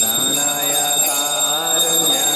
Pranaya Karunya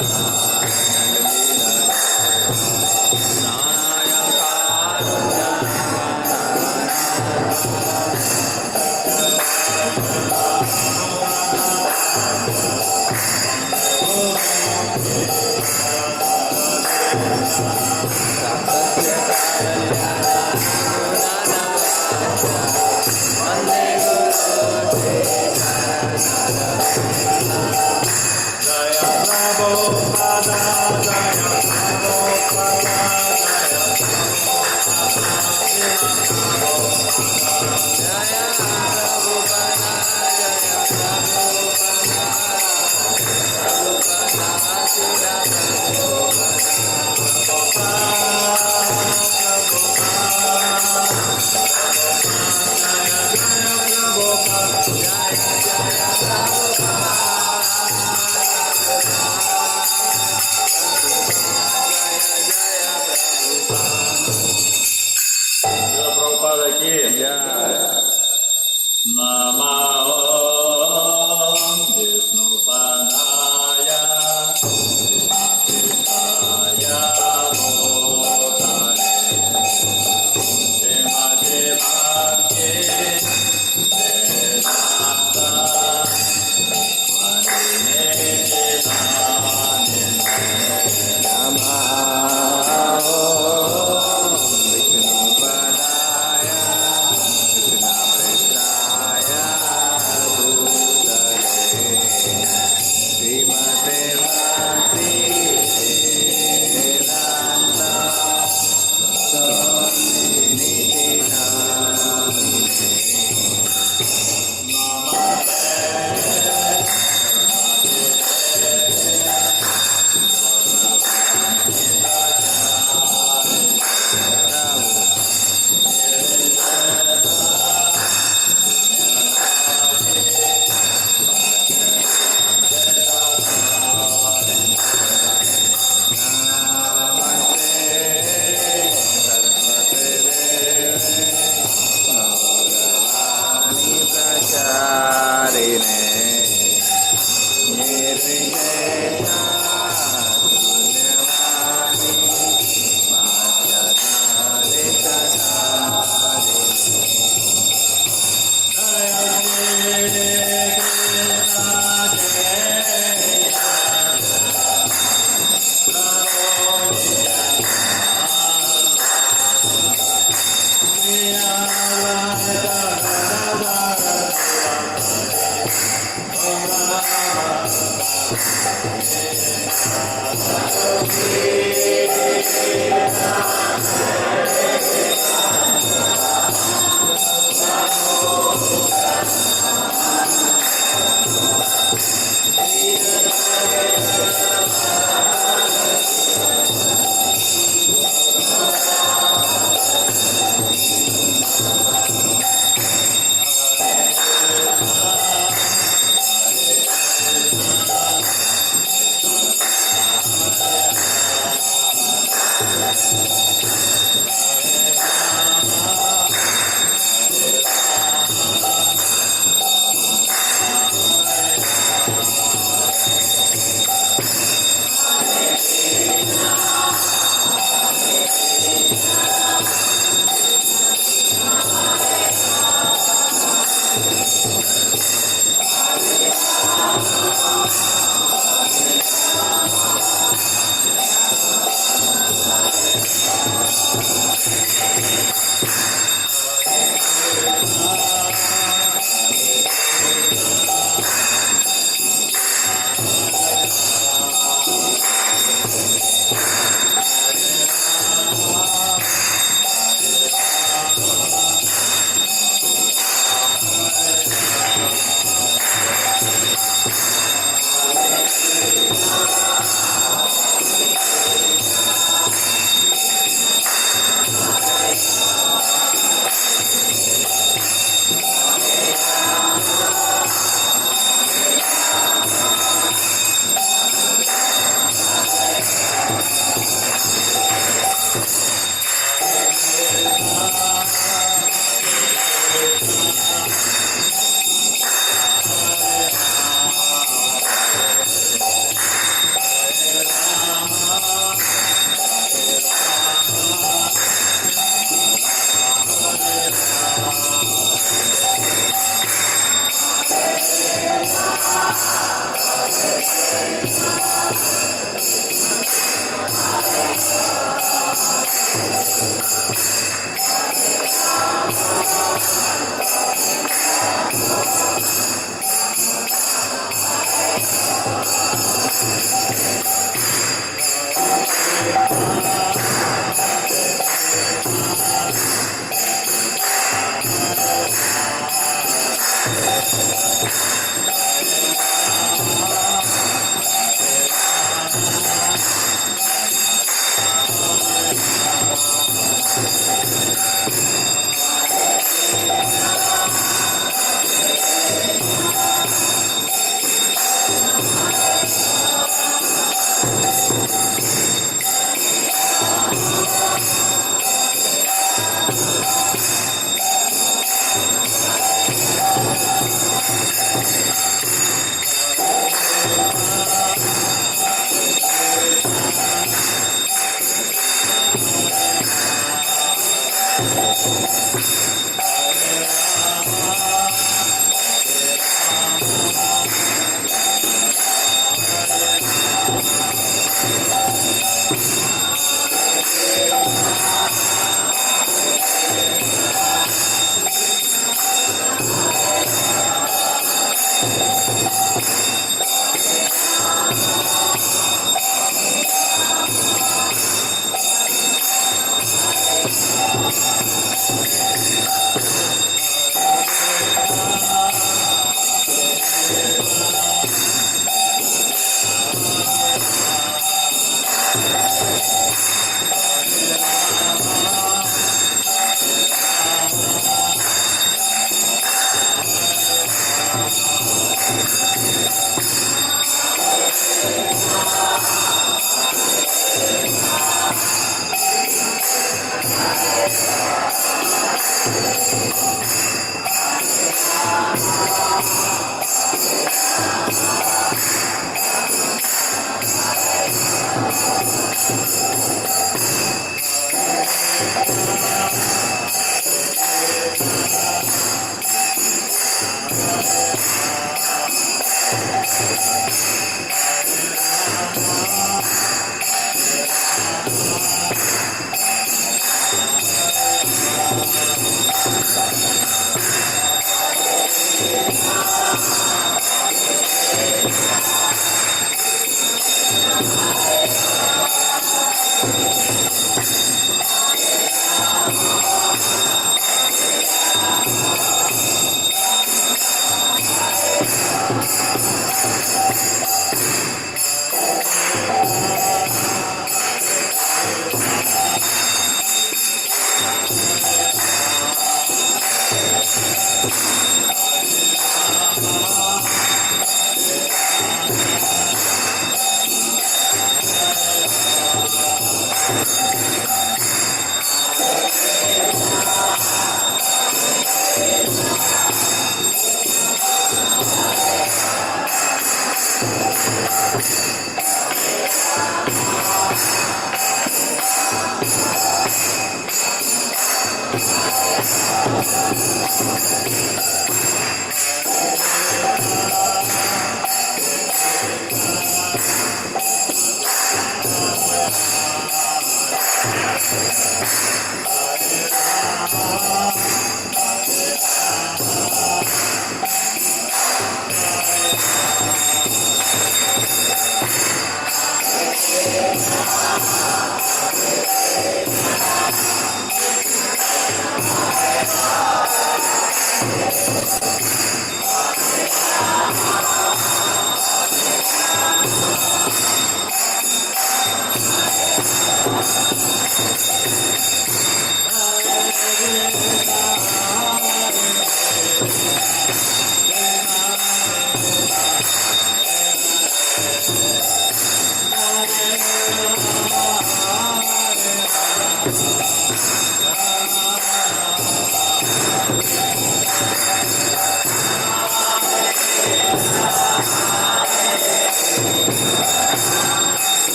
Prabhupada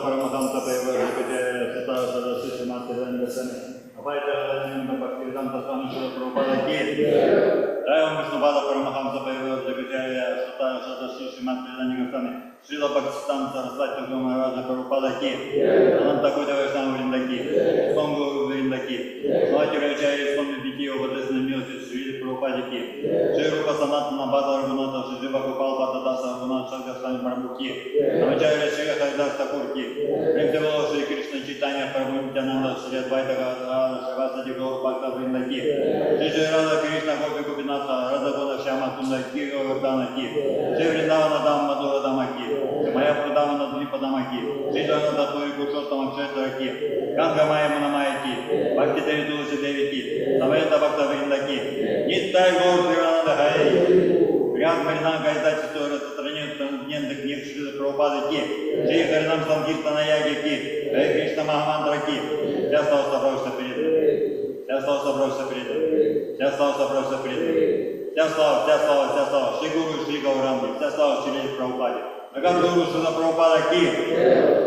Para matang tapay, Вишнупада Парамахамса Пайвар Джагачарья Шатая Шаташи Шимат Преданигастами Шрила Пакистан Сарасвати Гумараджа Парупада Ки Анантакута Вайшнава Вриндаки Сонгу Вриндаки Свати Рачарья Сонгу Бити Обадесна Милти Шри Парупади Ки Шри Рупа Санатана Бада Рагуната Шиджива Гопал Бададаса Рагунат Шаргастани Парамуки Намачарья Шри Хардар Такурки Прямтевало Шри Кришна Читания Парамунтянанда Шри Адвайта Шиваса Дигор Бхакта Вриндаки Шри Рада Кришна Гопи Гопината Рада Года Шяма Кунда Ки Гордана Ки Шри Вриндавана Дам Мадура Дама Ки Моя Прудавана Дулипа Дама Ки Шри Джана Датури Кушоттама Кшетра Ки Ганга Майя Манамая Ки Бхакти Деви Тулси Деви Ки Самаята Бхакта Вринда Ки Ниттай Гор Пирананда Хай Град Маринам Гайда Читора Татранет Трансгендек Нир Шри Прабхупада Ки Шри Харинам Санкиртана Яги Ки Хай Кришна Махамантра Ки Сейчас стал собрался перед ним. Сейчас стал собрался перед ним. Сейчас стал собрался перед ним. Вся слава, Шри Гуру, Шри Гауранги, вся слава Шри Прабхупаде. Наган Гуру, Шри Прабхупада Ки.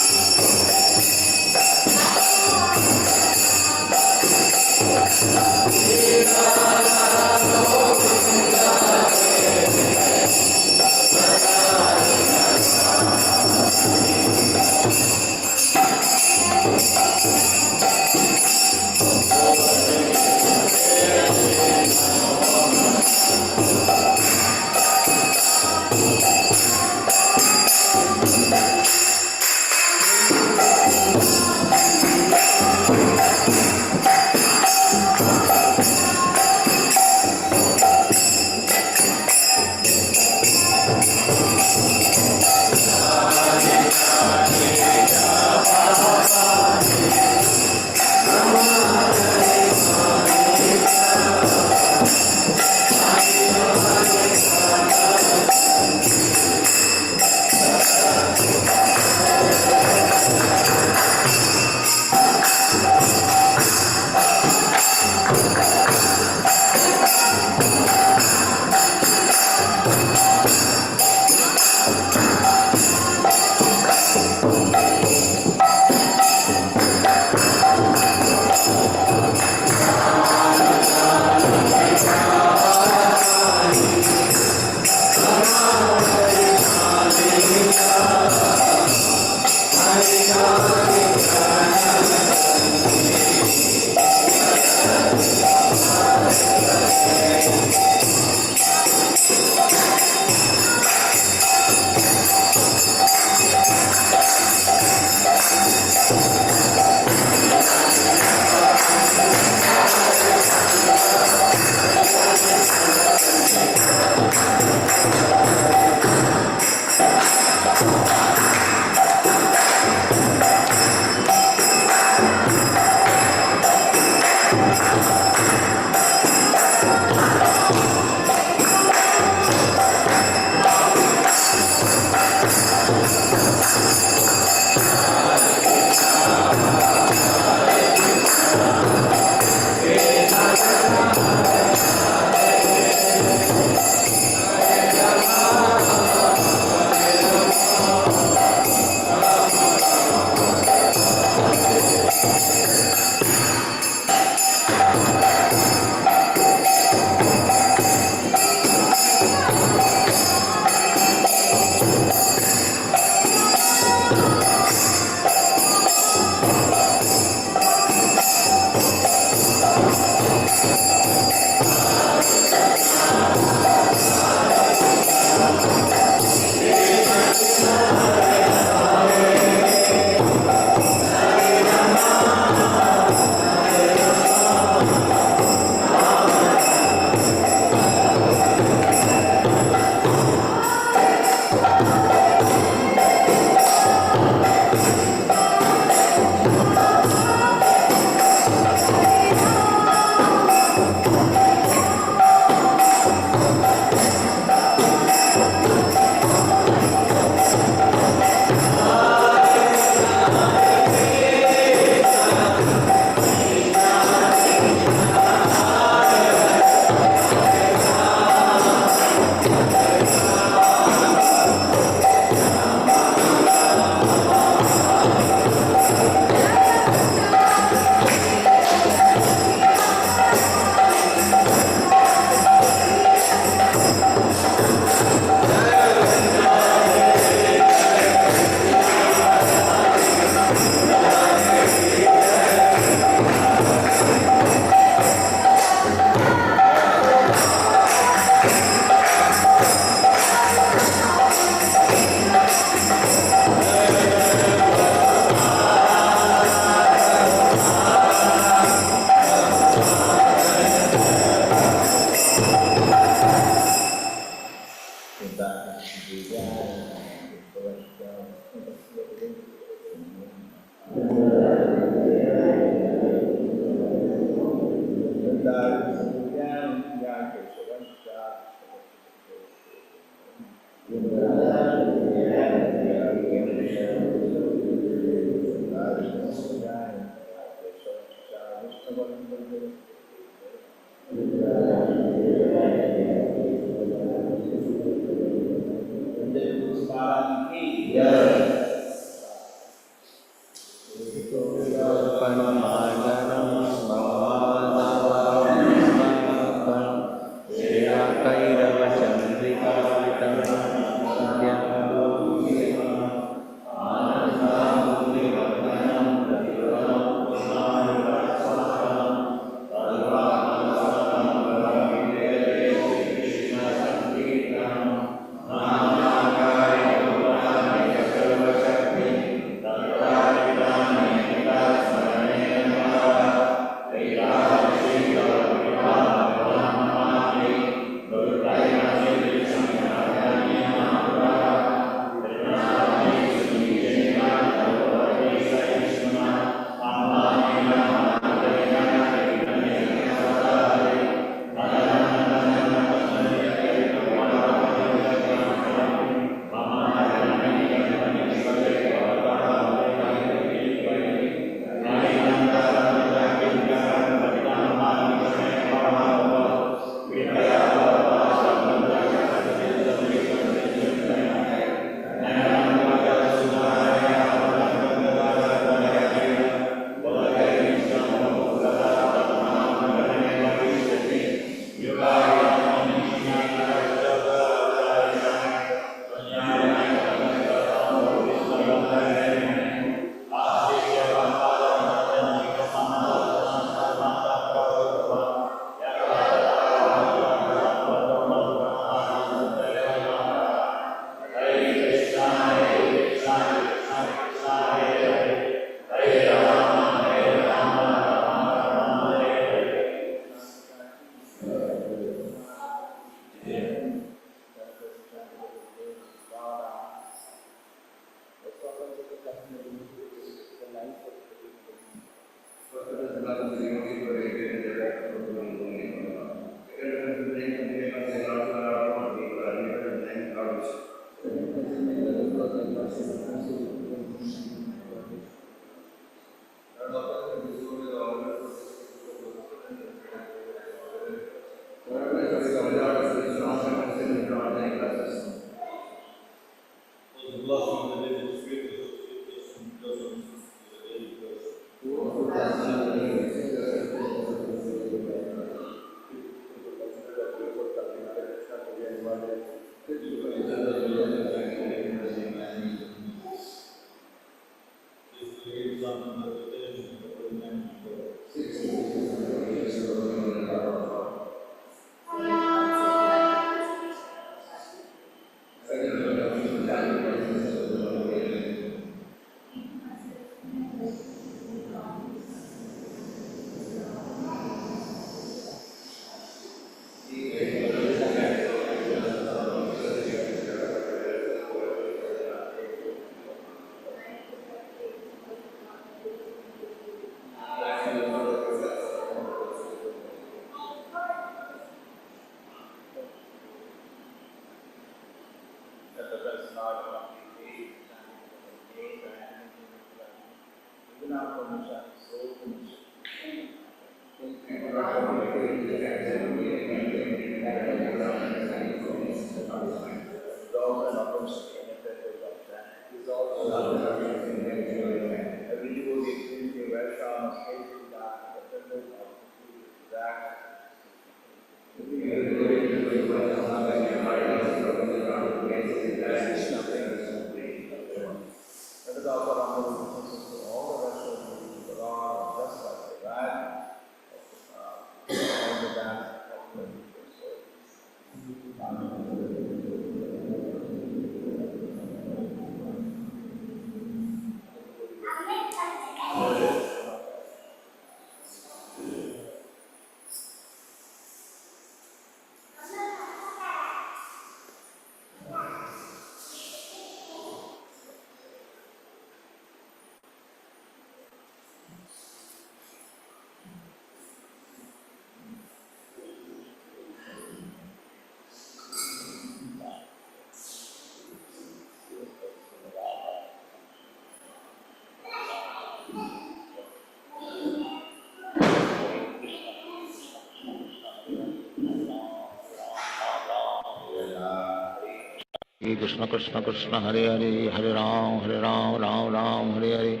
Krishna Krishna Krishna Hare Hare Hare Ram Ram Ram Hare Hare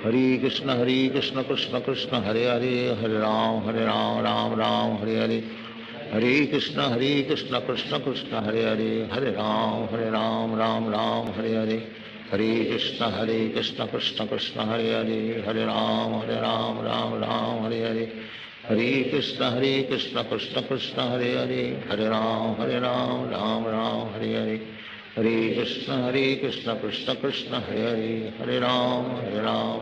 Hare Krishna Krishna Krishna Hare Hare Hare Ram Ram Ram Hare Hare Hare Krishna Krishna Krishna Hare Hare Hare Ram Ram Ram Hare Hare Hare Krishna Krishna Krishna Hare Hare Hare Ram Ram Ram Hare Hare Hare Krishna Krishna Krishna Hare Hare Hare Ram Ram Ram Hare Hare Hare Krishna Krishna Krishna Hare Hare Hare Ram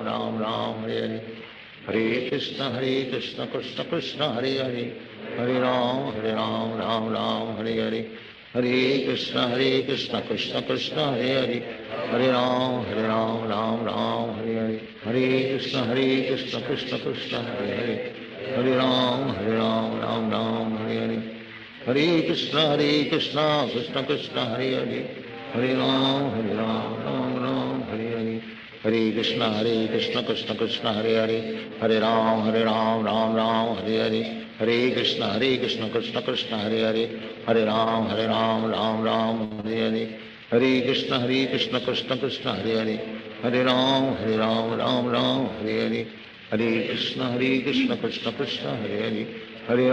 Ram Ram Hare Hare Hare Krishna Krishna Krishna Hare Hare Hare Ram Ram Hare Hare Hare Krishna Krishna Krishna Hare Hare Hare Ram Ram Hare Hare Hare Krishna Krishna Krishna Hare Hare Hare Ram Ram Hare Hare Hare Krishna Krishna Krishna Hare Hare Hare Ram Ram Hare Hare Hare Krishna Krishna Krishna Hare Hare Hare Ram Ram Ram Hare Hare Hare Krishna Krishna Krishna Hare Hare Hare Ram Ram Ram Hare Hare Hare Krishna Krishna Krishna Hare Hare Hare Ram Ram Hare Hare Hare Krishna Krishna Krishna Hare Hare Hare Ram Ram Hare Hare Hare Krishna Krishna Krishna Hare Hare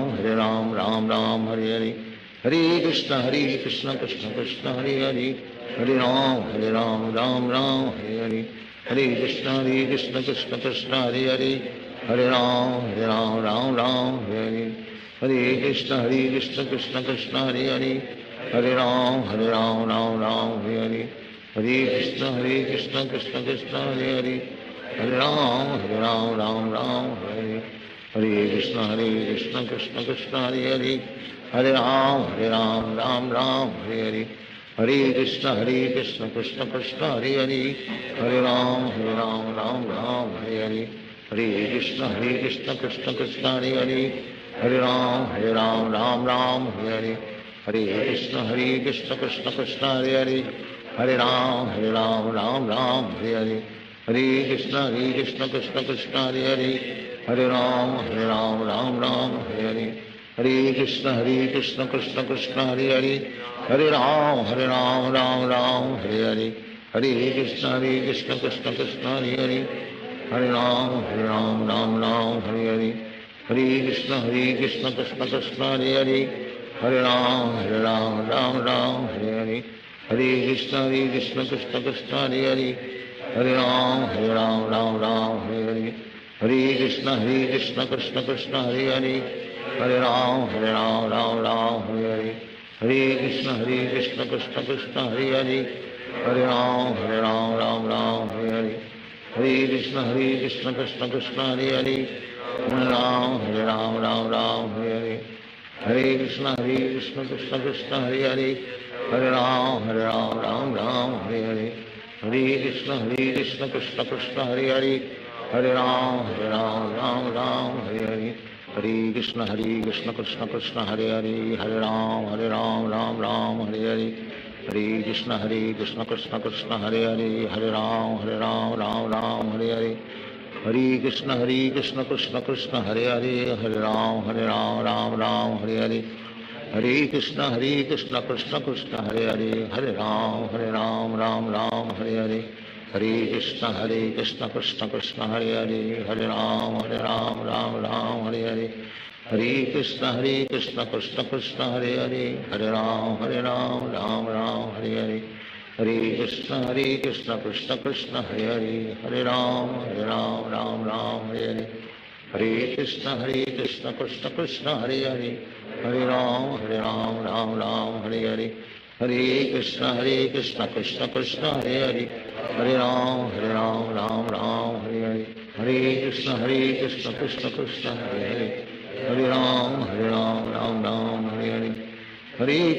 Hare Ram Ram Hare Hare Hare Krishna Krishna Krishna Hare Hare Hare Ram Ram Hare Hare Hare Krishna Krishna Krishna Hare Hare Hare Ram Ram Hare Hare Hare Krishna Krishna Krishna Hare Hare Hare Ram Ram Hare Hare Hare Krishna Krishna Krishna Hare Hare Hare Ram Ram Hare Hare Hare Krishna Krishna Krishna Hare Hare Hare Ram Ram Hare Hare Hare Krishna Krishna Krishna Hare Hare Hare Ram Ram Hare Hare Hare Krishna Krishna Krishna Hare Hare Hare Ram Ram Hare Hare Hare Krishna Krishna Krishna Hare Hare Hare Ram Ram Hare Hare Hare Krishna Krishna Krishna Hare Hare Hare Ram Ram Hare Hare Hare Krishna Krishna Krishna Hare Hare Hare Ram Ram Hare Hare Hare Krishna Krishna Krishna Hare Hare Hare Ram Ram Hare Hare Hare Krishna Krishna Krishna Hare Hare Hare Ram Ram Hare Hare Hare Krishna Krishna Krishna Hare Hare Hare Ram Ram Hare Hare Hare Krishna Krishna Krishna Hare Hare Hare Ram Ram Hare Hare Hare Krishna Krishna Krishna Hare Hare Hare Ram Hare Hare Hare Krishna Krishna Krishna Hare Hare Hare Ram Ram Hare Hare Hare Krishna Krishna Krishna Hare Hare Hare Ram Ram Hare Hare Hare Krishna Krishna Krishna Hare Hare Hare Ram Ram Hare Hare Hare Krishna Krishna Krishna Hare Hare Hare Ram Ram Hare Hare Hare Krishna Krishna Krishna Hare Hare Hare Ram Ram Hare Hare Hare Krishna Krishna Krishna Hare Hare Hare Ram Ram Hare Hare Hare Krishna Krishna Krishna Hare Hare Hare Ram Ram Hare Hare Hare Krishna Krishna Krishna Hare Hare Hare Ram Ram Hare Hare Hare Krishna Krishna Krishna Hare Hare Hare Ram Ram Hare Hare Hare Krishna Krishna Krishna Hare Hare Hare Ram Ram Hare Hare Hare Krishna Krishna Krishna Hare Hare Hare Ram Ram Hare Hare Hare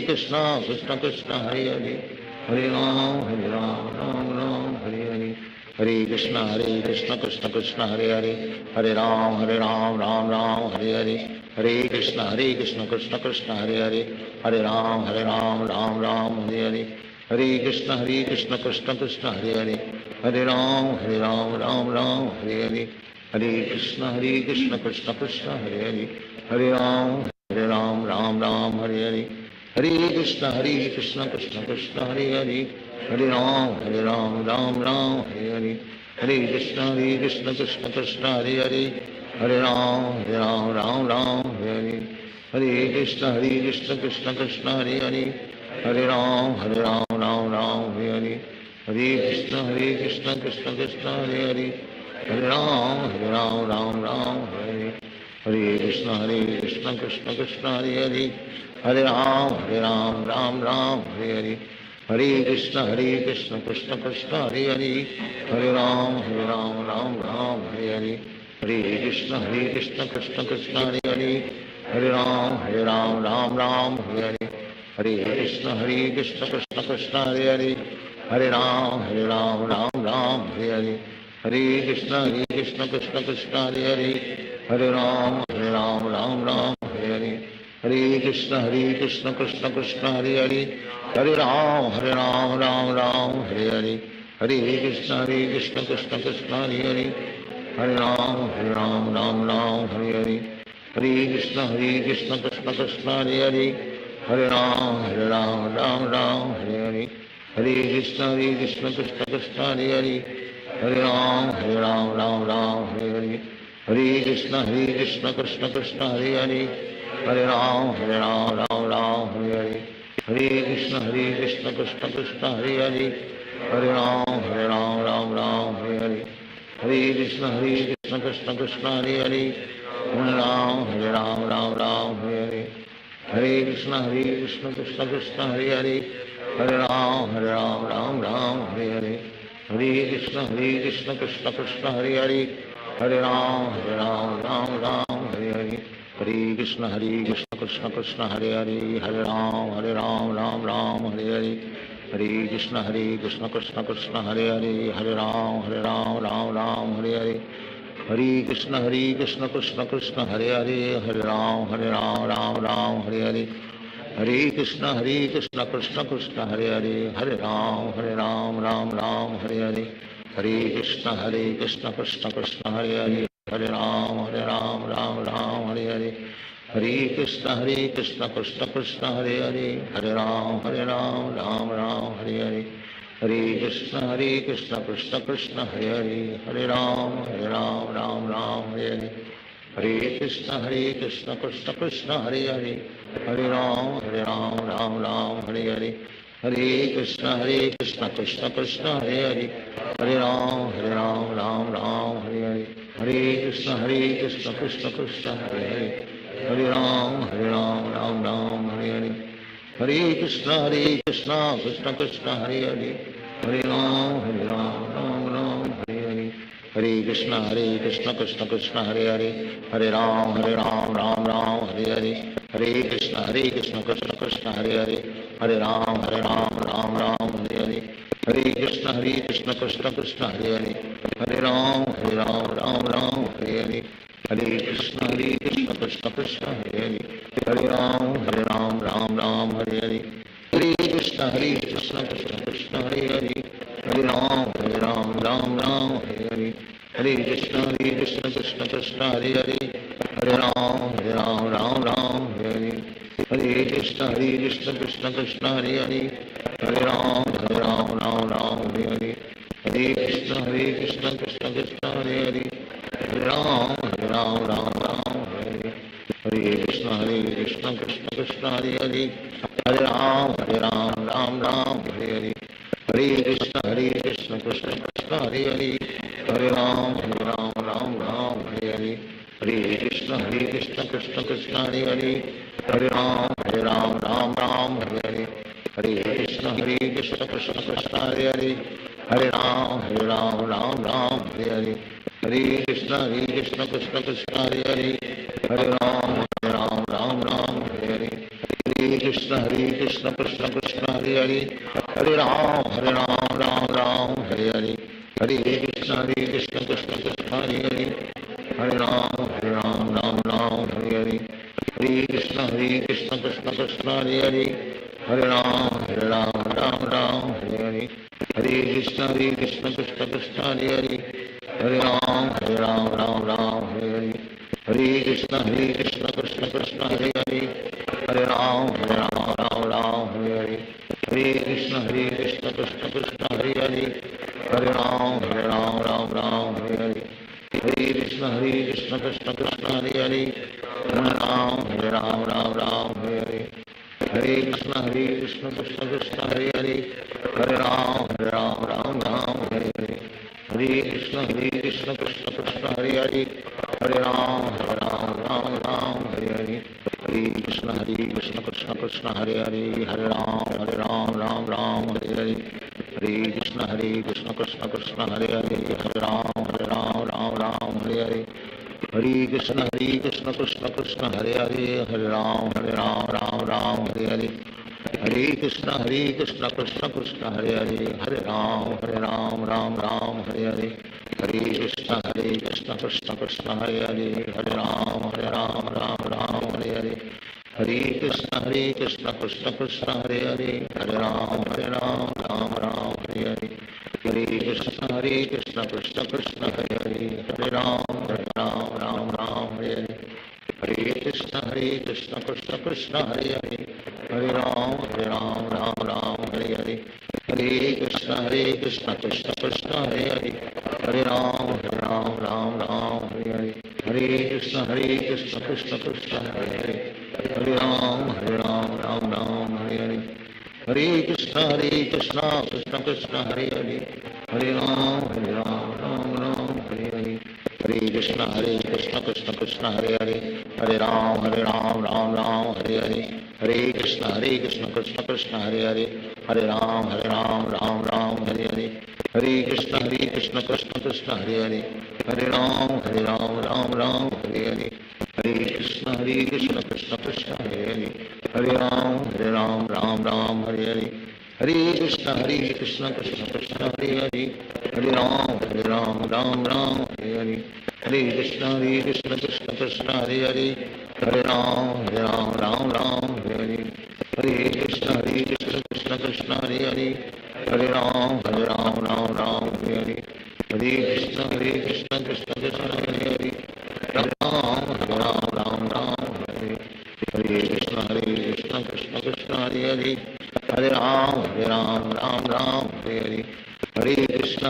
Krishna Krishna Krishna Hare Hare Hare Ram Ram Hare Hare Hare Krishna Krishna Krishna Hare Hare Hare Ram Hare Hare Hare Krishna Krishna Krishna Hare Hare Hare Ram Ram Hare Hare Hare Krishna Krishna Krishna Hare Hare Hare Ram Ram Hare Hare Hare Krishna Krishna Krishna Hare Hare Hare Ram Hare Hare Hare Krishna Krishna Krishna Hare Hare Hare Ram Ram Hare Hare Hare Krishna Krishna Krishna Hare Hare, Hare Ram Ram Ram Hare Hare, Hare Krishna Krishna Krishna Hare Hare, Hare Ram Ram Hare Hare, Hare Krishna Krishna Krishna Hare Hare, Hare Ram Ram Hare Hare, Hare Krishna Krishna Krishna Hare Hare, Hare Ram Ram Hare Hare, Hare Krishna Krishna Krishna Hare Hare, Hare Ram Ram Hare Hare, Hare Krishna Krishna Krishna Hare Hare, Hare Ram Ram Hare Hare, Hare Krishna Krishna Krishna Hare Hare, Hare Ram Ram Hare Hare, Hare Krishna Krishna Krishna Hare Hare, Hare Ram Ram Hare Hare, Hare Krishna Krishna Krishna Hare Hare, Hare Ram Ram Hare Hare, Hare Krishna Krishna Krishna Hare Hare, Hare Ram Ram Hare Hare, Hare Krishna Krishna Krishna Hare Hare, Hare Ram Ram Hare Hare, Hare Krishna Krishna Krishna Hare Hare, Hare Ram Ram Hare Hare, Hare Krishna Krishna Krishna Hare Hare, Hare Ram Ram Hare Hare, Hare Krishna Krishna Krishna Hare Hare, Hare Ram Ram Hare Hare, Hare Krishna Krishna Krishna Hare Hare, Hare Ram Ram Hare Hare, Hare Krishna Krishna Krishna Hare Hare, Hare Ram Ram Hare Hare, Hare Krishna Krishna Krishna Hare Hare, Hare Ram Ram Hare Hare, Hare Krishna Krishna Krishna Hare Hare, Hare Ram Ram Hare Hare, Hare Krishna Krishna Krishna Hare Hare, Hare Ram Ram Hare Hare, Hare Krishna Krishna Krishna Hare Hare, Hare Ram Ram Hare Hare, Hare Krishna Krishna Krishna Hare Hare, Hare Ram Ram Hare Hare, Hare Krishna Krishna Krishna Hare Hare, Hare Ram Ram Hare Hare, Hare Krishna Krishna Krishna Hare Hare, Hare Ram Ram Hare Hare, Hare Krishna Krishna Krishna Hare Hare, Hare Ram Ram Hare Hare, Hare Krishna Krishna Krishna Hare Hare, Hare Ram Ram Hare Hare, Hare Krishna Krishna Krishna Hare Hare, Hare Ram Ram Hare Hare, Hare Krishna Krishna Krishna Hare Hare, Hare Ram Ram Hare Hare, Hare Krishna Krishna Krishna Hare Hare, Hare Ram Ram Hare Hare, Hare Krishna Krishna Krishna Hare Hare, Hare Ram Ram Hare Hare, Hare Krishna Krishna Krishna Hare Hare, Hare Ram Ram Hare Hare, Hare Krishna Krishna Krishna Hare Hare, Hare Ram Ram Hare Hare, Hare Krishna Krishna Krishna Hare Hare, Hare Ram Hare Hare, Hare Krishna Krishna Krishna Hare Hare, Hare Ram Hare Hare, Hare Krishna Krishna Krishna Hare Hare, Hare Ram Hare Hare, Hare Krishna Krishna Krishna Hare Hare, Hare Ram Hare Hare, Hare Krishna Krishna Krishna Hare Hare, Hare Ram Hare Hare, Hare Krishna Krishna Krishna Hare Hare, Hare Ram Hare Hare, Hare Krishna Krishna Krishna Hare Hare, Hare Ram Hare Hare, Hare Krishna Krishna Krishna Hare Hare, Hare Ram Hare Hare, Hare Krishna Krishna Krishna Hare Hare, Hare Ram Hare Hare, Hare Krishna Krishna Krishna Hare Hare, Hare Ram Hare Hare, Hare Krishna Krishna Krishna Hare Hare, Hare Ram Hare Hare, Hare Krishna Krishna Krishna Hare Hare, Hare Ram Hare Hare, Hare Krishna Krishna Krishna Hare Hare, Hare Ram Hare Hare, Hare Krishna Krishna Krishna Hare Hare, Hare Ram Hare Hare, Hare Krishna Krishna Krishna Hare Hare, Hare Ram Hare Hare, Hare Krishna Krishna Krishna Hare Hare, Hare Ram हरे राम राम राम हरे हरे कृष्ण कृष्ण कृष्ण हरे हरे राम राम हरे हरे हरे कृष्ण कृष्ण कृष्ण हरे हरे राम राम हरे हरे हरे कृष्ण कृष्ण कृष्ण हरे हरे राम राम हरे हरे हरे कृष्ण कृष्ण कृष्ण हरे हरे राम हरे हरे हरे कृष्ण कृष्ण कृष्ण हरे हरे राम हरे हरे हरे कृष्ण कृष्ण कृष्ण हरे राम हरे हरे हरे कृष्ण कृष्ण कृष्ण हरे राम हरे हरे हरे कृष्ण कृष्ण कृष्ण हरे राम हरे हरे हरे कृष्ण कृष्ण कृष्ण हरे राम हरे हरे हरे कृष्ण कृष्ण कृष्ण हरे राम हरे हरे हरे कृष्ण कृष्ण कृष्ण हरे राम हरे हरे हरे कृष्ण कृष्ण कृष्ण हरे राम हरे हरे हरे कृष्ण कृष्ण कृष्ण हरे राम हरे हरे हरे कृष्ण कृष्ण कृष्ण हरे राम हरे हरे हरे कृष्ण कृष्ण कृष्ण हरे राम हरे हरे हरे कृष्ण कृष्ण कृष्ण हरे राम हरे हरे हरे कृष्ण कृष्ण कृष्ण हरे राम हरे हरे हरे कृष्ण कृष्ण कृष्ण हरे राम हरे हरे हरे कृष्ण कृष्ण कृष्ण हरे राम हरे हरे हरे कृष्ण कृष्ण कृष्ण हरे राम हरे हरे हरे कृष्ण कृष्ण कृष्ण हरे राम हरे हरे कृष्ण कृष्ण कृष्ण हरे राम हरे हरे हरे कृष्ण कृष्ण कृष्ण हरे राम हरे हरे हरे कृष्ण कृष्ण कृष्ण हरे राम हरे हरे हरे कृष्ण कृष्ण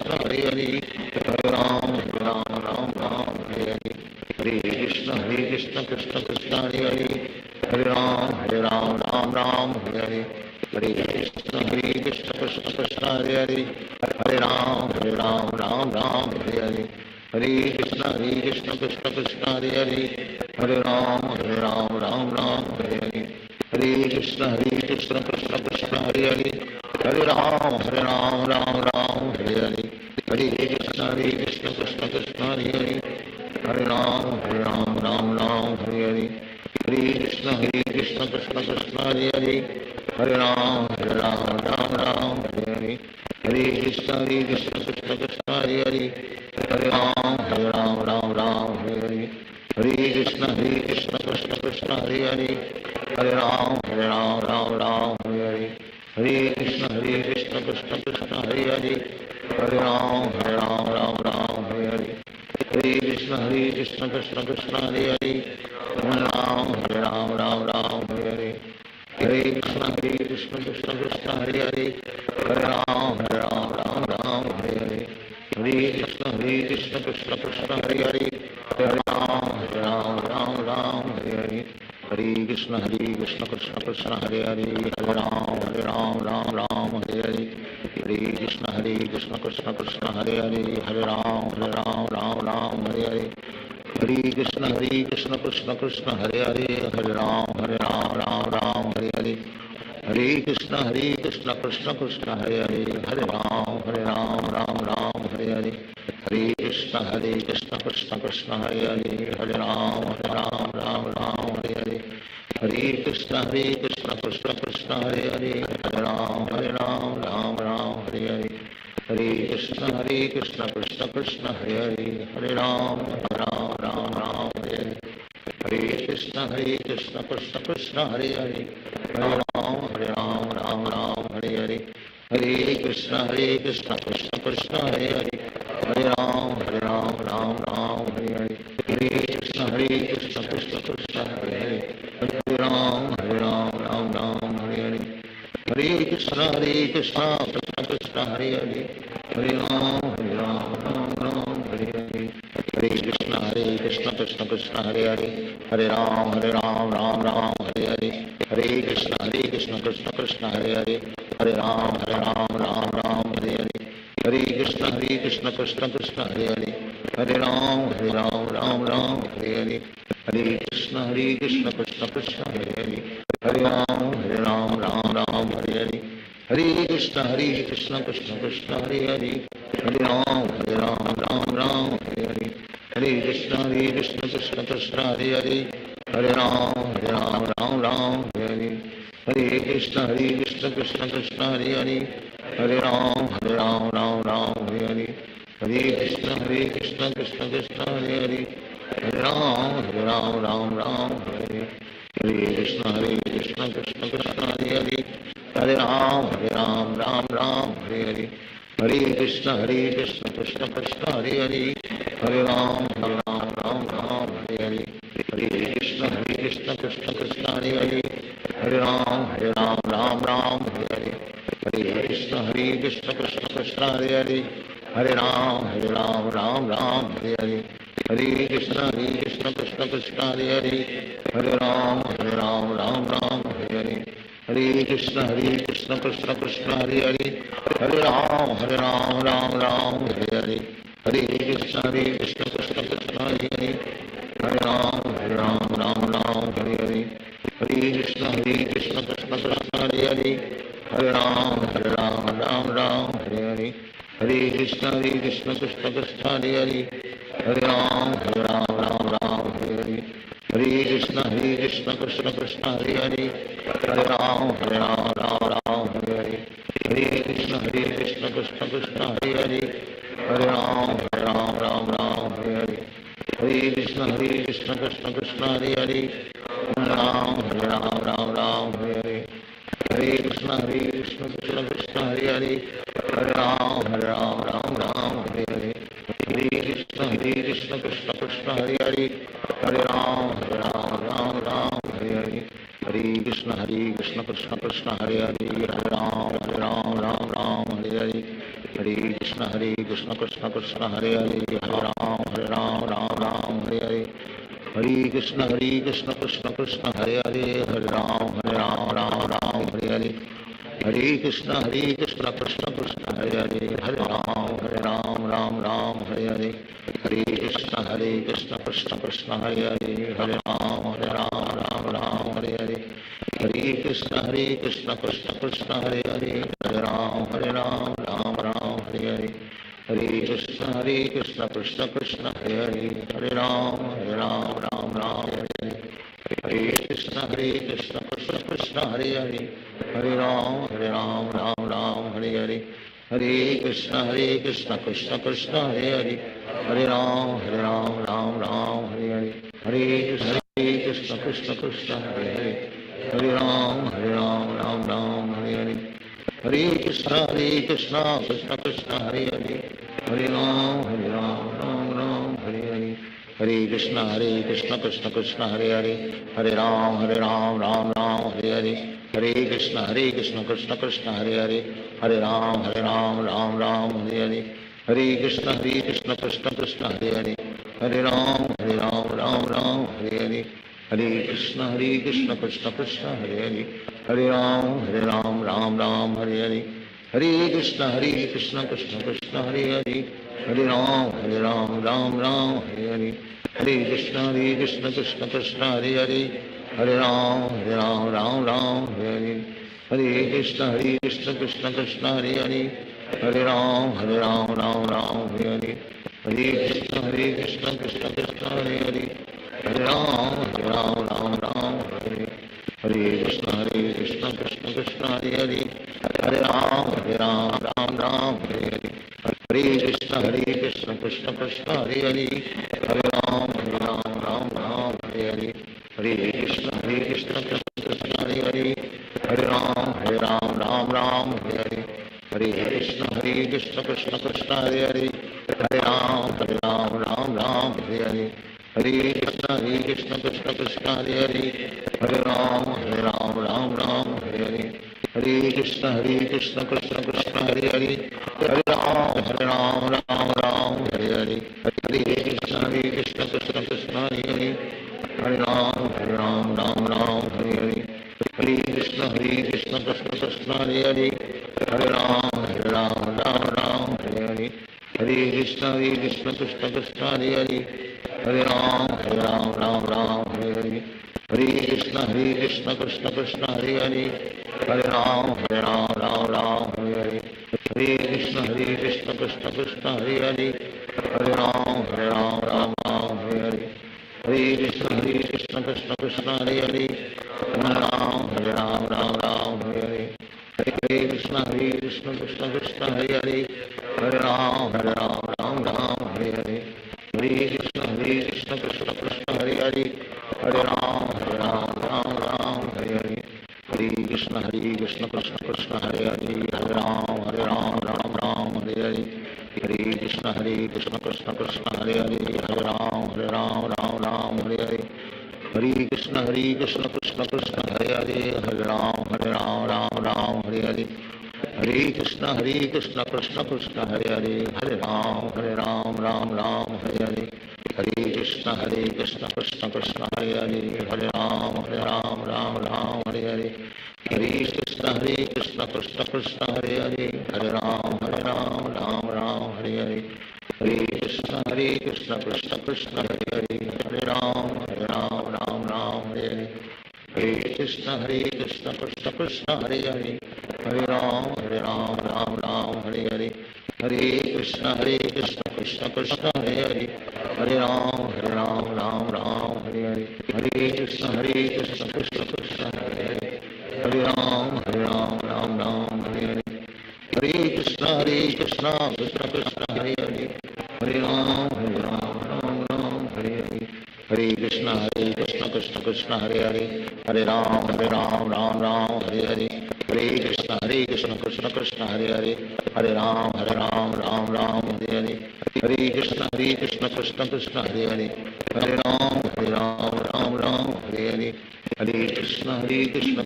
कृष्ण हरे राम हरे हरे हरे कृष्ण कृष्ण कृष्ण हरे राम हरे हरे हरे कृष्ण कृष्ण कृष्ण हरे राम हरे हरे हरे कृष्ण कृष्ण कृष्ण हरे राम हरे हरे हरे कृष्ण कृष्ण कृष्ण हरे राम हरे हरे हरे कृष्ण कृष्ण कृष्ण हरे राम हरे हरे हरे कृष्ण कृष्ण कृष्ण हरे राम हरे हरे हरे कृष्ण कृष्ण कृष्ण हरे राम हरे हरे हरे कृष्ण कृष्ण कृष्ण राम हरे हरे हरे कृष्ण कृष्ण कृष्ण हरे राम हरे हरे हरे कृष्ण कृष्ण कृष्ण हरे राम हरे हरे हरे कृष्ण कृष्ण कृष्ण हरे राम हरे हरे हरे कृष्ण कृष्ण कृष्ण हरे राम हरे हरे हरे कृष्ण कृष्ण कृष्ण हरे राम हरे हरे हरे कृष्ण कृष्ण कृष्ण हरे राम हरे हरे हरे कृष्ण कृष्ण कृष्ण हरे राम हरे हरे हरे कृष्ण कृष्ण कृष्ण हरे राम हरे हरे हरे कृष्ण कृष्ण कृष्ण हरे राम हरे हरे हरे कृष्ण कृष्ण कृष्ण हरे राम हरे हरे हरे कृष्ण कृष्ण कृष्ण हरे राम हरे हरे हरे कृष्ण कृष्ण कृष्ण हरे राम हरे हरे हरे कृष्ण कृष्ण कृष्ण हरे राम हरे हरे हरे कृष्ण कृष्ण कृष्ण हरे हरे हरे राम राम राम हरे हरे हरे कृष्ण कृष्ण कृष्ण हरे हरे हरे राम राम राम हरे हरे हरे कृष्ण कृष्ण कृष्ण हरे हरे हरे राम राम हरे हरे हरे कृष्ण कृष्ण कृष्ण हरे हरे हरे राम राम हरे हरे हरे कृष्ण कृष्ण कृष्ण हरे हरे हरे राम राम हरे हरे हरे कृष्ण कृष्ण कृष्ण हरे हरे हरे राम राम हरे हरे हरे कृष्ण कृष्ण कृष्ण हरे हरे हरे राम राम हरे हरे हरे कृष्ण कृष्ण कृष्ण हरे हरे हरे राम राम हरे हरे हरे कृष्ण कृष्ण कृष्ण हरे हरे हरे राम राम हरे हरे हरे कृष्ण कृष्ण कृष्ण हरे हरे हरे राम राम हरे हरे हरे कृष्ण कृष्ण कृष्ण हरे हरे हरे राम राम हरे हरे हरे कृष्ण कृष्ण कृष्ण हरे हरे हरे राम राम हरे हरे हरे कृष्ण कृष्ण कृष्ण हरे हरे हरे राम राम हरे हरे हरे कृष्ण कृष्ण कृष्ण हरे हरे हरे राम राम हरे हरे हरे कृष्ण कृष्ण कृष्ण हरे हरे हरे राम राम हरे हरे हरे कृष्ण कृष्ण कृष्ण हरे हरे हरे राम राम हरे हरे हरे कृष्ण कृष्ण कृष्ण हरे हरे हरे राम राम हरे हरे हरे कृष्ण कृष्ण कृष्ण हरे हरे हरे राम राम हरे हरे हरे कृष्ण कृष्ण कृष्ण हरे हरे हरे राम राम हरे हरे हरे कृष्ण कृष्ण कृष्ण हरे हरे राम राम हरे हरे हरे कृष्ण कृष्ण कृष्ण हरे हरे हरे राम राम हरे हरे हरे कृष्ण कृष्ण कृष्ण हरे हरे हरे राम राम हरे हरे हरे कृष्ण कृष्ण कृष्ण हरे हरे हरे राम राम हरे हरे हरे कृष्ण कृष्ण कृष्ण हरे हरे हरे राम राम हरे हरे हरे कृष्ण कृष्ण कृष्ण हरे हरे हरे राम राम हरे हरे हरे कृष्ण कृष्ण कृष्ण हरे हरे हरे राम राम हरे हरे हरे कृष्ण कृष्ण कृष्ण हरे हरे हरे राम राम हरे हरे हरे कृष्ण कृष्ण कृष्ण हरे हरे हरे राम राम हरे हरे हरे कृष्ण कृष्ण कृष्ण हरे हरे हरे राम राम हरे हरे हरे कृष्ण कृष्ण कृष्ण हरे हरे हरे राम राम हरे हरे हरे कृष्ण कृष्ण कृष्ण हरे हरे हरे राम राम हरे हरे हरे कृष्ण कृष्ण कृष्ण हरे हरे हरे राम राम हरे हरे हरे कृष्ण कृष्ण कृष्ण हरे हरे हरे राम राम हरे हरे हरे कृष्ण कृष्ण कृष्ण हरे हरे हरे राम राम हरे हरे हरे कृष्ण कृष्ण कृष्ण हरे हरे हरे राम राम हरे हरे हरे कृष्ण कृष्ण कृष्ण हरे हरे हरे राम राम हरे हरे हरे कृष्ण कृष्ण कृष्ण हरे हरे हरे राम राम हरे हरे हरे कृष्ण कृष्ण कृष्ण हरे हरे हरे राम राम हरे हरे हरे कृष्ण कृष्ण कृष्ण हरे हरे हरे राम राम हरे हरे हरे कृष्ण कृष्ण कृष्ण हरे हरे हरे राम राम हरे हरे हरे कृष्ण कृष्ण कृष्ण हरे हरे हरे राम राम हरे हरे हरे कृष्ण कृष्ण कृष्ण हरे हरे हरे राम राम हरे हरे हरे कृष्ण कृष्ण कृष्ण हरे हरे हरे राम राम हरे हरे हरे कृष्ण कृष्ण कृष्ण हरे हरे हरे राम राम हरे हरे हरे कृष्ण कृष्ण कृष्ण हरे हरे हरे राम राम हरे हरे हरे कृष्ण कृष्ण कृष्ण हरे हरे हरे राम राम हरे हरे हरे कृष्ण कृष्ण कृष्ण हरे हरे हरे राम राम हरे हरे हरे कृष्ण कृष्ण कृष्ण हरे हरे राम हरे हरे हरे कृष्ण कृष्ण कृष्ण हरे हरे हरे राम राम हरे हरे हरे कृष्ण कृष्ण कृष्ण हरे हरे हरे राम राम हरे हरे हरे कृष्ण कृष्ण कृष्ण हरे हरे हरे राम राम हरे हरे हरे कृष्ण कृष्ण कृष्ण हरे हरे हरे राम राम हरे हरे हरे कृष्ण कृष्ण कृष्ण हरे हरे हरे राम हरे हरे हरे कृष्ण कृष्ण कृष्ण हरे हरे हरे राम राम हरे हरे हरे कृष्ण कृष्ण कृष्ण हरे हरे हरे राम राम हरे हरे हरे कृष्ण कृष्ण कृष्ण हरे हरे हरे राम हरे हरे हरे कृष्ण कृष्ण कृष्ण हरे हरे हरे राम हरे हरे हरे कृष्ण कृष्ण कृष्ण हरे हरे हरे राम हरे हरे हरे कृष्ण कृष्ण कृष्ण हरे हरे हरे राम राम हरे हरे हरे कृष्ण कृष्ण कृष्ण हरे हरे हरे राम हरे हरे हरे कृष्ण कृष्ण कृष्ण हरे हरे हरे राम हरे हरे हरे कृष्ण कृष्ण कृष्ण हरे हरे हरे राम हरे हरे हरे कृष्ण कृष्ण कृष्ण हरे हरे हरे राम हरे हरे हरे कृष्ण कृष्ण कृष्ण हरे हरे हरे राम हरे हरे हरे कृष्ण कृष्ण कृष्ण हरे हरे हरे राम हरे हरे हरे कृष्ण कृष्ण कृष्ण हरे हरे हरे राम हरे हरे हरे कृष्ण कृष्ण कृष्ण हरे हरे हरे राम हरे हरे हरे कृष्ण कृष्ण कृष्ण हरे हरे हरे राम हरे हरे हरे कृष्ण कृष्ण कृष्ण हरे हरे हरे राम हरे हरे हरे कृष्ण कृष्ण कृष्ण हरे हरे हरे राम हरे हरे हरे कृष्ण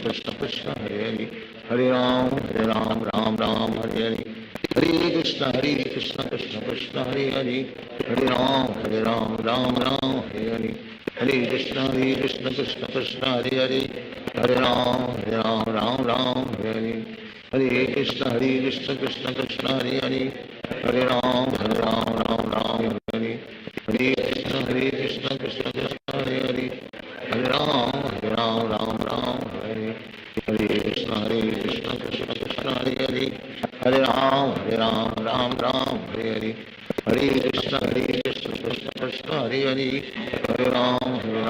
कृष्ण कृष्ण हरे हरे हरे राम हरे हरे हरे कृष्ण कृष्ण कृष्ण हरे हरे हरे राम हरे हरे हरे कृष्ण कृष्ण कृष्ण हरे हरे हरे राम हरे हरे हरे कृष्ण कृष्ण कृष्ण हरे हरे हरे राम हरे हरे कृष्ण कृष्ण कृष्ण हरे हरे हरे राम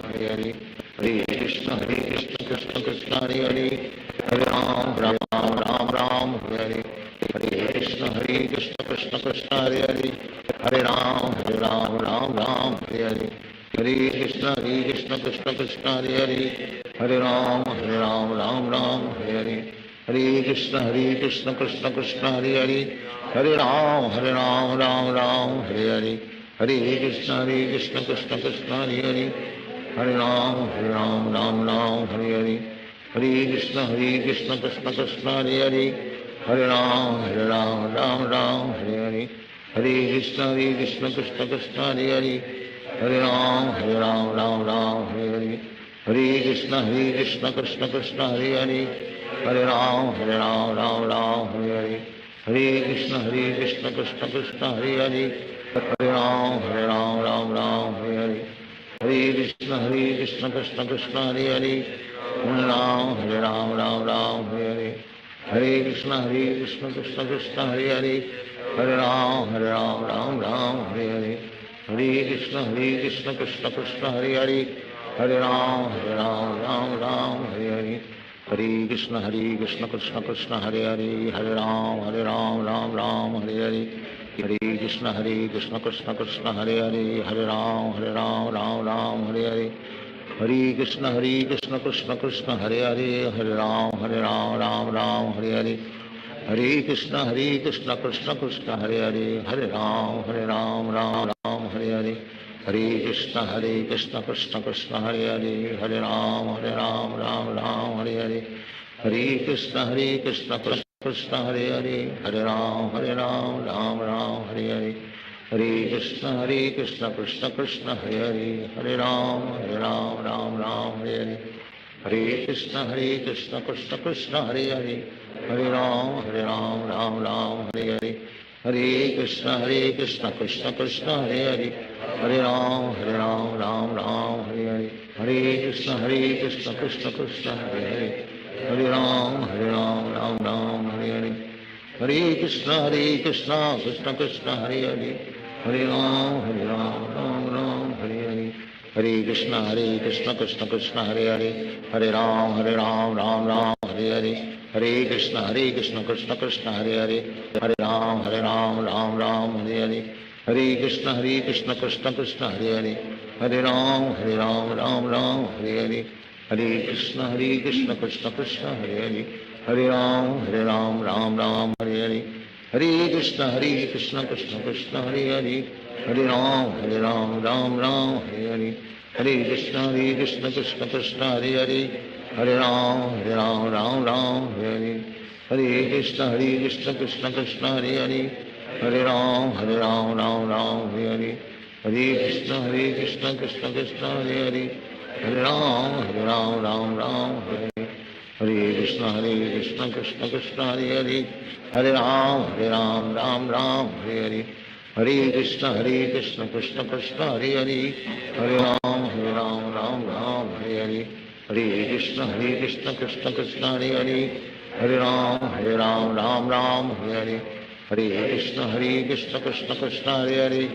हरे हरे हरे कृष्ण कृष्ण कृष्ण हरे हरे हरे राम हरे हरे हरे कृष्ण कृष्ण कृष्ण हरे हरे हरे राम हरे हरे हरे कृष्ण कृष्ण कृष्ण हरे हरे हरे राम हरे हरे हरे कृष्ण कृष्ण कृष्ण हरे हरे हरे राम हरे हरे हरे कृष्ण कृष्ण कृष्ण हरे हरे हरे राम हरे हरे हरे कृष्ण कृष्ण कृष्ण हरे हरे हरे राम हरे हरे हरे कृष्ण कृष्ण कृष्ण हरे हरे हरे राम हरे हरे हरे कृष्ण कृष्ण कृष्ण हरे हरे हरे राम हरे हरे हरे कृष्ण कृष्ण कृष्ण हरे हरे हरे राम हरे हरे हरे कृष्ण कृष्ण कृष्ण हरे हरे हरे राम हरे हरे हरे कृष्ण कृष्ण कृष्ण हरे हरे हरे राम हरे हरे हरे कृष्ण कृष्ण कृष्ण हरे हरे हरे राम हरे हरे हरे कृष्ण कृष्ण कृष्ण हरे हरे हरे राम हरे हरे हरे कृष्ण कृष्ण कृष्ण हरे हरे हरे राम राम हरे हरे हरे कृष्ण कृष्ण कृष्ण हरे हरे हरे राम हरे हरे हरे कृष्ण कृष्ण कृष्ण हरे हरे हरे राम हरे हरे हरे कृष्ण कृष्ण कृष्ण हरे हरे हरे राम हरे हरे हरे कृष्ण कृष्ण कृष्ण हरे हरे हरे राम हरे हरे हरे कृष्ण कृष्ण कृष्ण हरे हरे हरे राम हरे हरे हरे कृष्ण कृष्ण कृष्ण हरे हरे हरे राम राम राम हरे हरे हरे कृष्ण कृष्ण कृष्ण हरे हरे हरे राम राम राम हरे हरे कृष्ण कृष्ण कृष्ण हरे हरे हरे राम राम राम हरे हरे कृष्ण कृष्ण कृष्ण हरे हरे राम राम राम हरे हरे कृष्ण कृष्ण कृष्ण हरे हरे राम राम राम हरे हरे कृष्ण कृष्ण कृष्ण हरे हरे राम राम राम हरे हरे कृष्ण कृष्ण कृष्ण हरे हरे राम राम राम हरे हरे कृष्ण कृष्ण कृष्ण हरे हरे राम राम राम हरे हरे कृष्ण कृष्ण कृष्ण हरे हरे राम राम राम हरे हरे कृष्ण कृष्ण कृष्ण हरे हरे राम राम राम हरे हरे कृष्ण कृष्ण कृष्ण हरे हरे राम राम राम हरे हरे कृष्ण कृष्ण कृष्ण हरे हरे राम राम राम हरे हरे कृष्ण कृष्ण कृष्ण हरे हरे राम राम राम हरे हरे कृष्ण कृष्ण कृष्ण हरे हरे राम राम राम हरे हरे कृष्ण कृष्ण कृष्ण हरे हरे राम राम राम हरे हरे कृष्ण कृष्ण कृष्ण हरे हरे राम राम राम हरे हरे कृष्ण कृष्ण कृष्ण हरे हरे राम राम राम हरे हरे कृष्ण कृष्ण कृष्ण हरे हरे राम राम राम हरे हरे कृष्ण कृष्ण कृष्ण हरे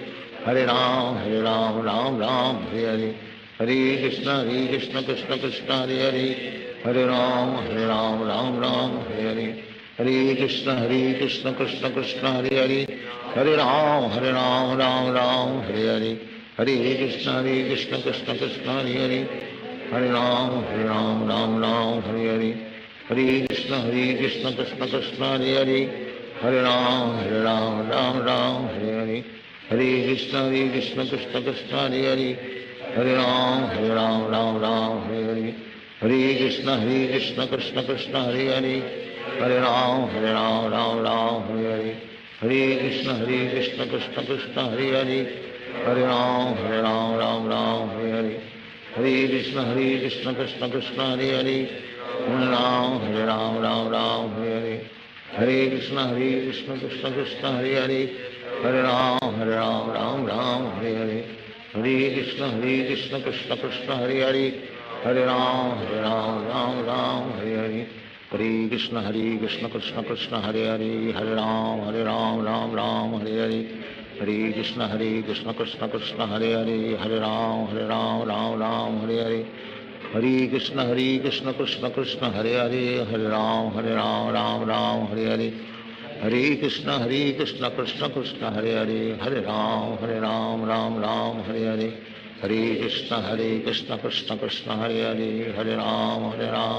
हरे राम राम राम हरे हरे कृष्ण कृष्ण कृष्ण हरे हरे राम राम राम हरे हरे कृष्ण कृष्ण कृष्ण हरे हरे राम राम राम हरे हरे कृष्ण कृष्ण कृष्ण हरे हरे राम राम राम हरे हरे कृष्ण कृष्ण कृष्ण हरे हरे राम राम राम हरे हरे कृष्ण कृष्ण कृष्ण हरे हरे राम राम राम हरे हरे कृष्ण कृष्ण कृष्ण हरे हरे राम राम हरे हरे कृष्ण कृष्ण कृष्ण हरे हरे राम राम राम हरे हरे कृष्ण कृष्ण कृष्ण हरे हरे राम राम राम हरे हरे कृष्ण कृष्ण कृष्ण हरे हरे राम राम राम हरे हरे कृष्ण कृष्ण कृष्ण हरे हरे राम राम राम हरे हरे कृष्ण कृष्ण कृष्ण हरे हरे राम राम राम हरे हरे कृष्ण कृष्ण कृष्ण हरे हरे राम राम राम हरे हरे कृष्ण कृष्ण कृष्ण हरे हरे राम राम राम हरे हरे कृष्ण कृष्ण कृष्ण हरे हरे राम राम राम हरे हरे कृष्ण कृष्ण कृष्ण हरे हरे राम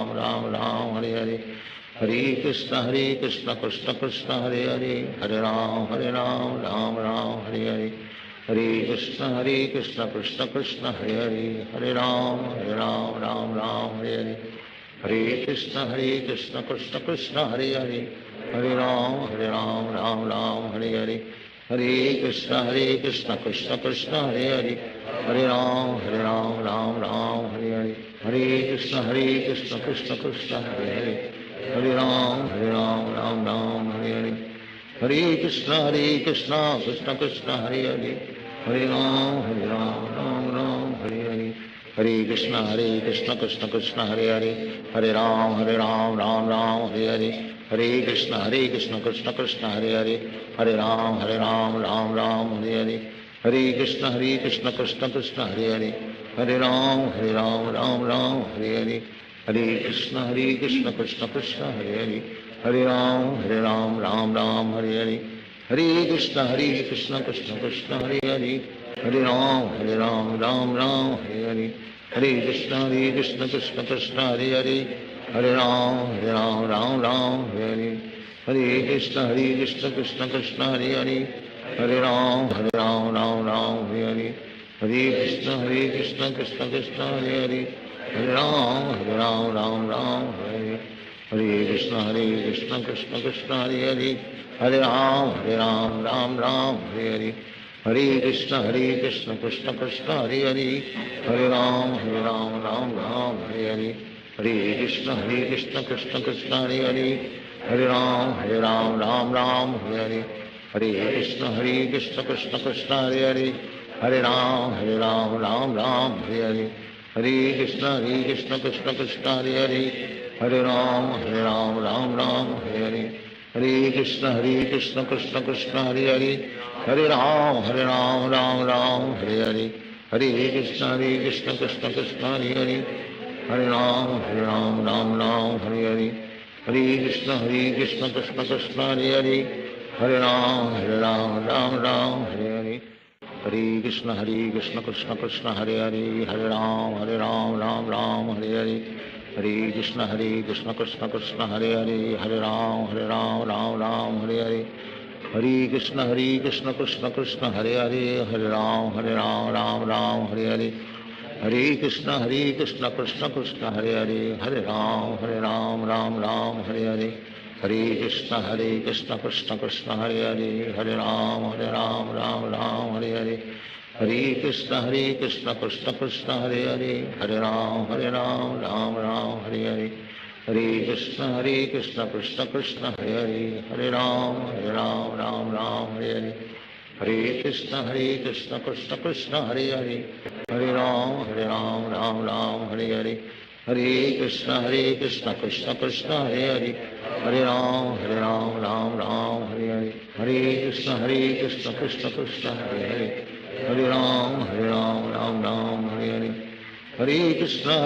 राम राम हरे हरे कृष्ण कृष्ण कृष्ण हरे हरे राम राम राम हरे हरे कृष्ण कृष्ण कृष्ण हरे हरे राम राम राम हरे हरे कृष्ण कृष्ण कृष्ण हरे हरे राम राम राम हरे हरे कृष्ण कृष्ण कृष्ण हरे हरे राम राम राम हरे हरे कृष्ण कृष्ण कृष्ण हरे हरे राम राम राम हरे हरे कृष्ण कृष्ण कृष्ण हरे हरे राम राम राम हरे हरे कृष्ण कृष्ण कृष्ण हरे हरे राम राम राम हरे हरे कृष्ण कृष्ण कृष्ण हरे हरे राम राम राम हरे हरे कृष्ण कृष्ण कृष्ण हरे हरे राम राम राम हरे हरे कृष्ण कृष्ण कृष्ण हरे हरे राम राम राम हरे हरे कृष्ण कृष्ण कृष्ण हरे हरे राम राम राम हरे हरे कृष्ण कृष्ण कृष्ण हरे हरे राम राम राम हरे हरे कृष्ण कृष्ण कृष्ण हरे हरे हरे राम राम राम हरे हरे कृष्ण कृष्ण कृष्ण हरे हरे, हरे राम राम राम हरे हरे, हरे कृष्ण कृष्ण कृष्ण हरे हरे, हरे राम राम हरे हरे, हरे कृष्ण कृष्ण कृष्ण हरे हरे, हरे राम राम हरे हरे, हरे कृष्ण कृष्ण कृष्ण हरे हरे, हरे राम राम हरे हरे, हरे कृष्ण कृष्ण कृष्ण हरे हरे, हरे राम राम हरे हरे, हरे कृष्ण कृष्ण कृष्ण हरे हरे, हरे राम राम हरे हरे, हरे कृष्ण कृष्ण कृष्ण हरे हरे, हरे राम राम हरे हरे, हरे कृष्ण कृष्ण कृष्ण हरे हरे, हरे राम राम हरे हरे, हरे कृष्ण कृष्ण कृष्ण हरे हरे, हरे राम राम हरे हरे, हरे कृष्ण कृष्ण कृष्ण हरे हरे, हरे राम राम हरे हरे, हरे कृष्ण कृष्ण कृष्ण हरे हरे, हरे राम राम हरे हरे, हरे कृष्ण कृष्ण कृष्ण हरे हरे, हरे राम राम हरे हरे, हरे कृष्ण कृष्ण कृष्ण हरे हरे, हरे राम राम हरे हरे, हरे कृष्ण कृष्ण कृष्ण हरे हरे, हरे राम राम हरे हरे, हरे कृष्ण कृष्ण कृष्ण हरे हरे, हरे राम राम हरे हरे, हरे कृष्ण कृष्ण कृष्ण हरे हरे, हरे राम राम हरे हरे, हरे कृष्ण कृष्ण कृष्ण हरे हरे, हरे राम राम हरे हरे, हरे कृष्ण कृष्ण कृष्ण हरे हरे, हरे राम राम हरे हरे, हरे कृष्ण कृष्ण कृष्ण हरे हरे, हरे राम राम हरे हरे, हरे कृष्ण कृष्ण कृष्ण हरे हरे, हरे राम राम हरे हरे, हरे कृष्ण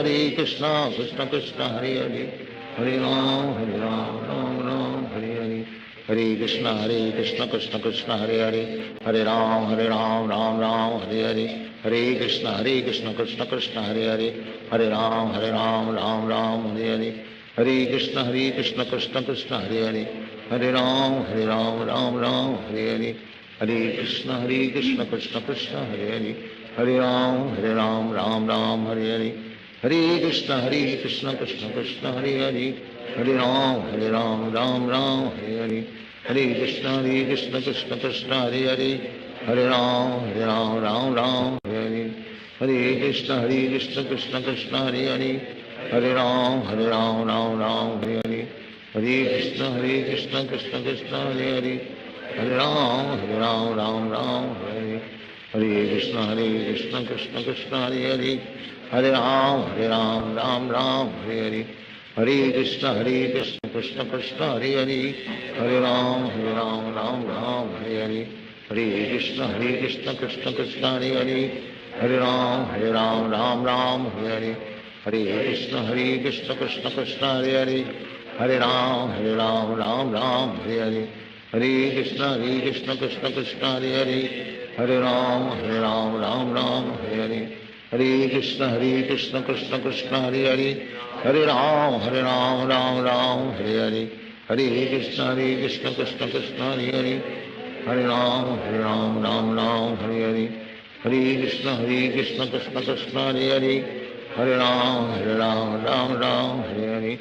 कृष्ण कृष्ण हरे हरे, हरे राम राम हरे हरे, हरे कृष्ण कृष्ण कृष्ण हरे हरे, हरे राम राम हरे हरे, हरे कृष्ण कृष्ण कृष्ण हरे हरे, हरे राम राम हरे हरे, हरे कृष्ण कृष्ण कृष्ण हरे हरे, हरे राम राम हरे हरे, हरे कृष्ण कृष्ण कृष्ण हरे हरे, हरे राम राम हरे हरे, हरे कृष्ण कृष्ण कृष्ण हरे हरे, हरे राम राम हरे हरे, हरे कृष्ण कृष्ण कृष्ण हरे हरे, हरे राम राम हरे हरे, हरे कृष्ण कृष्ण कृष्ण हरे हरे, हरे राम राम हरे हरे, हरे कृष्ण कृष्ण कृष्ण हरे हरे, हरे राम राम हरे हरे, हरे कृष्ण कृष्ण कृष्ण हरे हरे, हरे राम राम हरे हरे, हरे कृष्ण कृष्ण कृष्ण हरे हरे, हरे राम राम हरे हरे, हरे कृष्ण कृष्ण कृष्ण हरे हरे, हरे राम राम हरे हरे, हरे कृष्ण कृष्ण कृष्ण हरे हरे, हरे राम राम हरे हरे, हरे कृष्ण कृष्ण कृष्ण हरे हरे, हरे राम राम हरे हरे,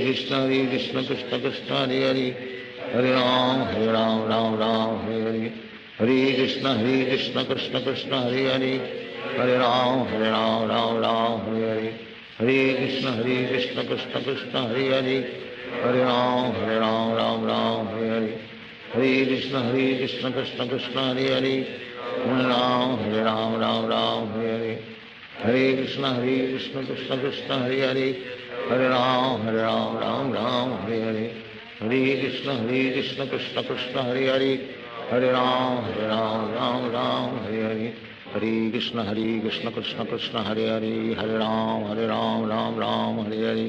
हरे कृष्ण कृष्ण कृष्ण हरे हरे, हरे राम राम हरे हरे, हरे कृष्ण कृष्ण कृष्ण हरे हरे, हरे राम राम हरे हरे, हरे कृष्ण कृष्ण कृष्ण हरे हरे, हरे राम राम हरे हरे, हरे कृष्ण कृष्ण कृष्ण हरे हरे, हरे राम राम हरे हरे, हरे कृष्ण कृष्ण कृष्ण हरे हरे, हरे राम राम हरे हरे, हरे कृष्ण कृष्ण कृष्ण हरे हरे, हरे राम राम हरे हरे,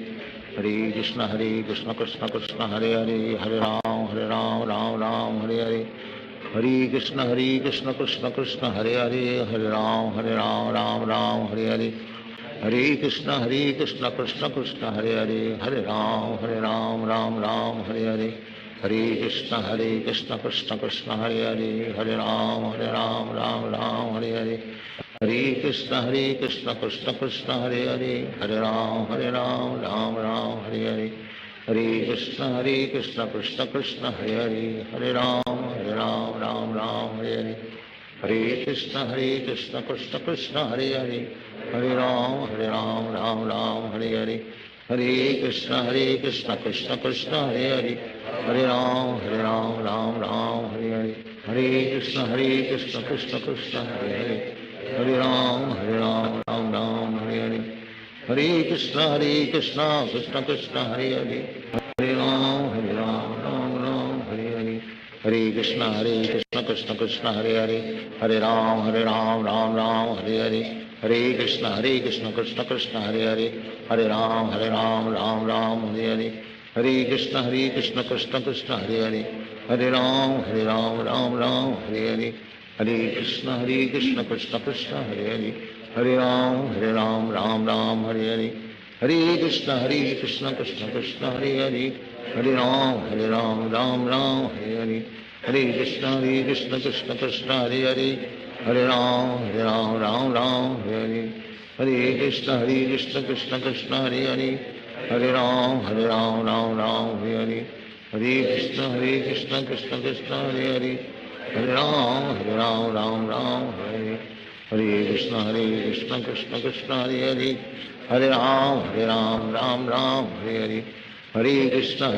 हरे कृष्ण कृष्ण कृष्ण हरे हरे, हरे राम राम हरे हरे, हरे कृष्ण कृष्ण कृष्ण हरे हरे, हरे राम राम हरे हरे, हरे कृष्ण कृष्ण कृष्ण हरे हरे, हरे राम राम हरे हरे, हरे कृष्ण कृष्ण कृष्ण हरे हरे, हरे राम राम हरे हरे, हरे कृष्ण कृष्ण कृष्ण हरे हरे, हरे राम राम हरे हरे, हरे कृष्ण कृष्ण कृष्ण हरे हरे, हरे राम राम हरे हरे, हरे कृष्ण कृष्ण कृष्ण हरे हरे, हरे राम राम हरे हरे, हरे कृष्ण कृष्ण कृष्ण हरे हरे, हरे राम राम राम हरे हरे, हरे कृष्ण कृष्ण कृष्ण हरे हरे, हरे राम राम राम हरे हरे, हरे कृष्ण कृष्ण कृष्ण हरे हरे, हरे राम राम राम हरे हरे, हरे कृष्ण कृष्ण कृष्ण हरे हरे, हरे राम राम राम हरे हरे, हरे कृष्ण कृष्ण कृष्ण हरे हरे, हरे राम राम राम हरे हरे, हरे कृष्ण कृष्ण कृष्ण हरे हरे, हरे राम राम राम हरे हरे, हरे कृष्ण कृष्ण कृष्ण हरे हरे, हरे राम राम राम हरे हरे, हरे कृष्ण कृष्ण कृष्ण हरे हरे, हरे राम राम राम हरे हरे, हरे कृष्ण कृष्ण कृष्ण हरे हरे, हरे राम राम राम हरे हरे, हरे कृष्ण कृष्ण कृष्ण हरे हरे, हरे राम राम राम हरे हरे, हरे कृष्ण कृष्ण कृष्ण हरे हरे, हरे राम राम राम हरे हरे, हरे कृष्ण कृष्ण कृष्ण हरे हरे, हरे राम राम राम हरे हरे, हरे कृष्ण कृष्ण कृष्ण हरे हरे, हरे राम राम राम हरे हरे, हरे कृष्ण कृष्ण कृष्ण हरे हरे, हरे राम राम राम हरे हरे, हरे कृष्ण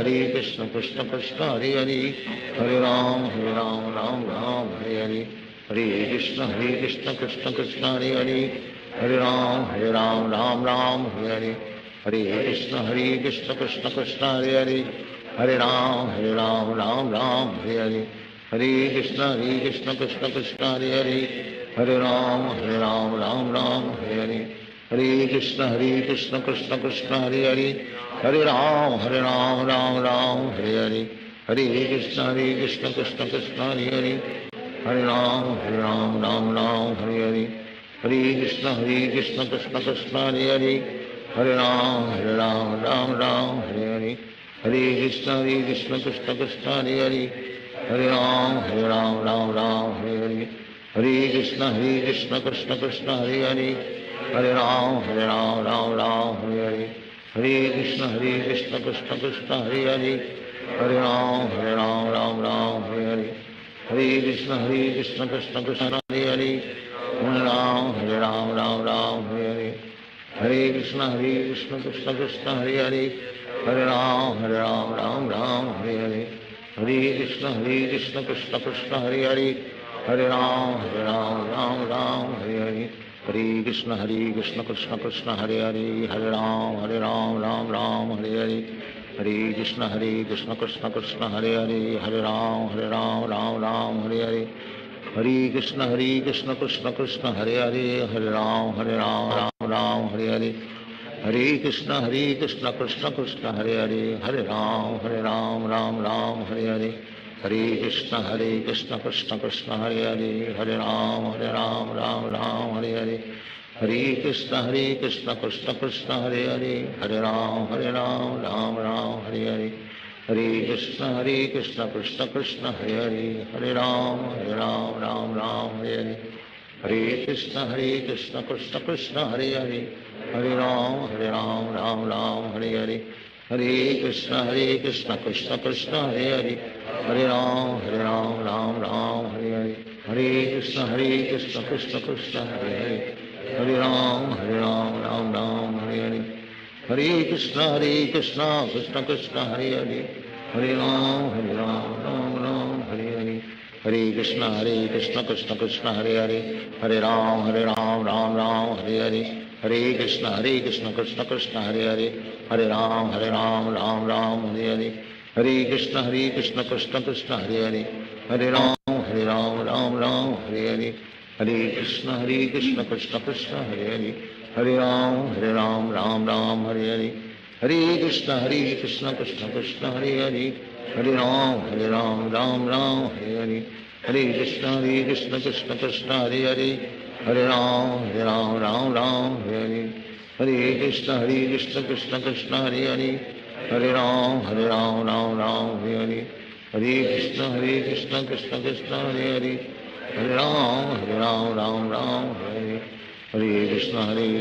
कृष्ण कृष्ण हरे हरे, हरे राम राम राम हरे हरे, हरे कृष्ण कृष्ण कृष्ण हरे हरे, हरे राम राम राम हरे हरे, हरे कृष्ण कृष्ण कृष्ण हरे हरे, हरे राम राम राम हरे हरे, हरे कृष्ण कृष्ण कृष्ण हरे हरे, हरे राम राम राम हरे हरे, हरे कृष्ण कृष्ण कृष्ण हरे हरे, हरे राम राम राम हरे हरे, हरे कृष्ण कृष्ण कृष्ण हरे हरे, हरे राम राम राम हरे हरे, हरे कृष्ण कृष्ण कृष्ण हरे हरे, हरे राम राम राम हरे हरे, हरे कृष्ण कृष्ण कृष्ण हरे हरे, हरे राम राम राम हरे हरे, हरे कृष्ण कृष्ण कृष्ण हरे हरे, हरे राम राम राम हरे हरे, हरे कृष्ण कृष्ण कृष्ण हरे हरे, हरे राम राम राम हरे हरे, हरे कृष्ण कृष्ण कृष्ण हरे हरे, हरे राम राम राम हरे हरे, हरे कृष्ण कृष्ण कृष्ण हरे हरे, हरे राम राम राम हरे हरे, हरे कृष्ण कृष्ण कृष्ण हरे हरे, हरे राम राम राम हरे हरे, हरे कृष्ण कृष्ण कृष्ण हरे हरे, हरे राम राम राम हरे हरे, हरे कृष्ण कृष्ण कृष्ण हरे हरे, हरे राम राम राम हरे हरे, हरे कृष्ण कृष्ण कृष्ण हरे हरे, हरे राम राम राम हरे हरे, हरे कृष्ण कृष्ण कृष्ण हरे हरे, हरे राम राम राम हरे हरे, हरे कृष्ण कृष्ण कृष्ण हरे हरे, हरे राम राम राम हरे हरे, हरे कृष्ण कृष्ण कृष्ण हरे हरे, हरे राम राम राम हरे हरे, हरे कृष्ण कृष्ण कृष्ण हरे हरे, हरे राम राम राम हरे हरे, हरे कृष्ण कृष्ण कृष्ण हरे हरे, हरे राम राम राम हरे हरे, हरे कृष्ण कृष्ण कृष्ण हरे हरे, हरे राम राम राम हरे हरे, हरे कृष्ण कृष्ण कृष्ण हरे हरे, हरे राम राम राम हरे हरे, हरे कृष्ण कृष्ण कृष्ण हरे हरे, हरे राम राम राम हरे हरे, हरे कृष्ण कृष्ण कृष्ण हरे हरे, हरे राम राम राम हरे हरे, हरे कृष्ण कृष्ण कृष्ण हरे हरे, हरे राम राम राम हरे हरे, हरे कृष्ण कृष्ण कृष्ण हरे हरे, हरे राम राम राम हरे हरे, हरे कृष्ण कृष्ण कृष्ण हरे हरे, हरे राम राम राम हरे हरे, हरे कृष्ण कृष्ण कृष्ण हरे हरे, हरे राम राम राम हरे हरे, हरे कृष्ण कृष्ण कृष्ण हरे हरे, हरे राम राम राम हरे हरे, हरे कृष्ण कृष्ण कृष्ण हरे हरे, हरे राम राम राम हरे हरे, हरे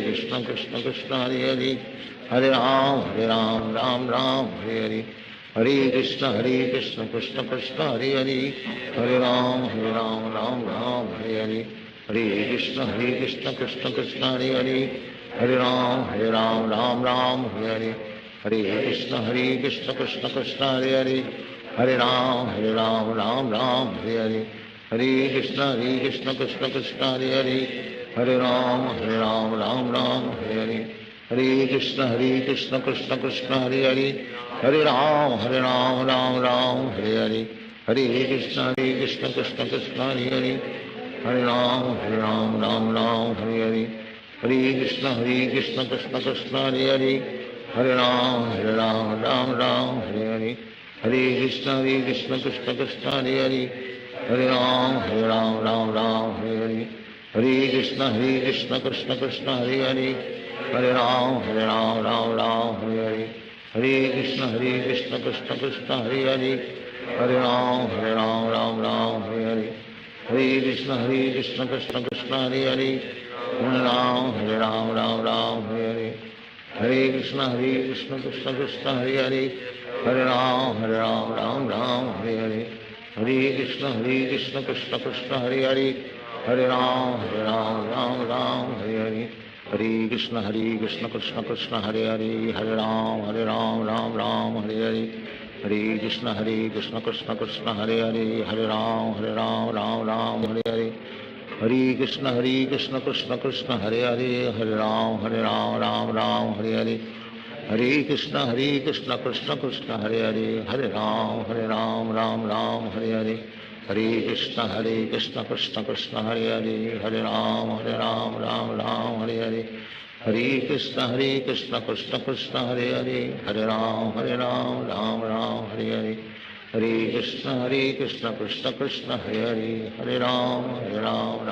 कृष्ण कृष्ण कृष्ण हरे हरे, हरे राम राम राम हरे हरे, हरे कृष्ण कृष्ण कृष्ण हरे हरे, हरे राम राम राम हरे हरे, हरे कृष्ण कृष्ण कृष्ण हरे हरे, हरे राम राम हरे हरे, हरे कृष्ण कृष्ण कृष्ण हरे हरे, हरे राम राम हरे हरे, हरे कृष्ण कृष्ण कृष्ण हरे हरे, हरे राम राम हरे हरे, हरे कृष्ण कृष्ण कृष्ण हरे हरे, हरे राम राम हरे हरे, हरे कृष्ण कृष्ण कृष्ण हरे हरे, हरे राम राम हरे हरे, हरे कृष्ण कृष्ण कृष्ण हरे हरे, हरे राम राम हरे हरे, हरे कृष्ण कृष्ण कृष्ण हरे हरे, हरे राम राम हरे हरे, हरे कृष्ण कृष्ण कृष्ण हरे हरे, हरे राम राम हरे हरे, हरे कृष्ण कृष्ण कृष्ण हरे हरे, हरे राम राम हरे हरे, हरे कृष्ण कृष्ण कृष्ण हरे हरे, हरे राम हरे हरे, हरे कृष्ण कृष्ण कृष्ण हरे हरे, हरे राम राम हरे हरे, हरे कृष्ण कृष्ण कृष्ण हरे हरे, हरे राम राम हरे हरे, हरे कृष्ण कृष्ण कृष्ण हरे हरे, हरे राम राम हरे हरे, हरे कृष्ण कृष्ण कृष्ण हरे हरे, हरे राम राम हरे हरे, हरे कृष्ण कृष्ण कृष्ण हरे हरे, हरे राम राम हरे हरे, हरे कृष्ण कृष्ण कृष्ण हरे हरे, हरे राम राम हरे हरे, हरे कृष्ण कृष्ण कृष्ण हरे हरे, हरे राम राम हरे हरे, हरे कृष्ण कृष्ण कृष्ण हरे हरे, हरे राम राम हरे हरे, हरे कृष्ण कृष्ण कृष्ण हरे हरे, हरे राम राम हरे हरे, हरे कृष्ण कृष्ण कृष्ण हरे हरे, हरे राम राम हरे हरे, हरे कृष्ण कृष्ण कृष्ण हरे हरे, हरे राम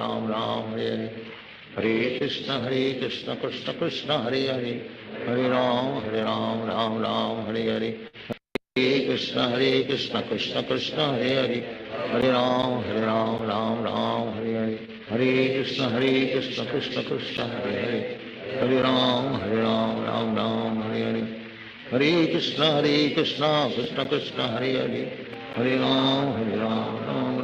राम हरे हरे, हरे कृष्ण कृष्ण कृष्ण हरे हरे, हरे राम राम हरे हरे, हरे कृष्ण कृष्ण कृष्ण हरे हरे, हरे राम हरे हरे, हरे कृष्ण कृष्ण कृष्ण हरे हरे, हरे राम राम हरे हरे, हरे कृष्ण कृष्ण कृष्ण हरे हरे, हरे राम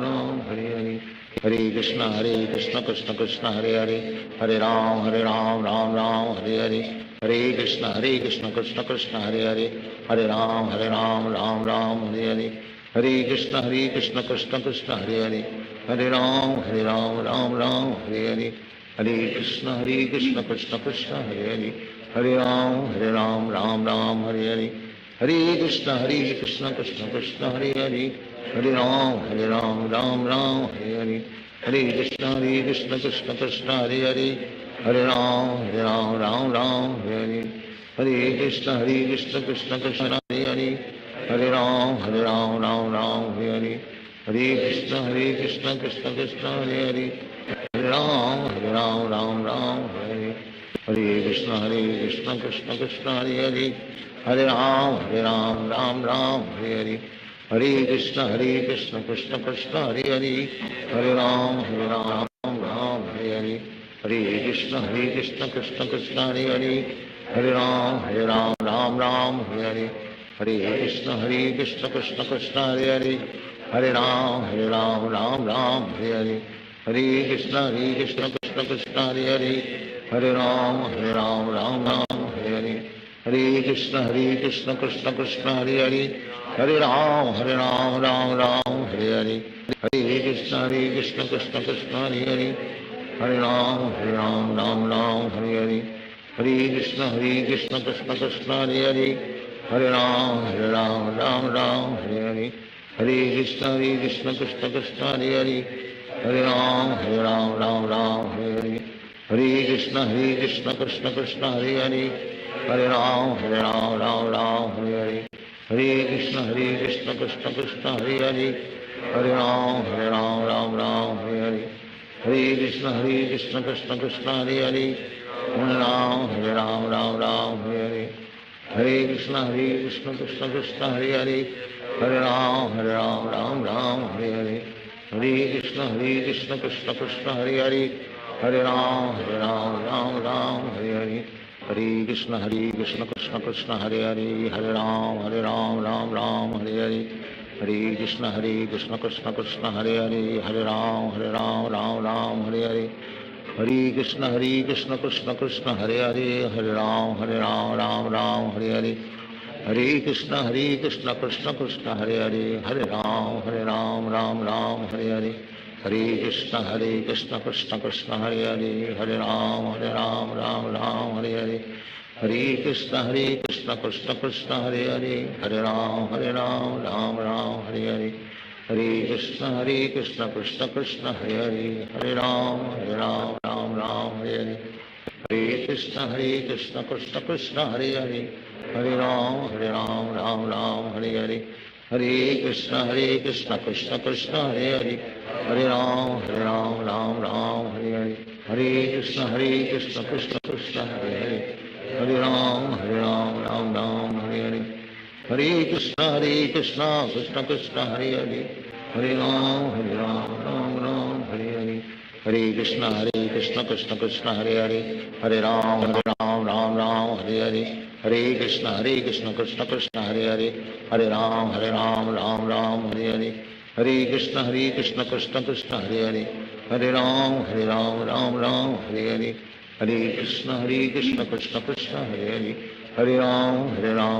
राम हरे हरे, हरे कृष्ण कृष्ण कृष्ण हरे हरे, हरे राम राम हरे हरे, हरे कृष्ण कृष्ण कृष्ण हरे हरे, हरे राम राम हरे हरे, हरे कृष्ण कृष्ण कृष्ण हरे हरे, हरे राम राम हरे हरे, हरे कृष्ण कृष्ण कृष्ण हरे हरे, हरे राम राम हरे हरे, हरे कृष्ण कृष्ण कृष्ण हरे हरे, हरे राम राम हरे हरे, हरे कृष्ण कृष्ण कृष्ण हरे हरे, हरे राम राम हरे, हरे कृष्ण कृष्ण कृष्ण हरे हरे, हरे राम राम हरे हरे, हरे कृष्ण कृष्ण कृष्ण हरे हरे, हरे राम राम हरे हरे, हरे कृष्ण कृष्ण कृष्ण हरे हरे, हरे राम राम हरे हरे, हरे कृष्ण कृष्ण कृष्ण हरे हरे, हरे राम राम हरे हरे, हरे कृष्ण कृष्ण कृष्ण हरे हरे, हरे राम राम हरे हरे, हरे कृष्ण कृष्ण कृष्ण हरे हरे, हरे राम राम हरे हरे, हरे कृष्ण कृष्ण कृष्ण हरे हरे, हरे राम राम हरे हरे, हरे कृष्ण कृष्ण कृष्ण हरे हरे, हरे राम हरे हरे, हरे कृष्ण कृष्ण कृष्ण हरे हरे, हरे राम हरे हरे, हरे कृष्ण कृष्ण कृष्ण हरे हरे, हरे राम हरे हरे, हरे कृष्ण कृष्ण कृष्ण हरे हरे, हरे राम हरे हरे, हरे कृष्ण कृष्ण कृष्ण हरे हरे, हरे राम हरे हरे, हरे कृष्ण कृष्ण कृष्ण हरे हरे, हरे राम हरे हरे, हरे कृष्ण कृष्ण कृष्ण हरे हरे, हरे राम राम हरे हरे, हरे कृष्ण कृष्ण कृष्ण हरे हरे, हरे राम राम राम हरे हरे, हरे कृष्ण कृष्ण कृष्ण हरे हरे, हरे राम राम राम हरे हरे, हरे कृष्ण कृष्ण कृष्ण हरे हरे, हरे राम राम राम हरे हरे, हरे कृष्ण कृष्ण कृष्ण हरे हरे, हरे राम राम राम हरे हरे, हरे कृष्ण कृष्ण कृष्ण हरे हरे, हरे राम राम राम हरे हरे, हरे कृष्ण कृष्ण कृष्ण हरे हरे, हरे राम राम राम हरे हरे, हरे कृष्ण कृष्ण कृष्ण हरे हरे, हरे राम राम राम हरे हरे, हरे कृष्ण कृष्ण कृष्ण हरे हरे, हरे राम राम राम हरे हरे, हरे कृष्ण कृष्ण कृष्ण हरे हरे, हरे राम राम राम हरे हरे, हरे कृष्ण कृष्ण कृष्ण हरे हरे, हरे राम राम राम हरे हरे, हरे कृष्ण कृष्ण कृष्ण हरे हरे, हरे राम राम राम हरे हरे, हरे कृष्ण कृष्ण कृष्ण हरे हरे, हरे राम राम राम हरे हरे, हरे कृष्ण कृष्ण कृष्ण हरे हरे, हरे राम राम राम हरे हरे, हरे कृष्ण कृष्ण कृष्ण हरे हरे, हरे राम राम हरे हरे, हरे कृष्ण कृष्ण कृष्ण हरे हरे, हरे राम राम हरे हरे, हरे कृष्ण कृष्ण कृष्ण हरे हरे, हरे राम राम हरे हरे, हरे कृष्ण कृष्ण कृष्ण हरे हरे, हरे राम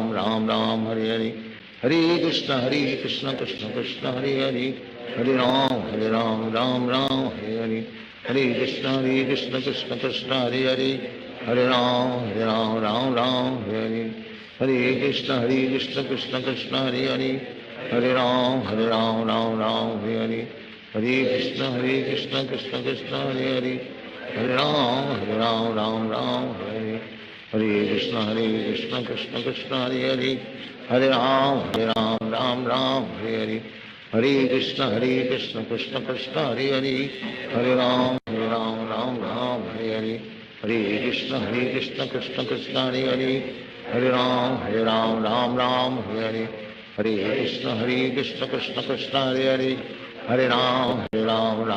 राम हरे हरे, हरे कृष्ण कृष्ण कृष्ण हरे हरे, हरे राम राम हरे हरे, हरे कृष्ण कृष्ण कृष्ण हरे हरे, हरे राम राम हरे, हरे कृष्ण कृष्ण कृष्ण हरे हरे, हरे राम राम हरे हरे, हरे कृष्ण कृष्ण कृष्ण हरे हरे, हरे राम राम हरे हरे, हरे कृष्ण कृष्ण कृष्ण हरे हरे, हरे राम राम हरे हरे, हरे कृष्ण कृष्ण कृष्ण हरे हरे, हरे राम राम हरे हरे, हरे कृष्ण कृष्ण कृष्ण हरे हरे, हरे राम राम हरे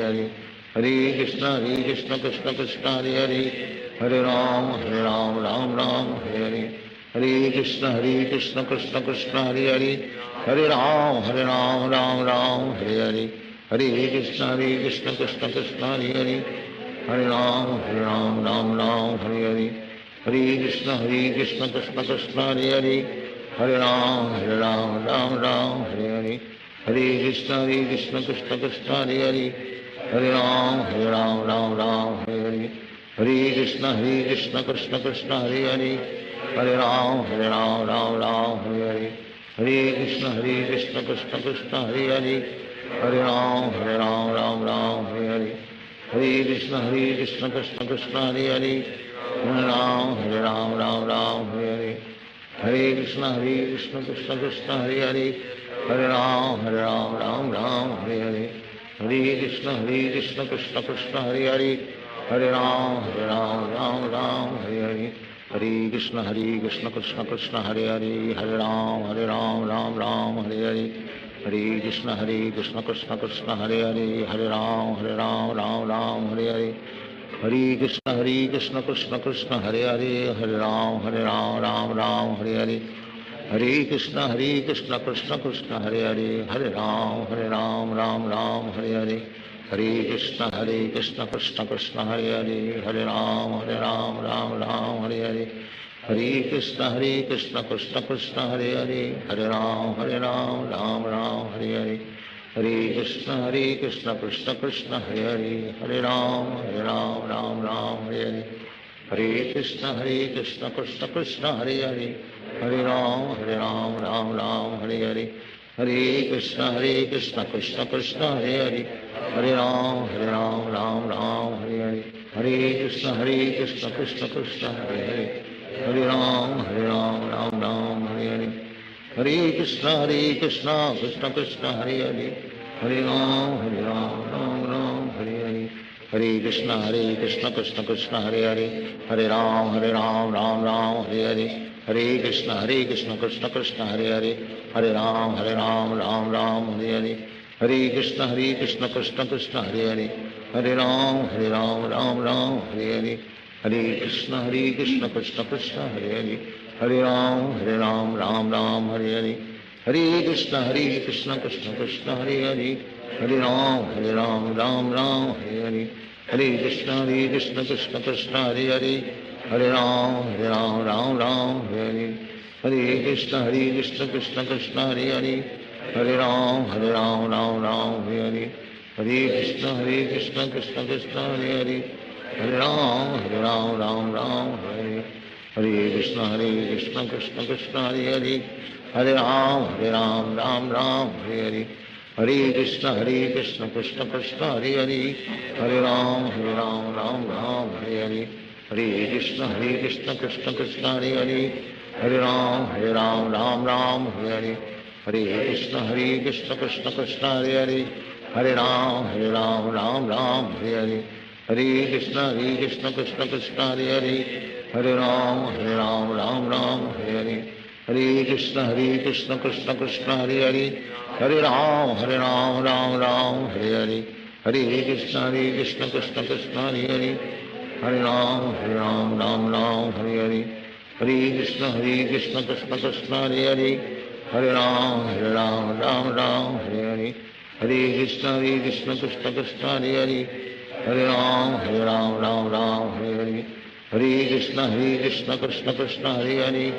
हरे, हरे कृष्ण कृष्ण कृष्ण हरे हरे, हरे राम राम हरे हरे, हरे कृष्ण कृष्ण कृष्ण हरे हरे, हरे राम राम हरे हरे, हरे कृष्ण कृष्ण कृष्ण हरे हरे, हरे राम राम हरे हरे, हरे कृष्ण कृष्ण कृष्ण हरे हरे, हरे राम राम हरे हरे, हरे कृष्ण कृष्ण कृष्ण हरे हरे, हरे राम राम हरे हरे, हरे कृष्ण कृष्ण कृष्ण हरे हरे, हरे राम राम हरे हरे, हरे कृष्ण कृष्ण कृष्ण हरे हरे, हरे राम हरे हरे, हरे कृष्ण कृष्ण कृष्ण हरे हरे, हरे राम राम हरे हरे, हरे कृष्ण कृष्ण कृष्ण हरे हरे, हरे राम राम हरे हरे, हरे कृष्ण कृष्ण कृष्ण हरे हरे, हरे राम राम हरे हरे, हरे कृष्ण कृष्ण कृष्ण हरे हरे, हरे राम राम हरे हरे, हरे कृष्ण कृष्ण कृष्ण हरे हरे, हरे राम राम हरे हरे, हरे कृष्ण कृष्ण कृष्ण हरे हरे, हरे राम राम हरे हरे, हरे कृष्ण कृष्ण कृष्ण हरे हरे, हरे राम राम हरे हरे, हरे कृष्ण कृष्ण कृष्ण हरे हरे, हरे राम राम हरे हरे, हरे कृष्ण कृष्ण कृष्ण हरे हरे, हरे राम राम हरे हरे, हरे कृष्ण कृष्ण कृष्ण हरे हरे, हरे राम राम हरे हरे, हरे कृष्ण कृष्ण कृष्ण हरे हरे, हरे राम राम हरे हरे, हरे कृष्ण कृष्ण कृष्ण हरे हरे, हरे राम राम हरे हरे, हरे कृष्ण कृष्ण कृष्ण हरे हरे, हरे राम राम हरे हरे, हरे कृष्ण कृष्ण कृष्ण हरे हरे, हरे राम राम हरे हरे, हरे कृष्ण कृष्ण कृष्ण हरे हरे, हरे राम राम हरे हरे, हरे कृष्ण कृष्ण कृष्ण हरे हरे, हरे Ram Ram Hare Hare, Hare Krishna Krishna Krishna Hare Hare, Hare Ram Ram Ram Hare Hare, Hare Krishna Krishna Krishna Hare Hare, Hare Ram Ram Ram Hare Hare, Hare Krishna Krishna Krishna Hare Hare, Hare Ram Ram Ram Hare Hare, Hare Krishna Krishna Krishna Hare Hare, Hare Ram Ram Ram Hare Hare, Hare Krishna Krishna Krishna Hare Hare, Hare Ram Ram Ram Hare, Hare Krishna Krishna Krishna Hare Hare, Hare Ram Ram Ram Hare, Hare Krishna Krishna Krishna Hare Hare, Hare Ram Ram Ram Hare, Hare Krishna Krishna Krishna Hare Hare, Hare Ram Ram Ram Hare, Hare Krishna Krishna Krishna Hare Hare, Hare Ram Ram Ram Hare, Hare Krishna Krishna Krishna Hare Hare, Hare Ram Ram Ram Hare, Hare Krishna Krishna Krishna Hare Hare, Hare Ram Ram Hare, Hare Krishna Krishna Krishna Hare Hare, Hare Ram Ram Hare, Hare Krishna Krishna Krishna Hare Hare, Hare Ram Ram Hare, Hare Krishna Krishna Krishna Hare Hare, Hare Ram Ram Hare, Hare Krishna Krishna Krishna Hare Hare, Hare Ram Ram Hare, Hare Krishna Krishna Krishna Hare Hare,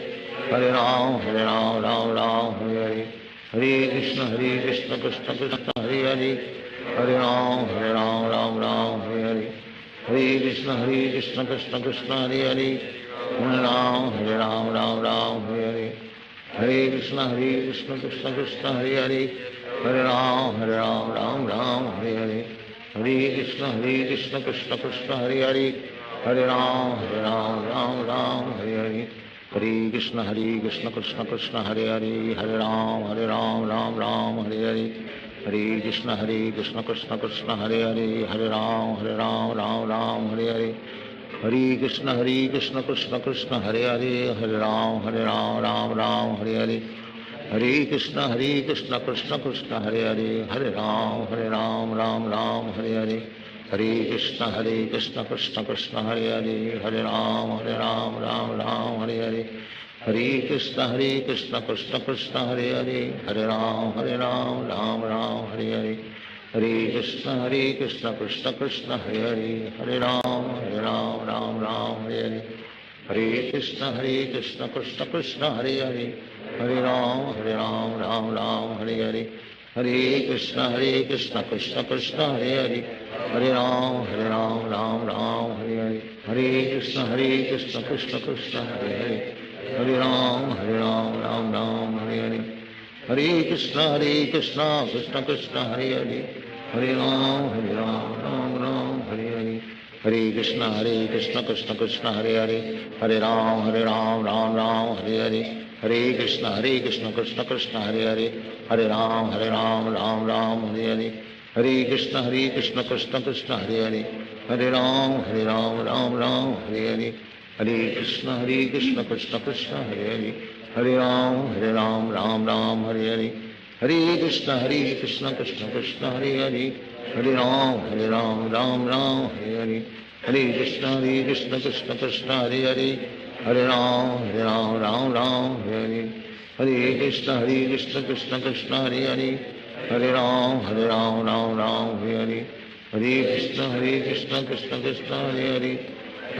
Hare Ram Ram Hare, Hare Krishna Krishna Krishna Hare Hare, Hare Ram Ram Hare, Hare Krishna Krishna Krishna Hare Hare, Hare Ram Ram Hare, Hare Krishna Krishna Krishna Hare Hare, Hare Ram Ram Hare, Hare Krishna Krishna Krishna Hare Hare, Hare Ram Ram Hare, Hare Krishna Krishna Krishna Hare Hare, Hare Ram Ram Hare, Hare Krishna Krishna Krishna Hare Hare, Hare Ram Ram Hare, Hare Krishna Krishna Krishna Hare Hare, Hare Ram Ram Hare, Hare Krishna Krishna Krishna Hare Hare, Hare Ram Ram Hare, Hare Krishna Krishna Krishna Hare Hare, Hare Ram Ram Hare, Hare Krishna Krishna Krishna Hare Hare, Hare Ram Ram Hare, Hare Krishna Krishna Krishna Hare Hare, Hare Ram Ram Hare, Hare Krishna Krishna Krishna Hare Hare, Hare Ram Ram Hare, Hare Krishna Krishna Krishna Hare Hare, Hare Ram Ram Hare, Hare Krishna Krishna Krishna Hare Hare, Hare Ram Ram Hare, Hare Krishna Krishna Krishna Hare Hare, Hare Ram Ram Hare, Hare Krishna Krishna Krishna Hare Hare, Hare Ram Ram Hare, Hare Krishna Krishna Krishna Hare Hare, Hare Ram Ram Hare, Hare Krishna Krishna Krishna Hare Hare, Hare Ram Ram Hare, Hare Krishna Krishna Krishna Hare Hare, Hare Ram Ram Hare, Hare Krishna Krishna Krishna Hare Hare, Hare Ram Ram Hare, Hare Krishna Krishna Krishna Hare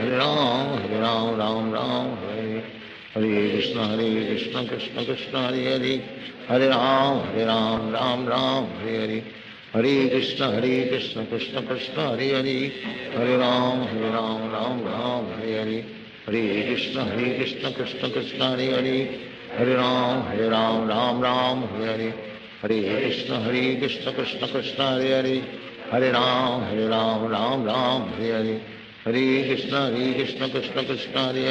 Hare, Hare Ram Ram Hare, Hare Krishna Krishna Krishna Hare Hare, Hare Ram Ram Hare, Hare Krishna Krishna Krishna Hare Hare, Hare Ram Ram Hare, Hare Krishna Krishna Krishna Hare Hare, Hare Ram Ram Hare, Hare Krishna Krishna Krishna Hare Hare, Hare Ram Ram Hare, Hare Krishna Krishna Krishna Hare Hare, Hare Ram Ram Hare, Hare Krishna Krishna Krishna Hare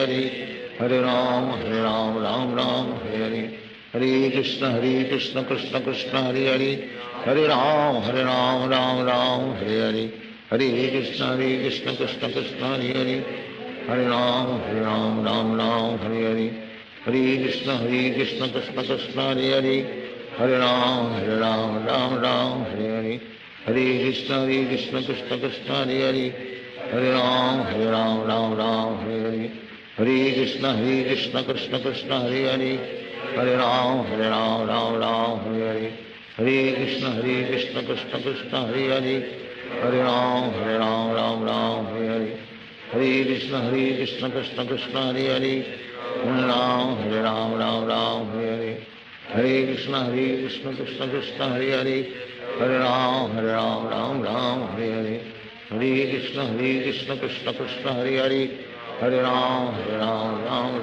Hare, Hare Ram Ram Hare, Hare Krishna Krishna Krishna Hare Hare, Hare Ram Ram Hare, Hare Krishna Krishna Krishna Hare Hare, Hare Ram Hare, Hare Krishna Krishna Krishna Hare Hare, Hare Ram Ram Hare, Hare Krishna Krishna Krishna Hare Hare, Hare Ram Ram Ram Hare Hare Hare Krishna Krishna Krishna Hare Hare Hare Ram Ram Ram Hare Hare Hare Krishna Krishna Krishna Hare Hare Hare Ram Ram Ram Hare Hare Hare Krishna Krishna Krishna Hare Hare Hare Ram Ram Ram Hare Hare Hare Krishna Krishna Krishna Hare Hare Hare Ram Ram Ram Hare Hare Hare Krishna Krishna Krishna Hare Hare Hare Ram Ram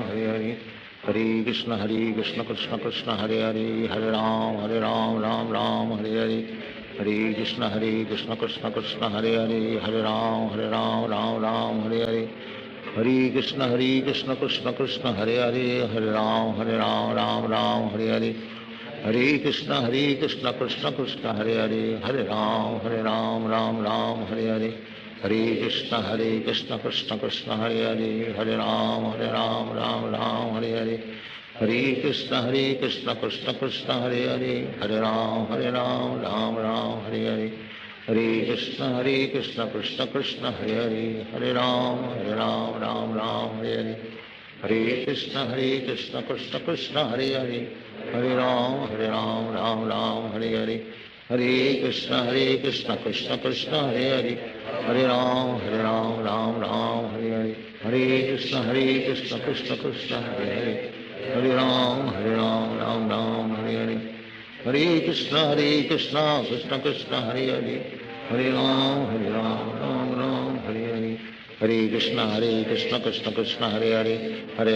Hare Hare Hare Krishna Krishna Krishna Hare Hare Hare Ram Ram Hare Hare Hare Krishna Krishna Krishna Hare Hare Hare Ram Ram Hare Hare Hare Krishna Krishna Krishna Hare Hare Hare Ram Ram Hare Hare Hare Krishna Krishna Krishna Hare Hare Hare Ram Ram Hare Hare Hare Krishna Krishna Krishna Hare Hare Hare Ram Ram Hare Hare Hare Krishna Krishna Krishna Hare Hare Hare Ram Ram Hare Hare Hare Krishna Krishna Krishna Hare Hare Hare Ram Ram Hare Hare Hare Krishna Krishna Krishna Hare Hare Hare Ram Ram Hare Hare Hare Krishna Krishna Krishna Hare Hare Hare Ram Ram Hare Hare Hare Krishna Krishna Krishna Hare Hare Hare Ram Ram Hare Hare Hare Krishna Krishna Krishna Hare Hare Hare Ram Ram Hare Hare Hare Krishna Krishna Krishna Hare Hare Hare Ram Ram Hare Hare Hare Krishna Krishna Krishna Hare Hare Hare Ram Ram Hare Hare Hare Krishna Krishna Krishna Hare Hare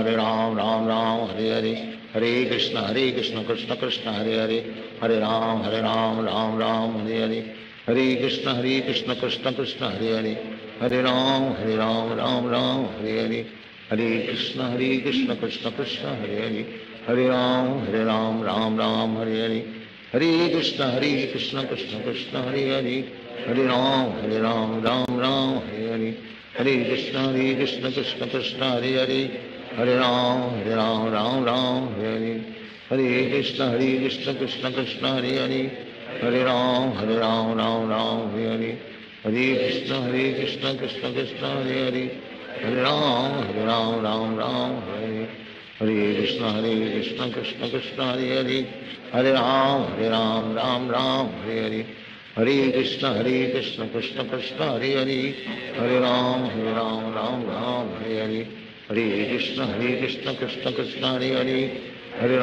Hare Ram Ram Hare Hare Hare Krishna Krishna Krishna Hare Hare Hare Ram Ram Hare Hare Hare Krishna Krishna Krishna Hare Hare Hare Ram Ram Hare Hare Hare Krishna Krishna Krishna Hare Hare Hare Ram Ram Hare Hare Hare Krishna Krishna Krishna Hare Hare Hare Ram Ram Hare Hare Hare Krishna Krishna Krishna Hare Hare Hare Ram Ram Hare Hare Krishna Krishna Krishna Hare Hare Hare Ram Ram Hare Hare Hare Krishna Krishna Krishna Hare Hare Hare Ram Ram Hare Hare Hare Krishna Krishna Krishna Hare Hare Hare Ram Ram Hare Hare Hare Krishna Krishna Krishna Hare Hare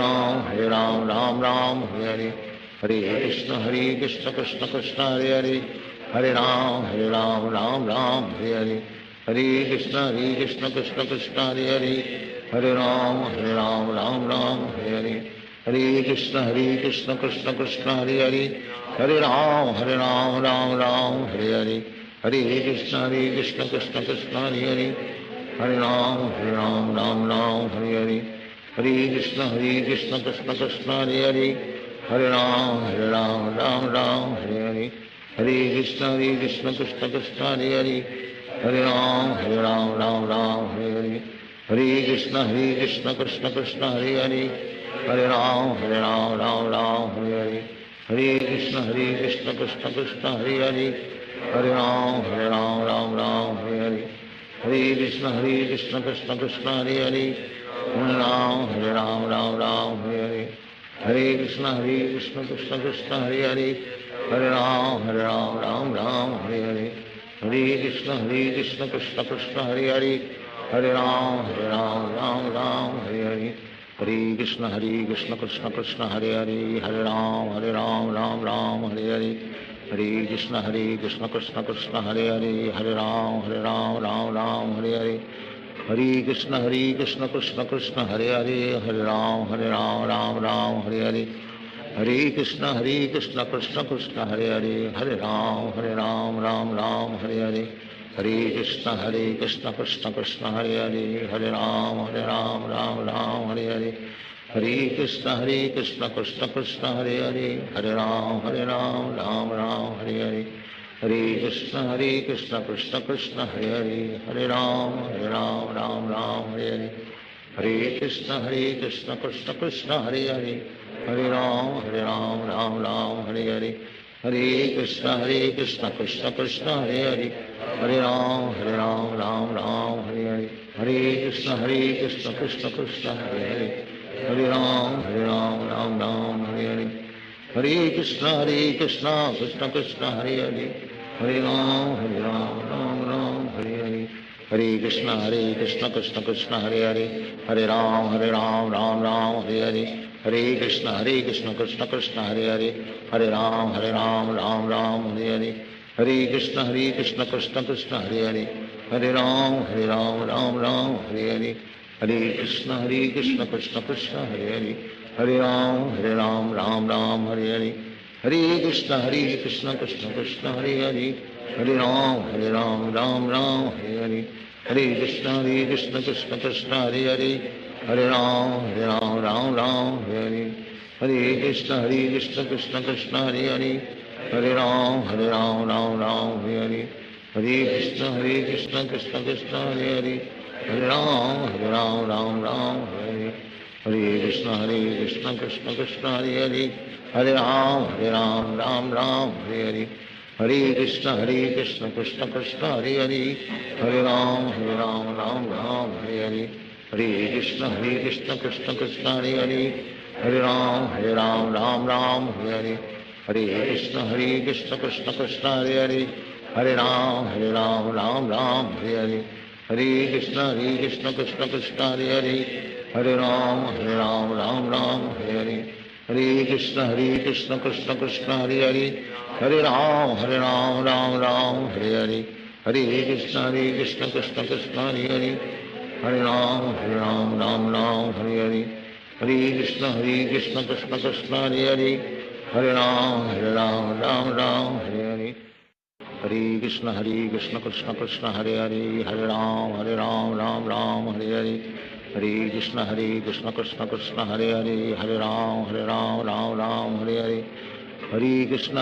Hare Ram Ram Hare Hare Hare Krishna Krishna Krishna Hare Hare Hare Ram Ram Hare Hare Hare Krishna Krishna Krishna Hare Hare Hare Ram Ram Hare Hare Hare Krishna Krishna Krishna Hare Hare Hare Ram Ram Hare Hare Hare Krishna Krishna Krishna Hare Hare Hare Ram Ram Hare Hare Hare Krishna Krishna Krishna Hare Hare Hare Ram Ram Hare Hare Hare Krishna Krishna Krishna Hare Hare Hare Ram Ram Hare Hare Hare Krishna Krishna Krishna Hare Hare Hare Ram Ram Hare Hare Hare Krishna Krishna Krishna Hare Hare Hare Ram Ram Hare Hare Hare Krishna Krishna Krishna Hare Hare Hare Ram Ram Hare Hare Hare Krishna Krishna Krishna Hare Hare Hare Ram Ram Hare Hare Hare Krishna Krishna Krishna Hare Hare Hare Ram Ram Hare Hare Hare Krishna Krishna Krishna Hare Hare Hare Ram Ram Hare Hare Hare Krishna Krishna Krishna Hare Hare Hare Ram Ram Hare Hare Hare Krishna Krishna Krishna Hare Hare Hare Ram Ram Hare Hare Hare Krishna Krishna Krishna Hare Hare Hare Ram Hare Hare Hare Krishna Krishna Krishna Hare Hare Hare Ram Hare Hare Hare Krishna Krishna Krishna Hare Hare Hare Ram Hare Hare Hare Krishna Krishna Krishna Hare Hare Hare Ram Hare Hare हरे Krishna Krishna Krishna Hare Hare Hare Ram Ram Ram Hare Hare Hare Krishna Krishna Krishna Hare Hare Hare Ram Ram Ram Hare Hare Hare Krishna Krishna Krishna Hare Hare Hare Ram Ram Hare Hare Hare Krishna Krishna Krishna Hare Hare Hare Ram Ram Ram Hare Hare Hare Krishna Krishna Krishna Hare Hare Hare Ram Ram Ram Hare Hare Hare Krishna Krishna Krishna Hare Hare Hare Ram Ram Hare Hare Hare Krishna Krishna Krishna Hare Hare Hare Ram Ram Hare Hare Hare Krishna Krishna Krishna Hare Hare Hare Ram Ram Hare Hare Hare Krishna Krishna Krishna Hare Hare Hare Ram Ram Hare Hare Hare Krishna Krishna Krishna Hare Hare Hare Ram Ram Hare Hare Hare Krishna Krishna Krishna Hare Hare Hare Ram Ram Hare Hare Hare Krishna Krishna Krishna Hare Hare Hare Ram Ram Hare Hare Hare Krishna Krishna Krishna Hare Hare Hare Ram Ram Hare Hare Hare Krishna Krishna Krishna Hare Hare Hare Ram Ram Hare Hare Hare Krishna Krishna Krishna Hare Hare Hare Ram Ram Hare Hare Hare Krishna Krishna Krishna Hare Hare Hare Ram Ram Hare Hare Hare Krishna Krishna Krishna Hare Hare Hare Ram Ram Hare Hare Hare Krishna Krishna Krishna Hare Hare Hare Ram Ram Hare Hare Hare Krishna Krishna Krishna Hare Hare Hare Ram Ram Hare Hare Hare Krishna Krishna Krishna Hare Hare Hare Ram Ram Hare Hare Hare Krishna Krishna Krishna Hare Hare Hare Ram Ram Hare Hare Hare Krishna Krishna Krishna Hare Hare Hare Ram Ram Hare Hare Hare Krishna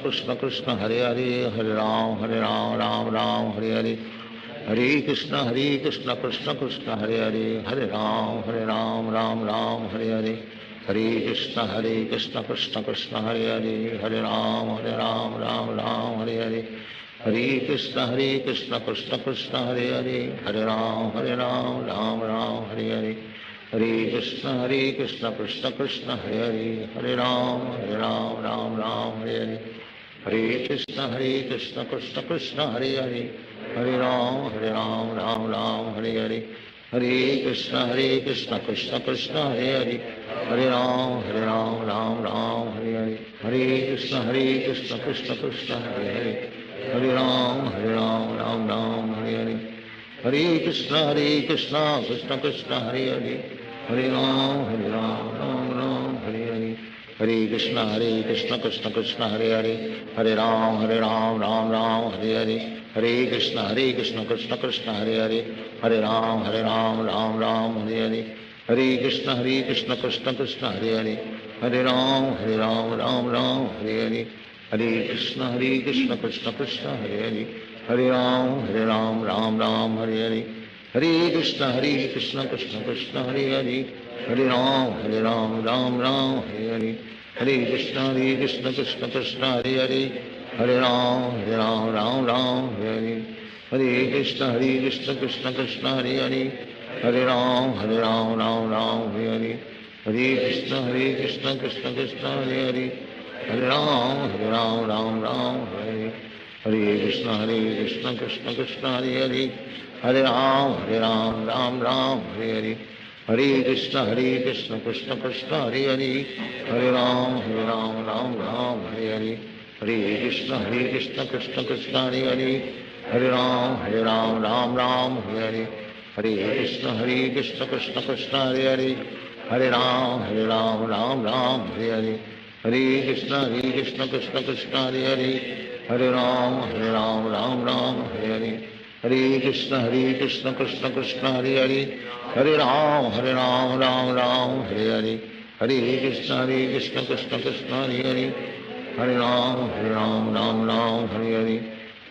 Krishna Krishna Hare Hare Hare Ram Ram Hare Hare Hare Krishna Krishna Krishna Hare Hare Hare Ram Ram Hare Hare Hare Krishna Krishna Krishna Hare Hare Hare Ram Ram Hare Hare Hare Krishna Krishna Krishna Hare Hare Hare Ram Ram Hare Hare Hare Krishna Krishna Krishna Hare Hare Hare Ram Ram Hare Hare Hare Krishna Krishna Krishna Hare Hare Hare Ram Ram Hare Hare Hare Krishna Krishna Krishna Hare Hare Hare Ram Ram Hare Hare Hare Krishna Krishna Krishna Hare Hare Hare Ram Hare Hare Hare Krishna Krishna Krishna Hare Hare Hare Ram Ram Hare Hare Hare Krishna Krishna Krishna Hare Hare Hare Ram Ram Hare Hare Hare Krishna Krishna Krishna Hare Hare Hare Ram Ram Hare Hare Hare Krishna Krishna Krishna Hare Hare Hare Ram Ram Hare Hare Hare Krishna Krishna Krishna Hare Hare Hare Ram Ram Hare Hare Hare Krishna Krishna Krishna Hare Hare Hare Ram Ram Hare Hare Hare Krishna Krishna Krishna Hare Hare Hare Ram Ram Hare Hare Hare Krishna Krishna Krishna Hare Hare Hare Ram Ram Hare Hare Hare Krishna Krishna Krishna Hare Hare Hare Ram Hare Hare Hare Krishna Krishna Krishna Hare Hare Hare Ram Ram Hare Hare Hare Krishna Krishna Krishna Hare Hare Hare Ram Ram Hare Hare Hare Krishna Krishna Krishna Hare Hare Hare Ram Ram Hare Hare Hare Krishna Krishna Krishna Hare Hare Hare Ram Ram Hare Hare Hare Krishna Krishna Krishna Hare Hare Hare Ram Ram Hare Hare Hare Krishna Krishna Krishna Hare Hare Hare Ram Ram Hare Hare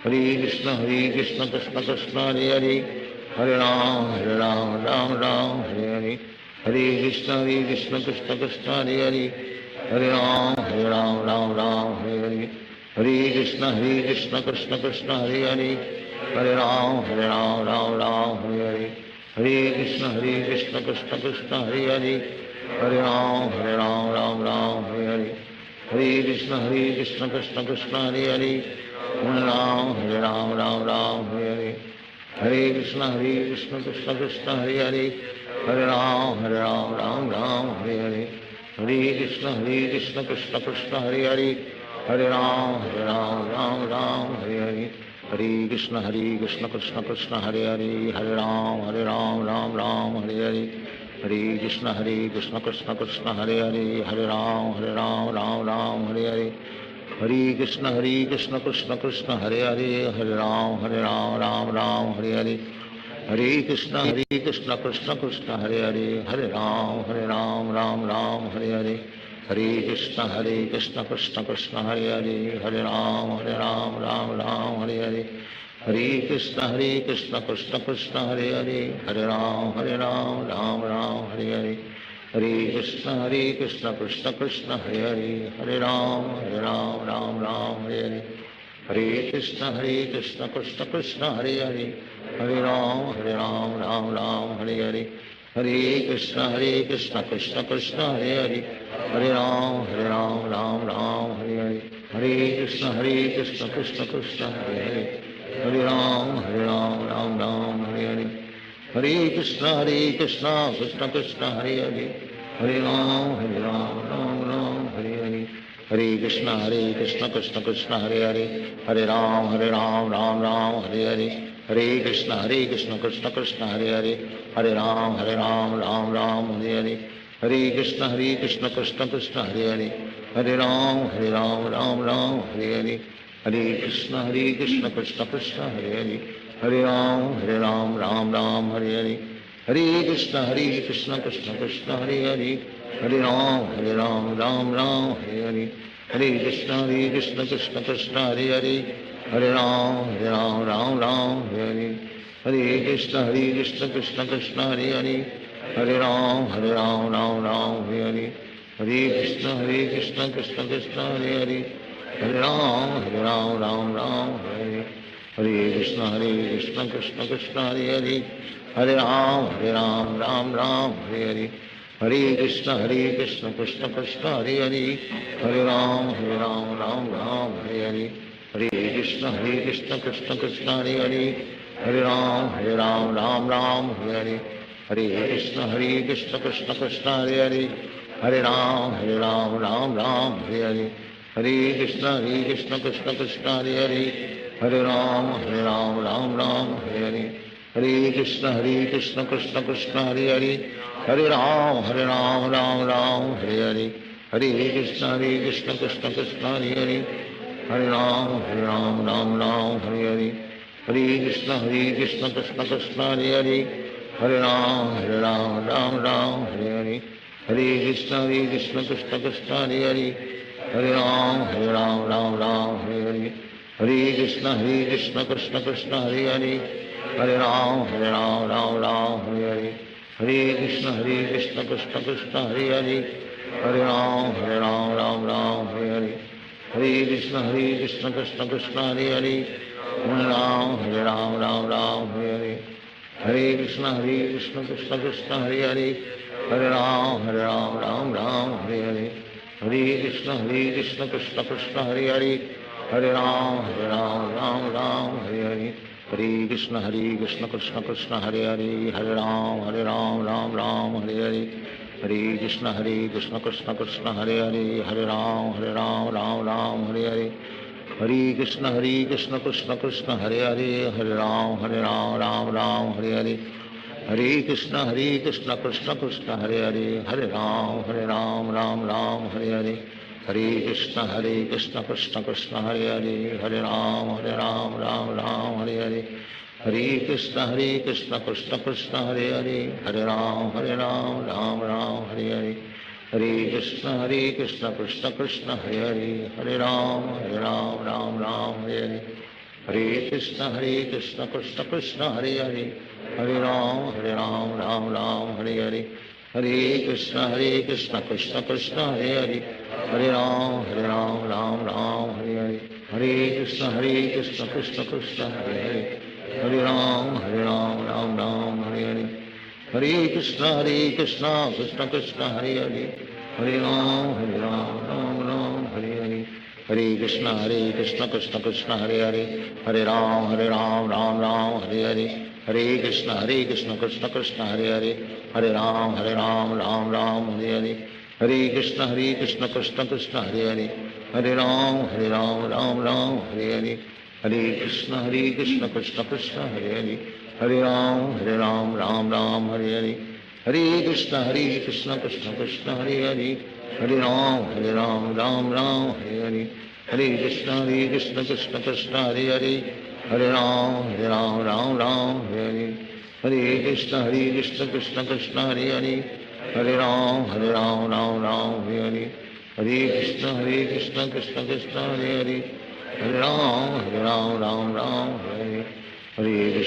Hare Krishna Krishna Krishna Hare Hare Hare Ram Ram Hare Hare Hare Krishna Krishna Krishna Hare Hare Hare Ram Ram Ram Hare Hare Hare Krishna Krishna Krishna Hare Hare Hare Ram Ram Ram Hare Hare Hare Krishna Krishna Krishna Hare Hare Hare Ram Ram Hare Hare Hare Krishna Krishna Krishna Hare Hare Hare Ram Ram Hare Hare Hare Krishna Krishna Krishna Hare Hare Hare Ram Ram Hare Hare Hare Krishna Krishna Krishna Hare Hare Hare Ram Ram Hare Hare Hare Krishna Krishna Krishna Hare Hare Hare Ram Ram Hare Hare Hare Krishna Krishna Krishna Hare Hare Hare Ram Hare Hare Hare Krishna Krishna Krishna Hare Hare Hare Ram Ram Hare Hare Hare Krishna Krishna Krishna Hare Hare Hare Ram Ram Hare Hare Hare Krishna Krishna Krishna Hare Hare Hare Ram Ram Hare Hare Hare Krishna Krishna Krishna Hare Hare Hare Ram Hare Hare Hare Krishna Krishna Krishna Hare Hare Hare Ram Hare Hare Hare Krishna Krishna Krishna Hare Hare Hare Ram Hare Hare Hare Krishna Krishna Krishna Hare Hare Hare Ram Hare Hare Hare Krishna Krishna Krishna Hare Hare Hare Ram Hare Hare Hare Krishna Krishna Krishna Hare Hare Hare Ram Hare Hare Hare Krishna Krishna Krishna Hare Hare Hare Ram Hare Hare Hare Krishna Krishna Krishna Hare Hare Hare Ram Hare Hare Hare Krishna Krishna Krishna Hare Hare Hare Ram Hare Hare Hare Krishna Krishna Krishna Hare Hare Hare Ram Hare Hare Hare Krishna Krishna Krishna Hare Hare Hare Ram Hare Hare Hare Krishna Krishna Krishna Hare Hare Hare Ram Hare Hare Hare Krishna Krishna Krishna Hare Hare Hare Ram Hare Hare Hare Krishna Krishna Krishna Hare Hare Hare Ram Hare Hare Hare Krishna Krishna Krishna Hare Hare Hare Ram Hare Hare Hare Krishna Krishna Krishna Hare Hare Hare Ram Hare Hare Hare Krishna Krishna Krishna Hare Hare Hare Ram Hare Hare Hare Krishna Krishna Krishna Hare Hare Hare Ram Hare Hare Hare Krishna Krishna Krishna Hare Hare Hare Ram Hare Hare Hare Krishna Krishna Krishna Hare Hare Hare Ram Hare Hare Hare Krishna Krishna Krishna Hare Hare Hare Ram Hare Hare Hare Krishna Krishna Krishna Hare Hare Hare Ram Hare Hare Hare Krishna Krishna Krishna Hare Hare Hare Ram Hare Hare Hare Krishna Krishna Krishna Hare Hare Hare Ram Hare Hare Hare Krishna Krishna Krishna Hare Hare Hare Ram Hare Hare Hare Krishna Krishna Krishna Hare Hare Hare Ram Hare Hare Hare Krishna Krishna Krishna Hare Hare Hare Ram Hare Hare Hare Krishna Krishna Krishna Hare Hare Hare Ram Hare Hare Hare Krishna Krishna Krishna Hare Hare Hare Ram Hare Hare Hare Krishna Krishna Krishna Hare Hare Hare Ram Hare Hare Hare Krishna Krishna Krishna Hare Hare Hare Ram Hare Hare Hare Krishna Krishna Krishna Hare Hare Hare Ram Hare Hare Hare Krishna Krishna Krishna Hare Hare Hare Ram Hare Hare Hare Krishna Krishna Krishna Hare Hare Hare Ram Hare Hare Hare Krishna Krishna Krishna Hare Hare Hare Ram Hare Hare Hare Krishna Krishna Krishna Hare Hare Hare Ram Hare Hare हरे Krishna Krishna Krishna Hare Hare Hare Ram Ram Ram Hare Hare Hare Krishna Krishna Krishna Hare Hare Hare Ram Ram Ram Hare Hare Hare Krishna Krishna Krishna Hare Hare Hare Ram Ram Hare Hare Hare Krishna Krishna Krishna Hare Hare Hare Ram Ram Ram Hare Hare Hare Krishna Krishna Krishna Hare Hare Hare Ram Ram Ram Hare Hare Hare Krishna Krishna Krishna Hare Hare Hare Ram Ram Ram Hare Hare Hare Krishna Krishna Krishna Hare Hare Hare Ram Ram Hare Hare Hare Krishna Krishna Krishna Hare Hare Hare Ram Ram Hare Hare Hare Krishna Krishna Krishna Hare Hare Hare Ram Ram Hare Hare Hare Krishna Krishna Krishna Hare Hare Hare Ram Ram Hare Hare Hare Krishna Krishna Krishna Hare Hare Hare Ram Ram Hare Hare Hare Krishna Krishna Krishna Hare Hare Hare Ram Ram Hare Hare Hare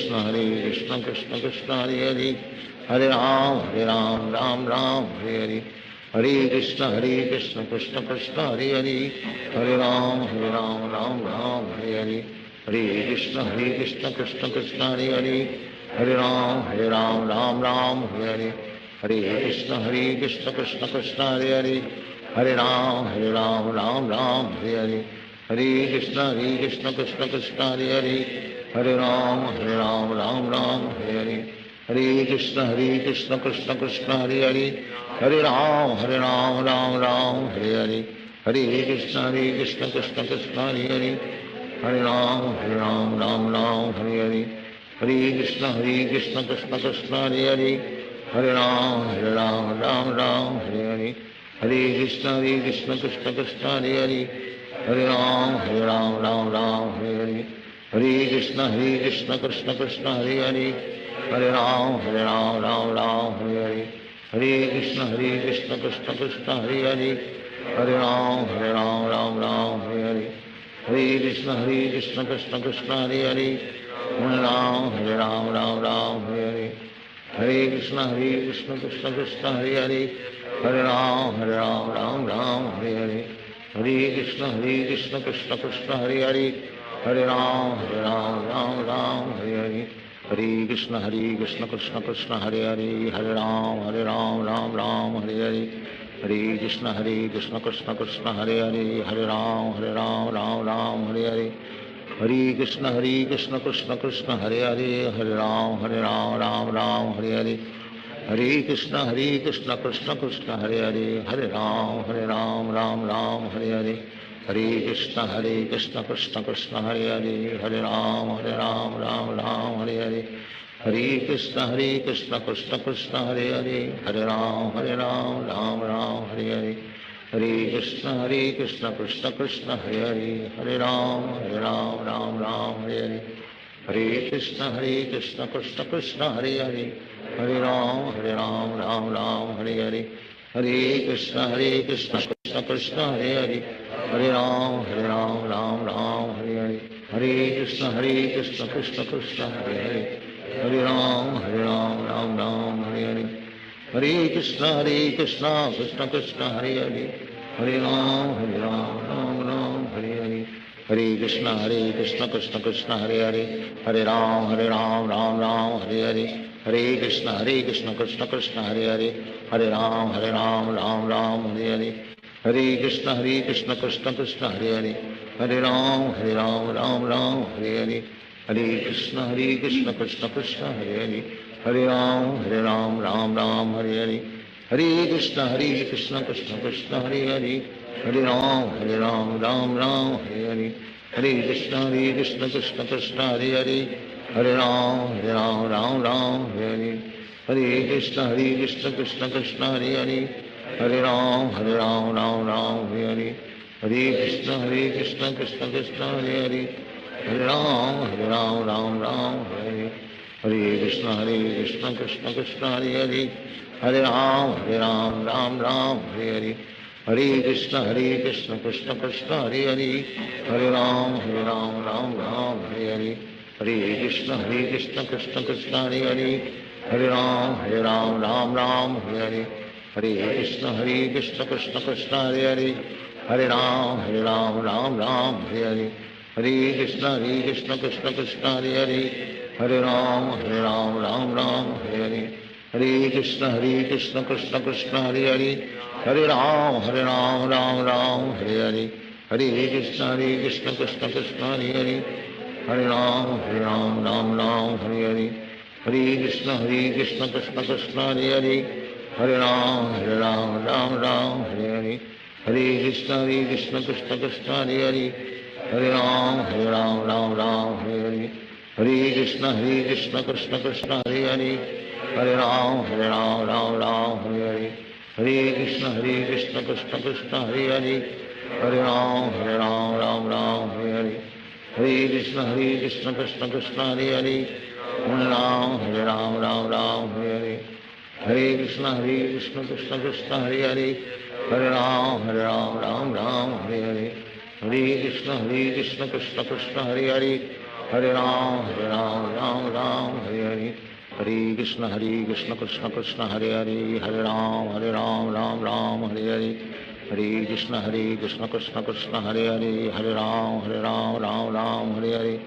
Krishna Krishna Krishna Hare Hare Hare Ram Ram Hare Hare Hare Krishna Krishna Krishna Hare Hare Hare Ram Ram Hare Hare Hare Krishna Krishna Krishna Hare Hare Hare Ram Ram Hare Hare Hare Krishna Krishna Krishna Hare Hare Hare Ram Ram Hare Hare Hare Krishna Krishna Krishna Hare Hare Hare Ram Ram Hare Hare Hare Krishna Krishna Krishna Hare Hare Hare Ram Ram Hare Hare Hare Krishna Krishna Krishna Hare Hare Hare Ram Ram Hare Hare Hare Krishna Krishna Krishna Hare Hare Hare Ram Ram Hare Hare Hare Krishna Krishna Krishna Hare Hare Hare Ram Ram Hare Hare Hare Krishna Krishna Krishna Hare Hare Hare Ram Ram Hare Hare Hare Krishna Krishna Krishna Hare Hare Hare Ram Ram Hare Hare Hare Krishna Krishna Krishna Hare Hare Hare Ram Ram Hare Hare Hare Krishna Krishna Krishna Hare Hare Hare Ram Ram Hare Hare Hare Krishna Krishna Krishna Hare Hare Hare Ram Ram Hare Hare Hare Krishna Krishna Krishna Hare Hare Hare Ram Ram Hare Hare Hare Krishna Krishna Krishna Hare Hare Hare Ram Ram Hare Hare Hare Krishna Krishna Krishna Hare Hare Hare Ram Ram Hare Hare Hare Krishna Krishna Krishna Hare Hare Hare Ram Ram Hare Hare Hare Krishna Krishna Krishna Hare Hare Hare Ram Ram Hare Hare Hare Krishna Krishna Krishna Hare Hare Hare Ram Ram Hare Hare Hare Krishna Krishna Krishna Hare Hare Hare Ram Ram Hare Hare Hare Krishna Krishna Krishna Hare Hare Hare Ram Ram Hare Hare Hare Krishna Krishna Krishna Hare Hare Hare Ram Ram Hare Hare Hare Krishna Krishna Krishna Hare Hare Hare Ram Ram Hare Hare Hare Krishna Krishna Krishna Hare Hare Hare Ram Ram Hare Hare Hare Krishna Krishna Krishna Hare Hare Hare Ram Ram Hare Hare Hare Krishna Krishna Krishna Hare Hare Hare Ram Ram Hare Hare Hare Krishna Krishna Krishna Hare Hare Hare Ram Ram Hare Hare Hare Krishna Krishna Krishna Hare Hare Hare Ram Ram Hare Hare Hare Krishna Krishna Krishna Hare Hare Hare Ram Ram Hare Hare Hare Krishna Krishna Krishna Hare Hare Hare Ram Ram Hare Hare Hare Krishna Krishna Krishna Hare Hare Hare Ram Ram Hare Hare Hare Krishna Krishna Krishna Hare Hare Hare Ram Ram Hare Hare Hare Krishna Krishna Krishna Hare Hare Hare Ram Ram Hare Hare Hare Krishna Krishna Krishna Hare Hare Hare Ram, Ram Ram, Hare Hare, Hare Krishna Krishna Hare Hare, Hare Ram, Ram Ram, Hare Hare, Hare Krishna Krishna Krishna Hare Hare, Hare Ram, Ram Ram, Hare Hare, Hare Krishna Krishna Krishna Hare Hare, Hare Ram, Ram Ram, Hare Hare, Hare Krishna Krishna Krishna Hare Hare, Hare Ram, Ram Hare Hare, Hare Krishna Krishna Krishna Hare Hare, Hare Ram, Ram Hare Hare, Hare Krishna Krishna Krishna Hare Hare, Hare Ram, Ram Hare Hare, Hare Krishna Krishna Krishna Hare Hare, Hare Ram, Ram Hare Hare, Hare Krishna Krishna Krishna Hare Hare, Hare Ram, Ram Hare Hare, Hare Krishna Krishna Krishna Hare Hare, Hare Ram, Hare Hare, Hare Krishna Krishna Krishna Hare Hare, Hare Ram, Hare Hare, Hare Krishna Krishna Krishna Hare Hare, Hare Ram, Hare Hare, Hare Krishna Krishna Krishna Hare Hare, Hare Ram, Hare Hare, Hare Krishna Krishna Krishna Hare Hare, Hare Ram, Hare Hare, Hare Krishna Krishna Krishna Hare Hare, Hare Ram, Hare Hare, Hare Krishna Krishna Krishna Hare Hare, Hare Ram, Ram Hare Hare,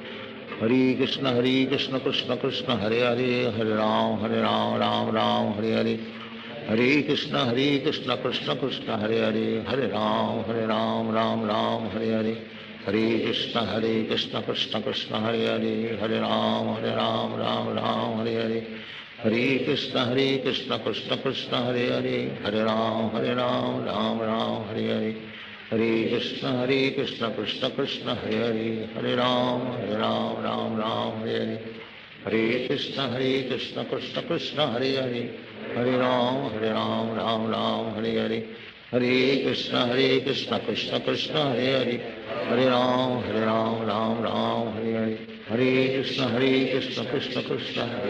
Hare Krishna Krishna Krishna Hare Hare, Hare Ram, Ram Hare Hare, Hare Krishna Krishna Krishna Hare Hare, Hare Ram, Ram Hare Hare, Hare Krishna Krishna Krishna Hare Hare, Hare Ram, Ram Hare Hare, Hare Krishna Krishna Krishna Hare Hare, Hare Ram, Ram Hare Hare, Hare Krishna Krishna Krishna Hare Hare, Hare Ram, Ram Hare Hare, Hare Krishna Krishna Krishna Hare Hare, Hare Ram, Ram Hare Hare, Hare Krishna Krishna Krishna Hare Hare, Hare Ram, Hare Hare, Hare Krishna Krishna Krishna Hare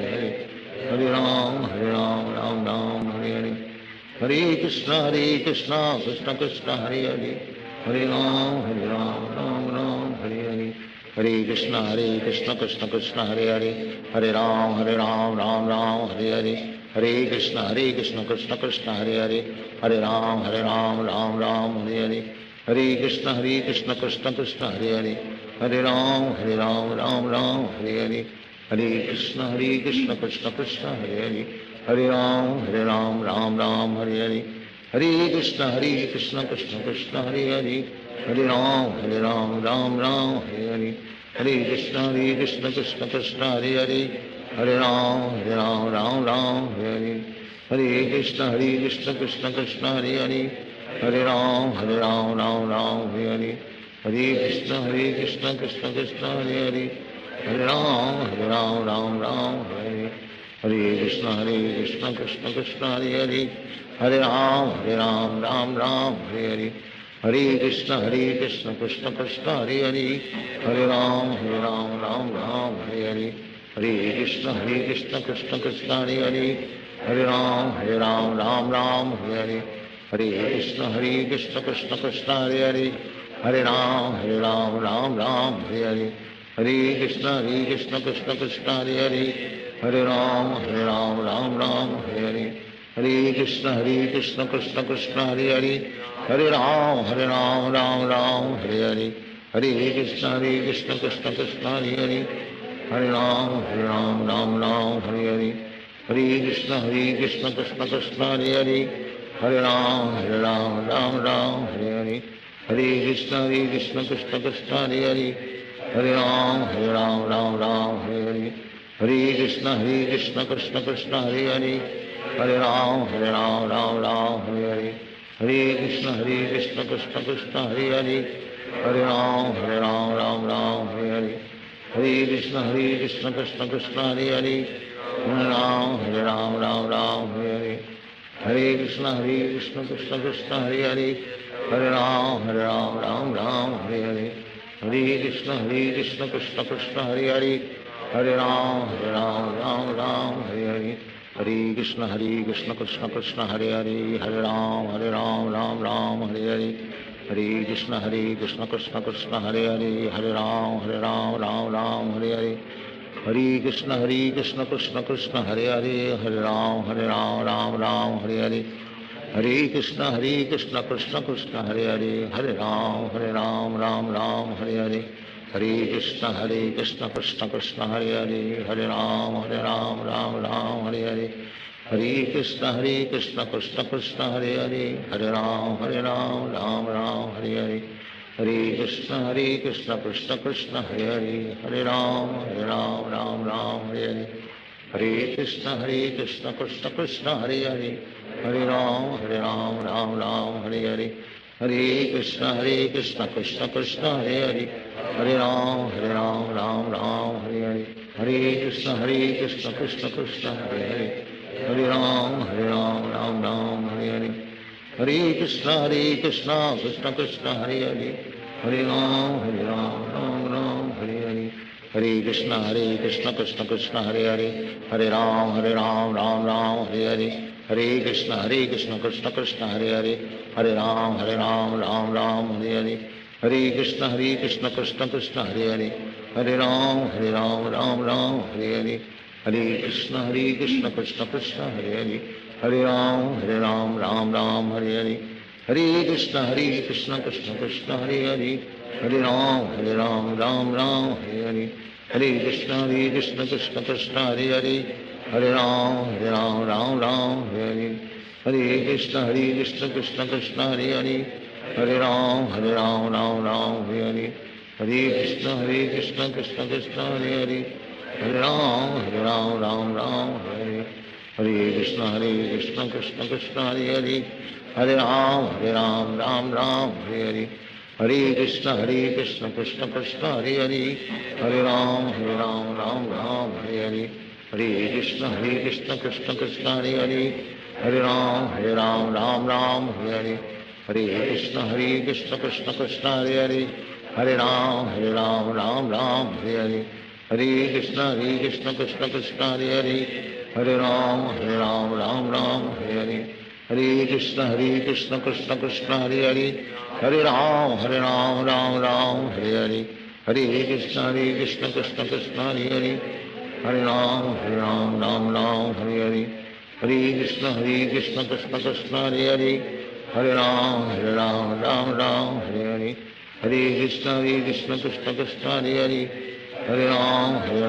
Hare, Hare Ram, Ram Hare Hare, Hare Krishna Krishna Krishna Hare Hare, Hare Ram, Ram Hare Hare, Hare Krishna Krishna Krishna Hare Hare, Hare Ram, Ram Hare Hare, Hare Krishna Krishna Krishna Hare Hare, Hare Ram, Ram Hare Hare, Hare Krishna Krishna Krishna Hare Hare, Hare Ram, Ram Hare Hare, Hare Krishna Krishna Krishna Hare Hare, Hare Ram, Hare Hare, Hare Krishna Krishna Krishna Hare Hare, Hare Ram, Ram Hare Hare, Hare Krishna Krishna Krishna Hare Hare, Hare Ram, Hare Hare, Hare Krishna Krishna Krishna Hare Hare, Hare Ram, Ram Hare Hare, Hare Krishna Krishna Krishna Hare Hare, Hare Ram, Ram Hare Hare, Hare Krishna Krishna Krishna Hare Hare, Hare Ram, Ram Hare Hare, Hare Krishna Krishna Krishna Hare Hare, Hare Ram, Hare Hare, Hare Krishna Krishna Krishna Hare Hare, Hare Ram, Ram Hare Hare, Hare Krishna Krishna Krishna Hare Hare, Hare Ram, Ram Hare Hare, Hare Krishna Krishna Krishna Hare Hare, Hare Ram, Hare Hare, Hare Krishna Krishna Krishna Hare Hare, Hare Ram, Hare Hare, Hare Krishna Krishna Krishna Hare Hare, Hare Ram, Hare Hare, Hare Krishna Krishna Krishna Hare Hare, Hare Ram, Hare Hare, Hare Krishna Krishna Krishna Hare Hare, Hare Ram, Hare Hare, Hare Krishna Krishna Krishna Hare Hare, Hare Ram, Hare Hare, Hare Krishna Krishna Krishna Hare Hare, Hare Ram, Hare Hare, Hare Krishna Krishna Krishna Hare Hare, Hare Ram, Hare Hare, Hare Krishna Krishna Krishna Hare Hare, Hare Ram, Hare Hare, Hare Krishna Krishna Krishna Hare Hare, Hare Ram, Hare Hare, हरे कृष्ण कृष्ण कृष्ण हरे हरे, हरे राम राम राम हरे हरे, हरे कृष्ण कृष्ण कृष्ण हरे हरे, हरे राम राम राम हरे हरे, हरे कृष्ण कृष्ण कृष्ण हरे हरे, हरे राम राम राम हरे हरे, हरे कृष्ण कृष्ण कृष्ण हरे हरे, हरे राम राम हरे हरे, हरे कृष्ण कृष्ण कृष्ण हरे हरे, हरे राम राम राम हरे हरे, हरे कृष्ण कृष्ण कृष्ण हरे हरे, हरे राम राम हरे हरे, हरे कृष्ण कृष्ण कृष्ण हरे हरे, हरे राम राम हरे हरे, हरे कृष्ण कृष्ण कृष्ण हरे हरे, हरे राम राम हरे हरे, हरे कृष्ण कृष्ण कृष्ण हरे हरे, हरे राम हरे हरे, हरे कृष्ण कृष्ण कृष्ण हरे हरे, हरे राम राम हरे हरे, हरे कृष्ण कृष्ण कृष्ण हरे हरे, हरे राम राम हरे हरे, हरे कृष्ण कृष्ण कृष्ण हरे हरे, हरे राम राम हरे हरे, हरे कृष्ण कृष्ण कृष्ण हरे हरे, हरे राम राम हरे हरे, हरे कृष्ण कृष्ण कृष्ण हरे हरे, हरे राम राम हरे हरे, हरे कृष्ण कृष्ण कृष्ण हरे हरे, हरे राम राम हरे हरे, हरे कृष्ण कृष्ण कृष्ण हरे हरे, हरे राम राम हरे हरे, हरे कृष्ण कृष्ण कृष्ण हरे हरे, हरे राम राम हरे हरे, हरे कृष्ण कृष्ण कृष्ण हरे हरे, हरे राम राम हरे हरे, हरे कृष्ण कृष्ण कृष्ण हरे हरे, हरे राम राम हरे हरे, हरे कृष्ण कृष्ण कृष्ण हरे हरे, हरे राम राम हरे हरे, हरे कृष्ण कृष्ण कृष्ण हरे हरे, हरे राम राम हरे हरे, हरे कृष्ण कृष्ण कृष्ण हरे हरे, हरे राम राम हरे हरे, हरे कृष्ण कृष्ण कृष्ण हरे हरे, हरे राम राम हरे हरे, हरे कृष्ण कृष्ण कृष्ण हरे हरे, हरे राम राम हरे हरे, हरे कृष्ण कृष्ण कृष्ण हरे हरे, हरे राम राम हरे हरे, हरे कृष्ण कृष्ण कृष्ण हरे हरे, हरे राम राम हरे हरे, हरे कृष्ण कृष्ण कृष्ण हरे हरे, हरे राम राम हरे हरे, हरे कृष्ण कृष्ण कृष्ण हरे हरे,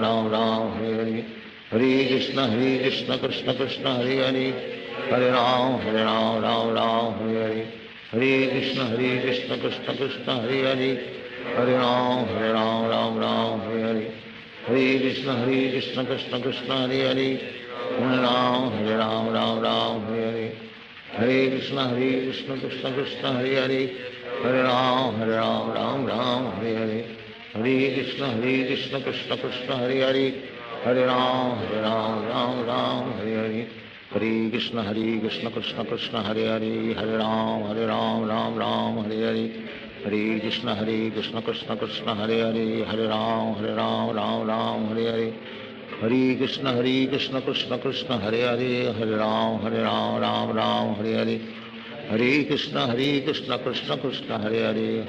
हरे राम राम हरे हरे, हरे कृष्ण कृष्ण कृष्ण हरे हरे, हरे राम राम हरे हरे, हरे कृष्ण कृष्ण कृष्ण हरे हरे, हरे राम राम हरे हरे, हरे कृष्ण कृष्ण कृष्ण हरे हरे, हरे राम राम हरे हरे, हरे कृष्ण कृष्ण कृष्ण हरे हरे, हरे राम राम हरे हरे, हरे कृष्ण कृष्ण कृष्ण हरे हरे, हरे राम राम हरे हरे, हरे कृष्ण कृष्ण कृष्ण हरे हरे, हरे राम राम हरे हरे, हरे कृष्ण कृष्ण कृष्ण हरे हरे, हरे राम राम हरे हरे, हरे कृष्ण कृष्ण कृष्ण हरे हरे, हरे राम राम हरे हरे, हरे कृष्ण कृष्ण कृष्ण हरे हरे, हरे राम राम हरे हरे, हरे कृष्ण कृष्ण कृष्ण हरे हरे,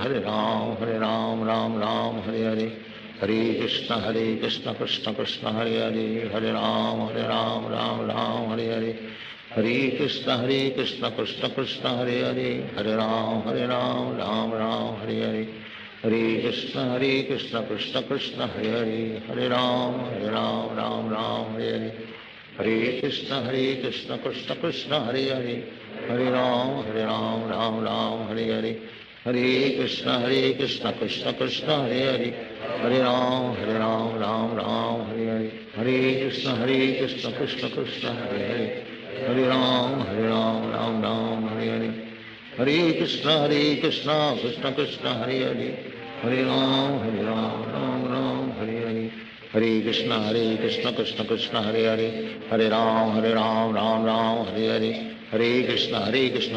हरे राम राम हरे हरे, हरे कृष्ण कृष्ण कृष्ण हरे हरे, हरे राम राम हरे हरे, हरे कृष्ण कृष्ण कृष्ण हरे हरे, हरे राम राम हरे हरे, हरे कृष्ण कृष्ण कृष्ण हरे हरे, हरे राम राम हरे हरे, हरे कृष्ण कृष्ण कृष्ण हरे हरे, हरे राम हरे हरे, हरे कृष्ण कृष्ण कृष्ण हरे हरे, हरे राम राम हरे हरे, हरे कृष्ण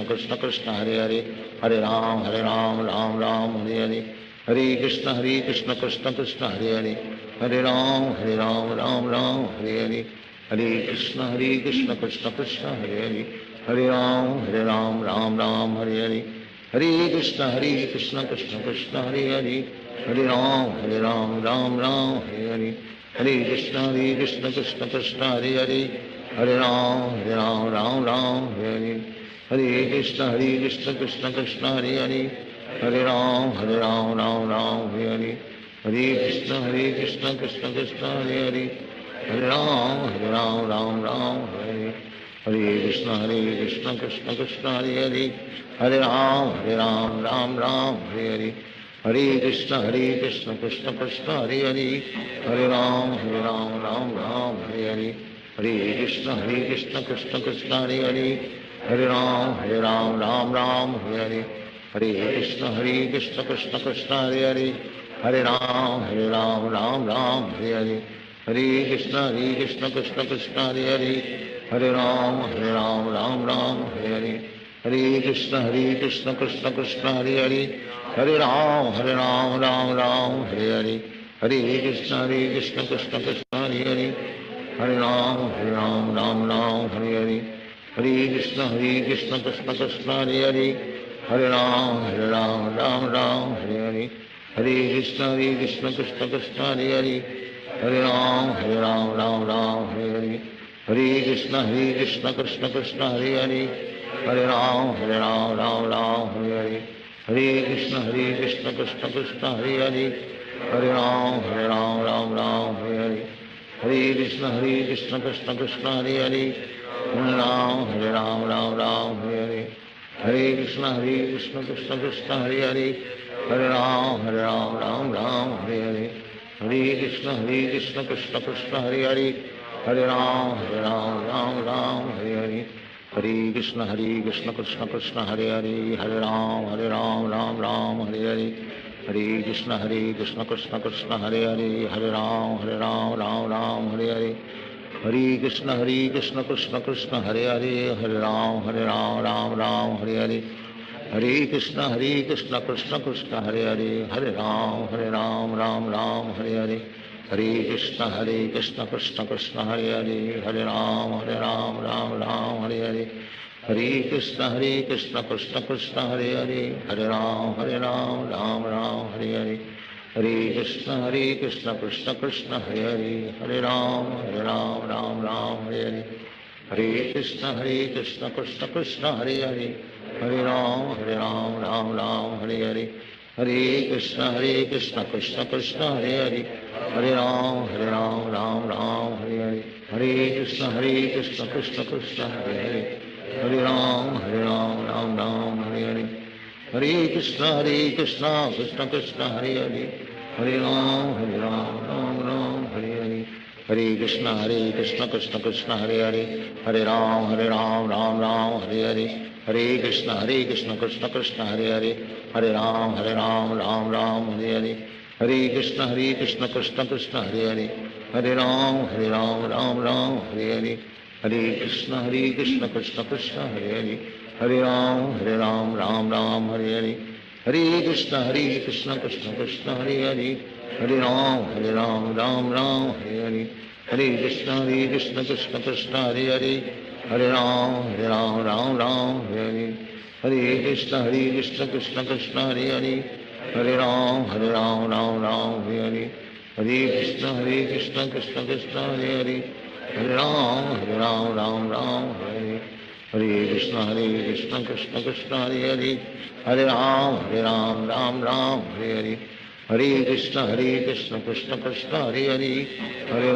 कृष्ण कृष्ण हरे हरे, हरे राम राम हरे हरे, हरे कृष्ण कृष्ण कृष्ण हरे हरे, हरे राम राम हरे हरे, हरे कृष्ण कृष्ण कृष्ण हरे हरे, हरे राम राम हरे हरे, हरे कृष्ण कृष्ण कृष्ण हरे हरे, हरे Ram Ram Ram Hare Hare, Hare Krishna Krishna Krishna Hare Hare Hare Ram Ram Ram Hare Hare Krishna Krishna Krishna Hare Hare Hare Ram Ram Hare Hare Krishna Krishna Krishna Hare Hare Hare Ram Ram Hare Hare Krishna Krishna Krishna Hare Hare Hare Ram Ram Hare Hare Krishna Krishna Krishna Hare Hare Hare Ram Ram Hare Hare Krishna Krishna Krishna Hare Hare Hare Ram Ram Hare Hare Krishna Krishna Krishna Hare Hare Hare Ram Hare Hare Krishna Krishna Krishna Hare Hare Hare Ram Hare Hare Krishna Krishna Krishna Hare Hare Hare Ram Hare Hare Hare Krishna Krishna Krishna Hare Hare Hare Ram Hare Hare Hare Krishna Krishna Krishna Hare Hare Hare Ram Hare Hare Hare Krishna Krishna Krishna Hare Hare Hare Ram Hare Hare Hare Krishna Krishna Krishna Hare Hare Hare Ram Hare Hare Hare Krishna Krishna Krishna Hare Hare Hare Ram Hare Hare Hare Krishna Krishna Krishna Hare Hare Hare Ram Hare Hare Hare Krishna Krishna Krishna Hare Hare Hare Ram Hare Hare Hare Krishna Krishna Krishna Hare Hare Hare Ram Hare Hare Hare Krishna Krishna Krishna Hare Hare Hare Ram Hare Hare Hare Krishna Krishna Krishna Hare Hare Hare Ram Hare Hare Hare Krishna Krishna Krishna Hare Hare Hare Ram Hare Hare Hare Krishna Krishna Krishna Hare Hare Hare Ram Hare Hare Hare Krishna Krishna Krishna Hare Hare Hare Ram Hare Hare Hare Krishna Krishna Krishna Hare Hare Hare Ram Hare Hare Hare Krishna Krishna Krishna Hare Hare Hare Ram Hare Hare Hare Krishna Krishna Krishna Hare Hare Hare Ram Hare Hare Hare Krishna Krishna Krishna Hare Hare Hare Ram Hare Hare Hare Krishna Krishna Krishna Hare Hare Hare Ram Hare Hare Hare Krishna Krishna Krishna Hare Hare Hare Ram Hare Hare Hare Krishna Krishna Krishna Hare Hare Hare Ram Hare Hare Hare Krishna Krishna Krishna Hare Hare Hare Ram Hare Hare Hare Krishna Krishna Krishna Hare Hare Hare Ram Hare Hare Hare Krishna Krishna Krishna Hare Hare Hare Ram Hare Hare Hare Krishna Krishna Krishna Hare Hare Hare Ram Hare Hare Hare Krishna Krishna Krishna Hare Hare Hare Ram Hare Hare Hare Krishna Krishna Krishna Hare Hare Hare Ram Hare Hare Hare Krishna Krishna Krishna Hare Hare Hare Ram Hare Hare Krishna Krishna Krishna Hare Hare Hare Ram Hare Hare Hare Krishna Krishna Krishna Hare Hare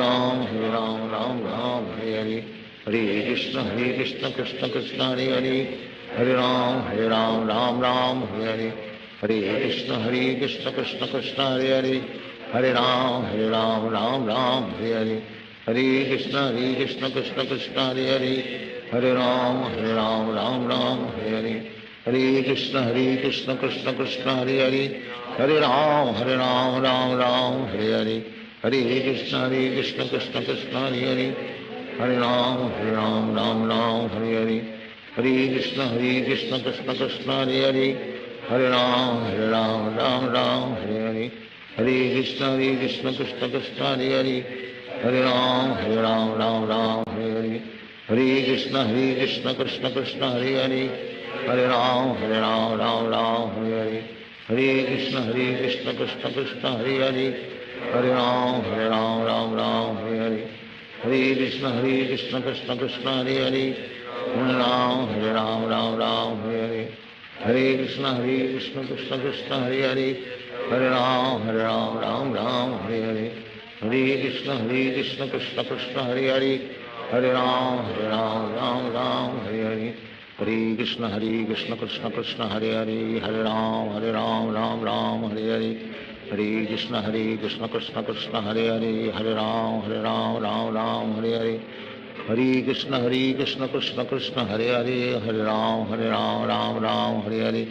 Hare Ram Hare Hare Hare Krishna Krishna Krishna Hare Hare Hare Ram Hare Hare Hare Krishna Krishna Krishna Hare Hare Hare Ram Hare Hare Hare Krishna Krishna Krishna Hare Hare Hare Ram Hare Hare Hare Krishna Krishna Krishna Hare Hare Hare Ram Hare Hare Hare Krishna Krishna Krishna Hare Hare Hare Ram Hare Hare Hare Krishna Krishna Krishna Hare Hare Hare Ram Hare Hare Hare Krishna Krishna Krishna Hare Hare Hare Ram Hare Hare Hare Krishna Krishna Krishna Hare Hare Hare Ram Hare Hare Hare Krishna Krishna Krishna Hare Hare Hare Ram Ram Ram Hare Hare Hare Krishna Krishna Krishna Hare Hare Hare Ram Ram Ram Hare Hare Hare Krishna Krishna Krishna Hare Hare Hare Ram Ram Ram Hare Hare Hare Krishna Krishna Krishna Hare Hare Hare Ram Ram Hare Hare Hare Krishna Krishna Krishna Hare Hare Hare Ram Ram Hare Hare Hare Krishna Krishna Krishna Hare Hare Hare Ram Ram Hare Hare Hare Krishna Krishna Krishna Hare Hare Hare Ram Ram Hare Hare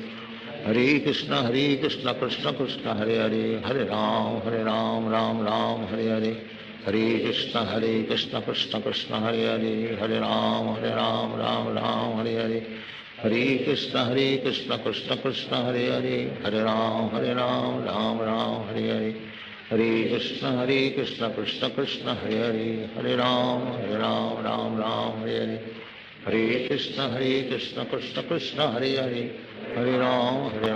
Hare Krishna Krishna Krishna Hare Hare Hare Ram Ram Hare Hare Hare Krishna Krishna Krishna Hare Hare Hare Ram Ram Hare Hare Hare Krishna Krishna Krishna Hare Hare Hare Ram Ram Hare Hare Hare Krishna Krishna Krishna Hare Hare Hare Ram Ram Hare Hare Hare Krishna Krishna Krishna Hare Hare Hare Ram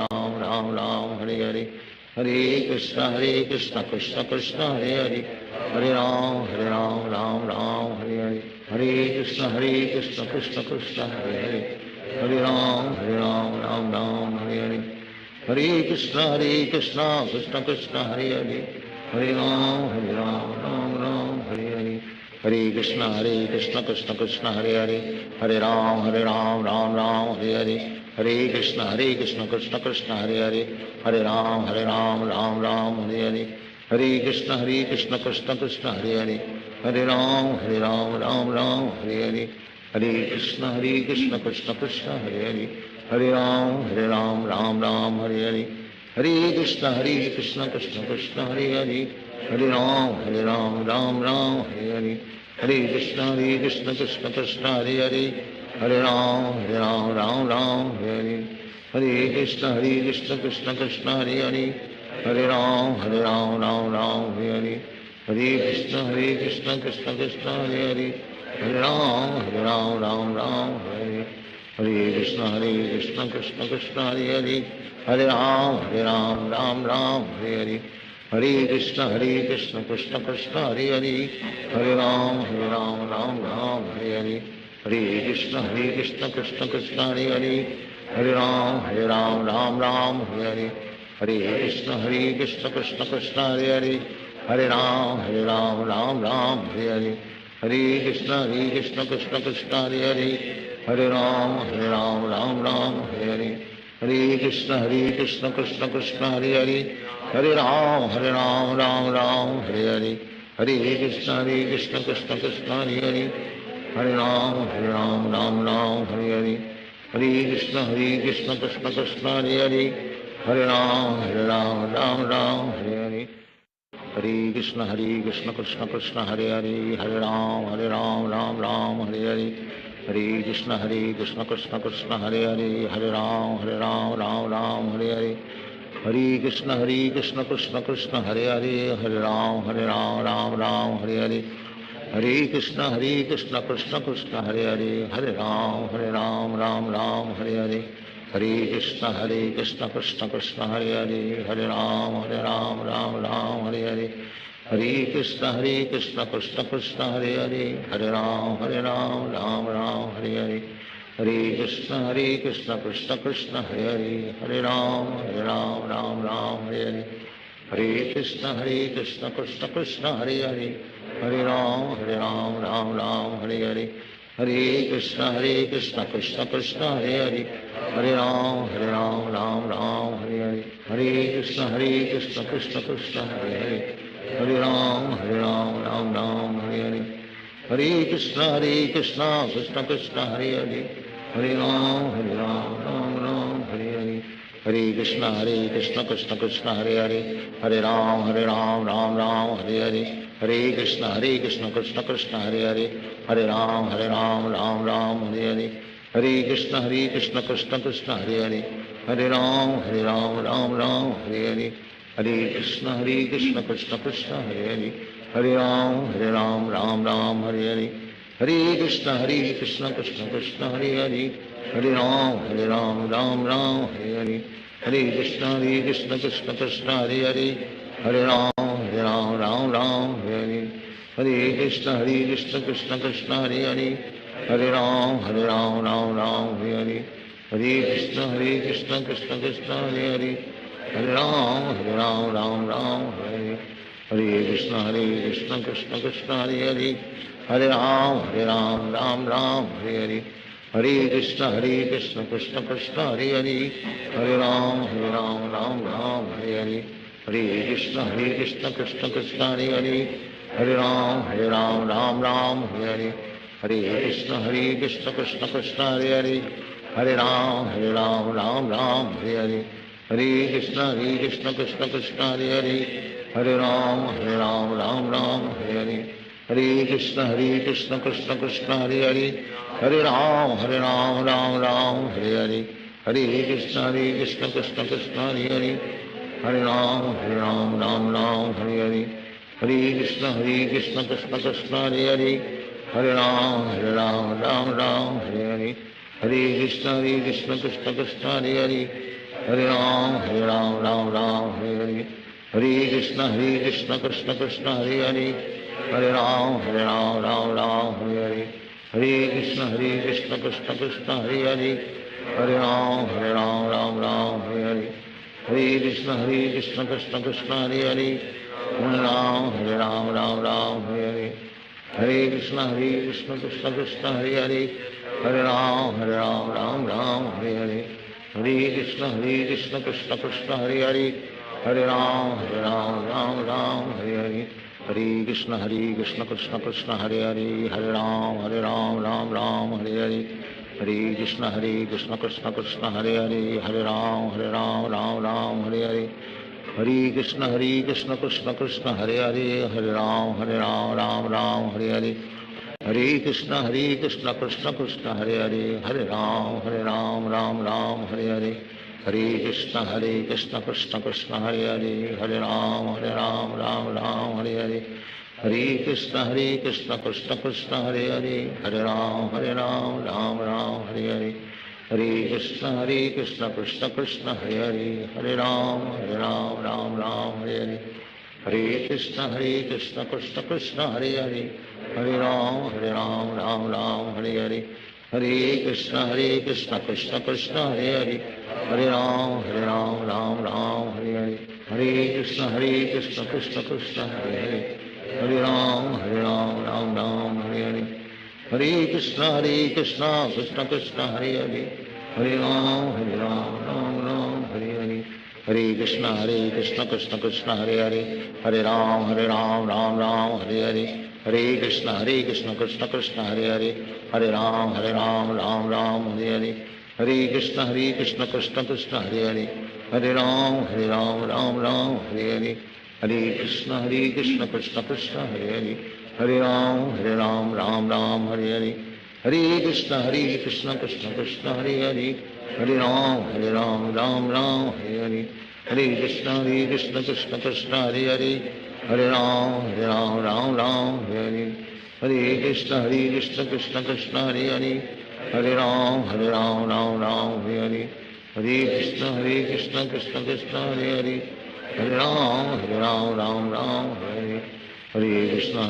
Hare Hare Hare Krishna Krishna Krishna Hare Hare Hare Ram Hare Hare Hare Krishna Krishna Krishna Hare Hare Hare Ram Hare Hare Hare Krishna Krishna Krishna Hare Hare Hare Ram Hare Hare Hare Krishna Krishna Krishna Hare Hare Hare Ram Hare Hare Hare Krishna Krishna Krishna Hare Hare Hare Ram Hare Hare Hare Krishna Krishna Krishna Hare Hare Hare Ram Hare Hare Hare Krishna Krishna Krishna Hare Hare Hare Ram Hare Hare Hare Krishna Krishna Krishna Hare Hare Hare Ram Hare Hare Hare Krishna Krishna Krishna Hare Hare Hare Ram Hare Hare Hare Krishna Krishna Krishna Hare Hare Hare Ram Hare Hare Hare Krishna Krishna Krishna Hare Hare Hare Ram Hare Hare Hare Krishna Krishna Krishna Hare Hare Hare Ram Hare Hare Hare Krishna Krishna Krishna Hare Hare Hare Ram Hare Hare Hare Krishna Krishna Krishna Hare Hare Hare Ram Hare Hare Hare Krishna Krishna Krishna Hare Hare Hare Ram Hare Hare Hare Krishna Krishna Krishna Hare Hare Hare Ram Hare Hare Hare Krishna Krishna Krishna Hare Hare Hare Ram Hare Hare Hare Krishna Krishna Krishna Hare Hare Hare Ram Hare Hare Hare Krishna Krishna Krishna Hare Hare Hare Ram Hare Hare Hare Krishna Krishna Krishna Hare Hare Hare Ram Hare Hare Hare Krishna Krishna Krishna Hare Hare Hare Ram Hare Hare Hare Krishna Krishna Krishna Hare Hare Hare Ram Hare Hare Hare Krishna Krishna Krishna Hare Hare Hare Ram Hare Hare Hare Krishna Krishna Krishna Hare Hare Hare Ram Hare Hare Hare Krishna Krishna Krishna Hare Hare Hare Ram Hare Hare Hare Krishna Krishna Krishna Hare Hare Hare Ram Hare Hare Hare Krishna Krishna Krishna Hare Hare Hare Ram Hare Hare Hare Krishna Krishna Krishna Hare Hare Hare Ram Hare Hare Hare Krishna Krishna Krishna Hare Hare Hare Ram Hare Hare Hare Krishna Krishna Krishna Hare Hare Hare Ram Hare Hare Hare Krishna Krishna Krishna Hare Hare Hare Ram Hare Hare Hare Krishna Krishna Krishna Hare Hare Hare Ram Hare Hare Hare Krishna Krishna Krishna Hare Hare Hare Ram Hare Hare Hare Krishna Krishna Krishna Hare Hare Hare Ram Hare Hare Hare Krishna Krishna Krishna Hare Hare Hare Ram Hare Hare Hare Krishna Krishna Krishna Hare Hare Hare Ram Hare Ram Hare Hare Krishna Krishna Krishna Hare Hare Hare Ram Ram Ram Hare Hare Hare Krishna Krishna Krishna Hare Hare Hare Ram Ram Hare Hare Krishna Krishna Krishna Hare Hare Hare Ram Ram Hare Hare Hare Krishna Krishna Krishna Hare Hare Hare Ram Ram Hare Hare Hare Krishna Krishna Krishna Hare Hare Hare Ram Ram Hare Hare Hare Krishna Krishna Krishna Hare Hare Hare Ram Ram Hare Hare Hare Krishna Krishna Krishna Hare Hare Hare Ram Ram Hare Hare Hare Krishna Krishna Krishna Hare Hare Hare Ram Ram Hare Hare Hare Krishna Krishna Krishna Hare Hare Hare Ram Ram Hare Hare Hare Krishna Krishna Krishna Hare Hare Hare Ram Ram Hare Hare Hare Krishna Krishna Krishna Hare Hare Hare Ram Ram Hare Hare Hare Krishna Krishna Krishna Hare Hare Hare Ram Ram Hare Hare Hare Krishna Krishna Krishna Hare Hare Hare Ram Ram Hare Hare Hare Krishna Krishna Krishna Hare Hare Hare Ram Ram Hare Hare Hare Krishna Krishna Krishna Hare Hare Hare Ram Ram Hare Hare Hare Krishna Krishna Krishna Hare Hare Hare Ram Ram Hare Hare Hare Krishna Krishna Krishna Hare Hare Hare Ram Ram Hare Hare Hare Krishna Krishna Krishna Hare Hare Hare Ram Ram Hare Hare Hare Krishna Krishna Krishna Hare Hare Hare Ram Ram Hare Hare Hare Krishna Krishna Krishna Hare Hare Hare Ram Ram Hare Hare Hare Krishna Krishna Krishna Hare Hare Hare Ram Ram Hare Hare Hare Krishna Krishna Krishna Hare Hare Hare Ram Ram Hare Hare Hare Krishna Krishna Krishna Hare Hare Hare Ram Ram Hare Hare Hare Krishna Krishna Krishna Hare Hare Hare Ram Ram Hare Hare Hare Krishna Krishna Krishna Hare Hare Hare Ram Ram Hare Hare Hare Krishna Krishna Krishna Hare Hare Hare Ram Ram Hare Hare Hare Krishna Krishna Krishna Hare Hare Hare Ram Hare Hare Hare Krishna Krishna Krishna Hare Hare Hare Ram Ram Hare Hare Hare Krishna Krishna Krishna Hare Hare Hare Ram Ram Hare Hare Hare Krishna Krishna Krishna Hare Hare Hare Ram Hare Hare Hare Krishna Krishna Krishna Hare Hare Hare Ram Ram Hare Hare Hare Krishna Krishna Krishna Hare Hare Hare Ram Ram Hare Hare Hare Krishna Krishna Krishna Hare Hare Hare Ram Hare Hare Hare Krishna Krishna Krishna Hare Hare Hare Ram Hare Hare Hare Krishna Krishna Krishna Hare Hare Hare Ram Hare Hare Krishna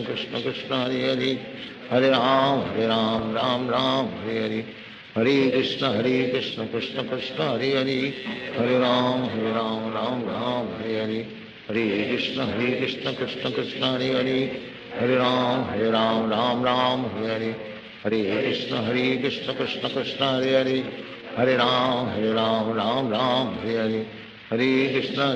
Krishna Krishna Hare Hare Hare Ram Hare Hare Hare Krishna Krishna Krishna Hare Hare Hare Ram Hare Hare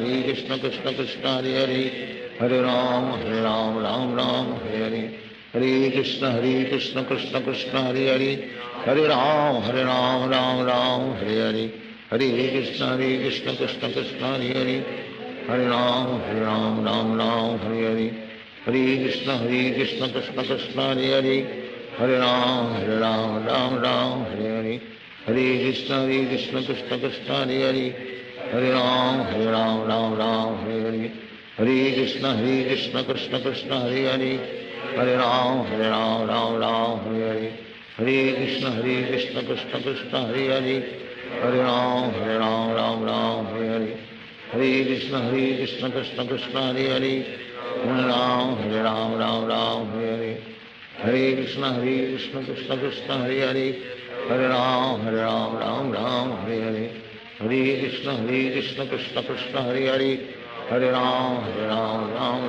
Hare Krishna Krishna Krishna Hare Hare Hare Ram Hare Hare Hare Krishna Krishna Krishna Hare Hare Hare Ram Hare Hare Hare Krishna Krishna Krishna Hare Hare Hare Ram Hare Hare Hare Krishna Krishna Krishna Hare Hare Hare Ram Hare Hare Hare Krishna Krishna Krishna Hare Hare Hare Ram Hare Hare Hare Krishna Krishna Krishna Hare Hare Hare Ram Hare Hare Hare Krishna Krishna Krishna Hare Hare Hare Ram Hare Hare Hare Krishna Krishna Krishna Hare Hare Hare Ram Hare Hare Hare Krishna Krishna Krishna Hare Hare Hare Ram Hare Hare Hare Krishna Krishna Krishna Hare Hare Hare Ram, Ram Ram, Hare Hare. Hare Krishna, Krishna Krishna, Hare Hare. Hare Ram, Ram Ram, Hare Hare. Hare Krishna, Krishna Krishna, Hare Hare. Hare Ram,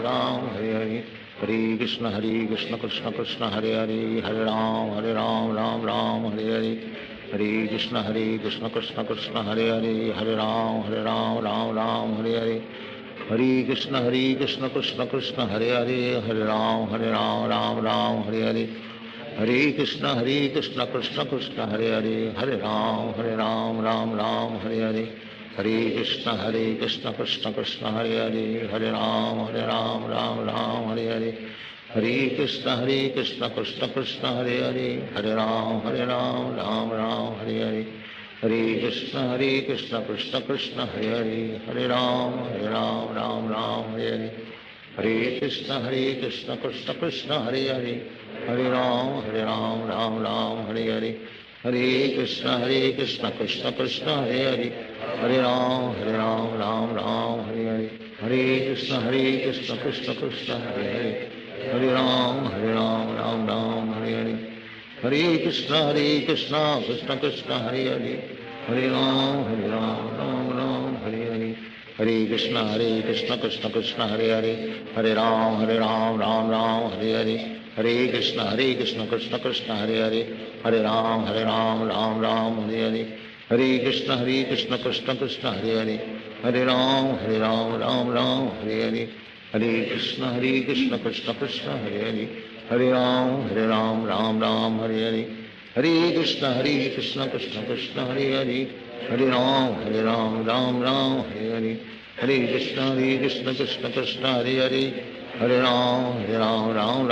Ram Hare Hare. Hare Krishna, Krishna Krishna, Hare Hare. Hare Ram, Ram Hare Hare. Hare Krishna, Krishna Krishna, Hare Hare. Hare Ram, Ram Hare Hare. Hare Krishna, Krishna Krishna, Hare Hare. Hare Ram, Ram Hare Hare. Hare Krishna, Krishna Krishna, Hare Hare. Hare Ram, Ram Hare Hare. Hare Krishna, Krishna Krishna, Hare Hare. Hare Ram, Ram Hare Hare. Hare Krishna, Krishna Krishna, Hare Hare. Hare Ram, Ram Hare Hare. Hare Krishna, Krishna Krishna, Hare Hare. Hare Ram, Ram Hare Hare. Hare Krishna, Krishna Krishna, Hare Hare. Hare Ram, Ram Hare Hare. Hare Krishna, Krishna Krishna, Hare Hare. Hare Ram, Ram Hare Hare. Hare Krishna, Krishna Krishna, Hare Hare. Hare Ram, Ram Hare Hare. Hare Krishna, Krishna Krishna, Hare Hare. Hare Ram, Ram Hare Hare. Hare Krishna, Krishna Krishna, Hare Hare. Hare Ram, Ram Hare Hare. Hare Krishna, Krishna Krishna, Hare Hare. Hare Ram, Ram Hare Hare. Hare Krishna, Krishna Krishna, Hare Hare. Hare Ram, Ram Hare Hare. Hare Krishna, Krishna Krishna, Hare Hare. Hare Ram, Ram Hare Hare. Hare Krishna, Krishna Krishna, Hare Hare. Hare Ram, Ram Hare Hare. Hare Krishna, Krishna Krishna, Hare Hare. Hare Ram, Ram Hare Hare. Hare Krishna, Krishna Krishna, Hare Hare. Hare Ram, Ram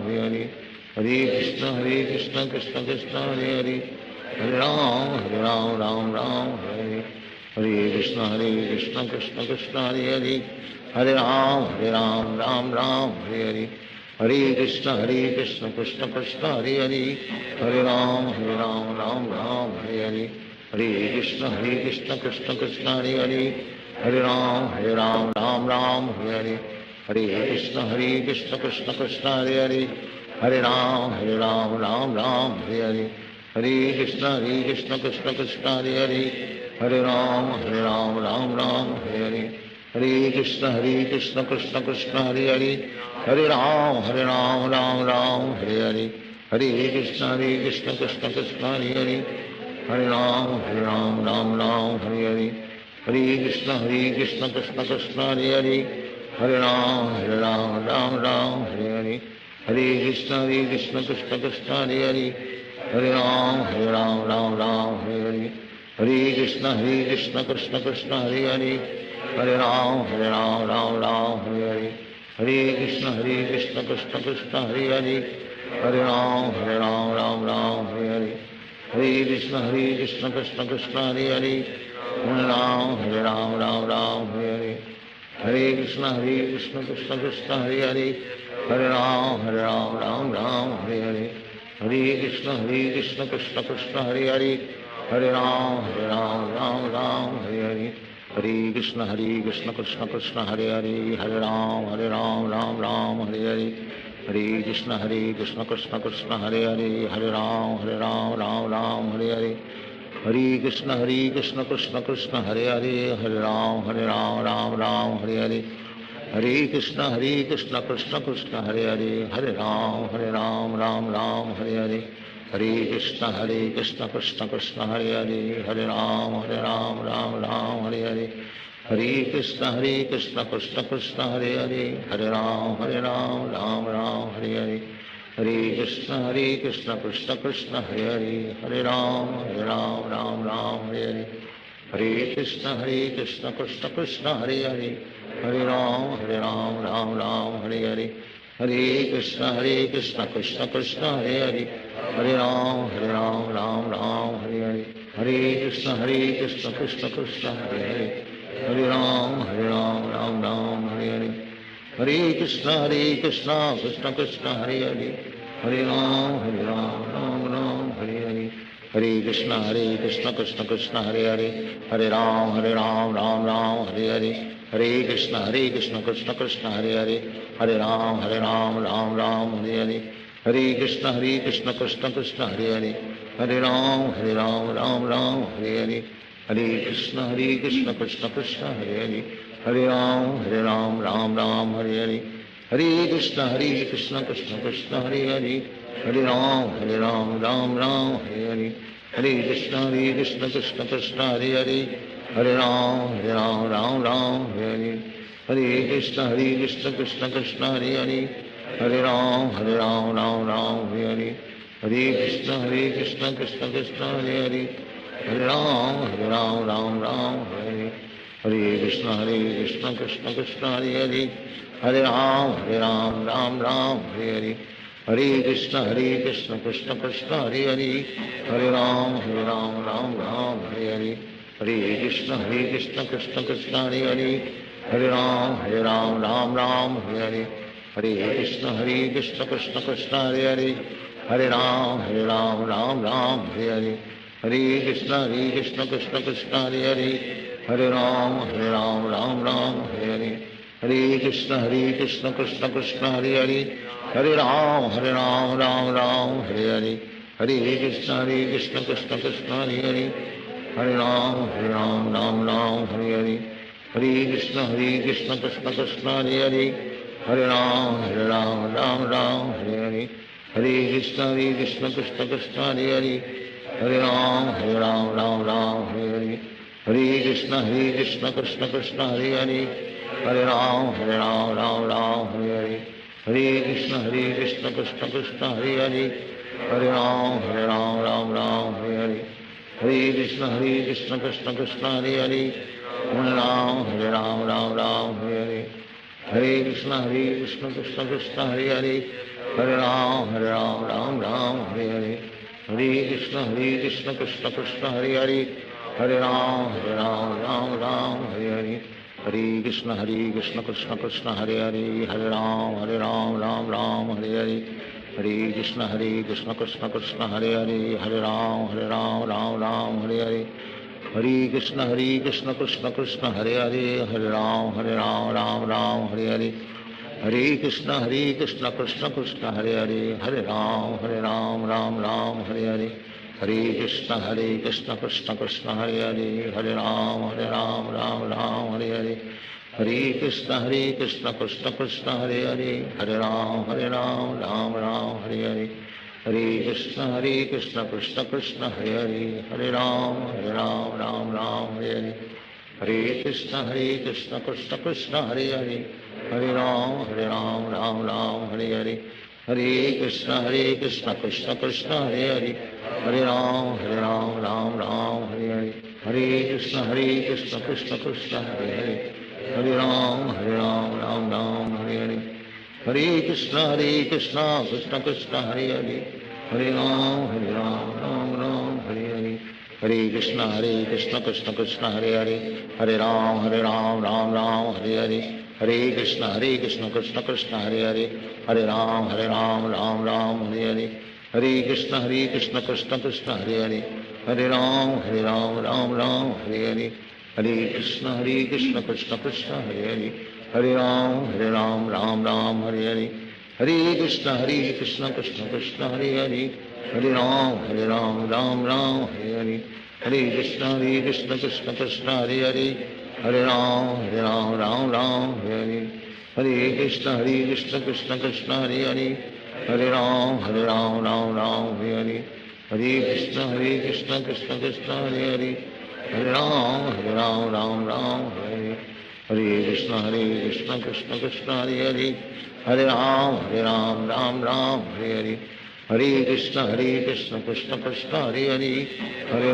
Hare Hare. Hare Krishna, Krishna Krishna, Hare Hare. Hare Ram, Ram Hare Hare. Hare Krishna, Krishna Krishna, Hare Hare. Hare Ram, Ram Hare Hare. Hare Krishna, Krishna Krishna, Hare Hare. Hare Ram, Ram Hare Hare. Hare Krishna, Krishna Krishna, Hare Hare. Hare Ram, Ram Hare Hare. Hare Krishna, Krishna Krishna, Hare Hare. Hare Ram, Ram Hare Hare. Hare Krishna, Krishna Krishna, Hare Hare. Hare Ram, Hare Hare. Hare Krishna, Krishna Krishna, Hare Hare. Hare Ram, Ram Hare Hare. Hare Krishna, Krishna Krishna, Hare Hare. Hare Ram, Ram Hare Hare. Hare Krishna, Krishna Krishna, Hare Hare. Hare Ram, Ram Hare Hare. Hare Krishna, Krishna Krishna, Hare Hare. Hare Ram, Hare Hare. Hare Krishna, Krishna Krishna, Hare Hare. Hare Ram, Hare Hare. Hare Krishna, Krishna Krishna, Hare Hare. Hare Ram, Hare Hare. Hare Krishna, Krishna Krishna, Hare Hare. Hare Ram, Hare Hare. Hare Krishna, Krishna Krishna, Hare Hare. Hare Ram, Hare Hare. Hare Krishna, Krishna Krishna, Hare Hare. Hare Ram, Hare Hare. Hare Krishna, Krishna Krishna, Hare Hare. Hare Ram, Hare Hare. Hare Krishna, Krishna Krishna, Hare Hare. Hare Ram, Hare Hare. Hare Krishna, Krishna Hare Hare. Hare Ram, Hare Hare. Hare Krishna, Krishna Krishna, Hare Hare. Hare Ram, Ram Hare Hare. Hare Krishna, Krishna Krishna, Hare Hare. Hare Ram, Ram Hare Hare. Hare Krishna, Krishna Krishna, Hare Hare. Hare Ram, Ram Hare Hare. Hare Krishna, Krishna Krishna, Hare Hare. Hare Ram, Ram Hare Hare. Hare Krishna, Krishna Krishna, Hare Hare. Hare Ram, Ram Hare Hare. Hare Krishna, Krishna Krishna, Hare Hare. Hare Ram, Ram Hare Hare. Hare Krishna, Krishna Krishna, Hare Hare. Hare Ram, Ram Hare Hare. Hare Krishna, Krishna Krishna, Hare Hare. Hare Ram, Ram Hare Hare. हरे कृष्ण कृष्ण कृष्ण हरे हरे, हरे राम राम राम हरे हरे, हरे कृष्ण कृष्ण कृष्ण हरे हरे, हरे राम राम राम हरे हरे, हरे कृष्ण कृष्ण कृष्ण हरे हरे, हरे राम राम राम हरे हरे, हरे कृष्ण कृष्ण कृष्ण हरे हरे, हरे राम राम हरे हरे, हरे कृष्ण कृष्ण कृष्ण हरे हरे, हरे राम राम हरे हरे, हरे कृष्ण कृष्ण कृष्ण हरे हरे, हरे राम राम हरे हरे, हरे कृष्ण कृष्ण कृष्ण हरे हरे, हरे राम राम हरे हरे, हरे कृष्ण कृष्ण कृष्ण हरे हरे, हरे राम राम हरे हरे, हरे कृष्ण कृष्ण कृष्ण हरे हरे, हरे राम राम हरे हरे, हरे कृष्ण कृष्ण कृष्ण हरे हरे, हरे राम राम हरे हरे, हरे कृष्ण कृष्ण कृष्ण हरे हरे, हरे राम राम हरे हरे, हरे कृष्ण कृष्ण कृष्ण हरे हरे, हरे राम राम हरे हरे, हरे कृष्ण कृष्ण कृष्ण हरे हरे, हरे राम राम हरे हरे, हरे कृष्ण कृष्ण कृष्ण हरे हरे, हरे राम राम हरे हरे, हरे कृष्ण कृष्ण कृष्ण हरे हरे, हरे राम राम हरे हरे, हरे कृष्ण कृष्ण कृष्ण हरे हरे, हरे राम राम हरे हरे, हरे कृष्ण कृष्ण कृष्ण हरे हरे, हरे राम राम हरे हरे, हरे कृष्ण कृष्ण कृष्ण हरे हरे, हरे राम राम हरे हरे, हरे कृष्ण कृष्ण कृष्ण हरे हरे, हरे राम राम हरे हरे, हरे कृष्ण कृष्ण कृष्ण हरे हरे, हरे राम राम हरे हरे, हरे कृष्ण कृष्ण कृष्ण हरे हरे, हरे राम राम हरे हरे, हरे कृष्ण कृष्ण कृष्ण हरे हरे, हरे राम राम हरे हरे, हरे कृष्ण कृष्ण कृष्ण हरे हरे, हरे राम राम हरे हरे, हरे कृष्ण कृष्ण कृष्ण हरे हरे, हरे राम राम हरे हरे, हरे कृष्ण कृष्ण कृष्ण हरे हरे, हरे राम राम हरे हरे, हरे कृष्ण कृष्ण कृष्ण हरे हरे, हरे राम राम हरे हरे, हरे कृष्ण कृष्ण कृष्ण हरे हरे, हरे राम राम हरे हरे, हरे कृष्ण कृष्ण कृष्ण हरे हरे, हरे राम राम हरे हरे, हरे कृष्ण कृष्ण कृष्ण हरे हरे, हरे राम राम हरे हरे, हरे कृष्ण कृष्ण कृष्ण हरे हरे, हरे राम राम हरे हरे, हरे कृष्ण कृष्ण कृष्ण हरे हरे, हरे राम राम हरे हरे, हरे कृष्ण कृष्ण कृष्ण हरे हरे, हरे राम राम हरे हरे, हरे कृष्ण कृष्ण कृष्ण हरे हरे, हरे राम राम हरे हरे, हरे कृष्ण कृष्ण कृष्ण हरे हरे, हरे राम राम हरे हरे, हरे कृष्ण कृष्ण कृष्ण हरे हरे, हरे राम राम हरे हरे, हरे कृष्ण कृष्ण कृष्ण हरे हरे, हरे राम हरे हरे, हरे कृष्ण कृष्ण कृष्ण हरे हरे, हरे राम राम हरे हरे, हरे कृष्ण कृष्ण कृष्ण हरे हरे, हरे राम राम हरे हरे, हरे कृष्ण कृष्ण कृष्ण हरे हरे, हरे राम राम हरे हरे, हरे कृष्ण कृष्ण कृष्ण हरे हरे, हरे राम राम हरे हरे, हरे कृष्ण कृष्ण कृष्ण हरे हरे, हरे राम राम हरे हरे, हरे कृष्ण कृष्ण कृष्ण हरे हरे, हरे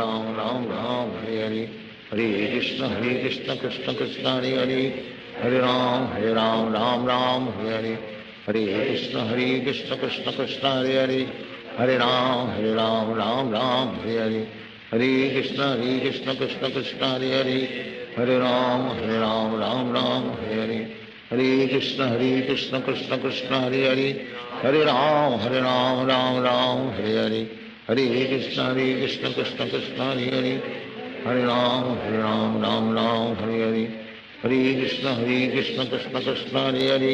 राम राम हरे हरे, हरे कृष्ण कृष्ण कृष्ण हरे हरे, हरे राम राम हरे हरे, हरे कृष्ण कृष्ण कृष्ण हरे हरे, हरे राम राम हरे हरे, हरे कृष्ण कृष्ण कृष्ण हरे हरे, हरे राम राम हरे हरे, हरे कृष्ण कृष्ण कृष्ण हरे हरे, हरे राम राम हरे हरे, हरे कृष्ण कृष्ण कृष्ण हरे हरे, हरे राम राम हरे हरे, हरे कृष्ण कृष्ण कृष्ण हरे हरे हरे राम राम राम हरे हरे हरे कृष्ण कृष्ण कृष्ण हरे हरे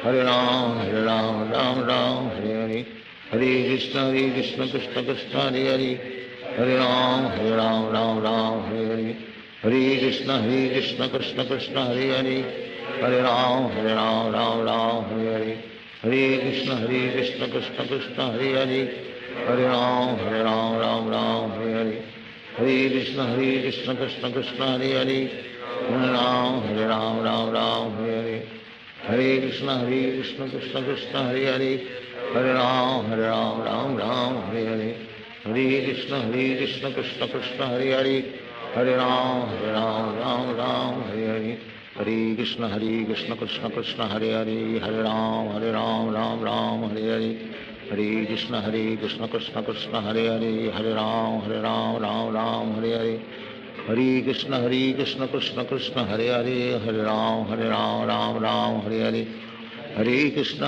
हरे राम राम राम हरे हरे हरे कृष्ण कृष्ण कृष्ण हरे हरे हरे राम राम राम हरे हरे हरे कृष्ण कृष्ण कृष्ण हरे हरे हरे राम राम राम हरे हरे हरे कृष्ण कृष्ण कृष्ण हरे हरे हरे राम राम हरे हरे हरे कृष्ण कृष्ण कृष्ण हरे हरे हरे राम राम हरे हरे हरे कृष्ण कृष्ण कृष्ण हरे हरे हरे राम राम हरे हरे हरे कृष्ण कृष्ण कृष्ण हरे हरे हरे राम राम हरे हरे हरे कृष्ण कृष्ण कृष्ण हरे हरे हरे राम राम हरे हरे हरे कृष्ण कृष्ण कृष्ण हरे हरे हरे राम राम हरे हरे हरे कृष्ण कृष्ण कृष्ण हरे हरे हरे राम राम हरे हरे हरे कृष्ण कृष्ण कृष्ण हरे हरे हरे राम राम हरे हरे हरे कृष्ण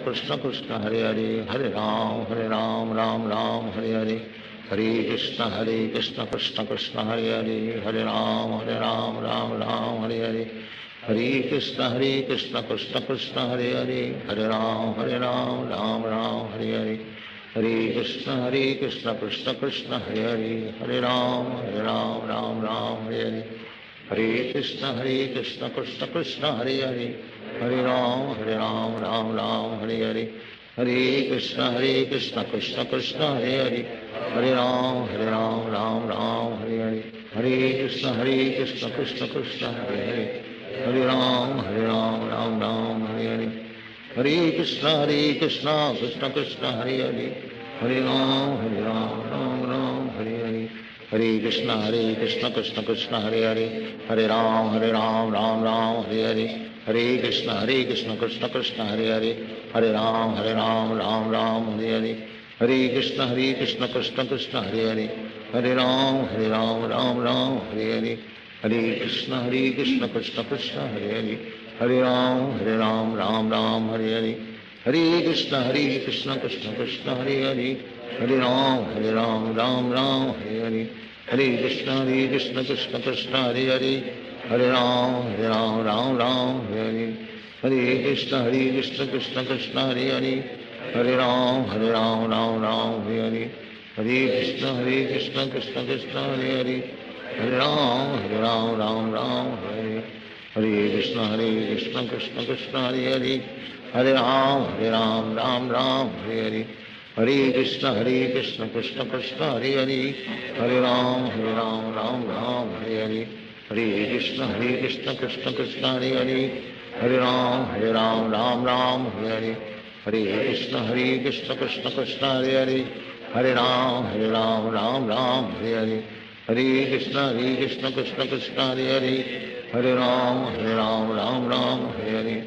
कृष्ण कृष्ण हरे हरे हरे राम राम हरे हरे हरे कृष्ण कृष्ण कृष्ण हरे हरे हरे राम राम हरे हरे हरे कृष्ण कृष्ण कृष्ण हरे हरे हरे राम राम हरे हरे हरे कृष्ण कृष्ण कृष्ण हरे हरे हरे राम राम हरे हरे हरे कृष्ण कृष्ण कृष्ण हरे हरे हरे राम राम हरे हरे हरे कृष्ण कृष्ण कृष्ण हरे हरे हरे राम राम हरे हरे हरे कृष्ण कृष्ण कृष्ण हरे हरे हरे राम राम हरे हरे हरे कृष्ण कृष्ण कृष्ण हरे हरे हरे राम राम हरे हरे हरे कृष्ण कृष्ण कृष्ण हरे हरे हरे राम राम हरे हरे हरे कृष्ण कृष्ण कृष्ण हरे हरे हरे राम राम हरे हरे हरे कृष्ण कृष्ण कृष्ण हरे हरे हरे राम राम हरे हरे हरे कृष्ण कृष्ण कृष्ण हरे हरे हरे राम राम हरे हरे हरे कृष्ण कृष्ण कृष्ण हरे हरे हरे राम राम हरे हरे हरे कृष्ण कृष्ण कृष्ण हरे हरे हरे राम राम हरे हरे हरे कृष्ण कृष्ण कृष्ण हरे हरे हरे राम राम हरे हरे हरे कृष्ण कृष्ण कृष्ण हरे हरे हरे राम राम हरे हरे हरे कृष्ण कृष्ण कृष्ण हरे हरे हरे राम राम हरे हरे हरे कृष्ण कृष्ण कृष्ण हरे हरे हरे राम राम हरे हरे हरे कृष्ण कृष्ण कृष्ण हरे हरे हरे राम राम हरे हरे हरे कृष्ण कृष्ण कृष्ण हरे हरे हरे राम राम हरे हरे हरे कृष्ण कृष्ण कृष्ण हरे हरे हरे राम राम हरे हरे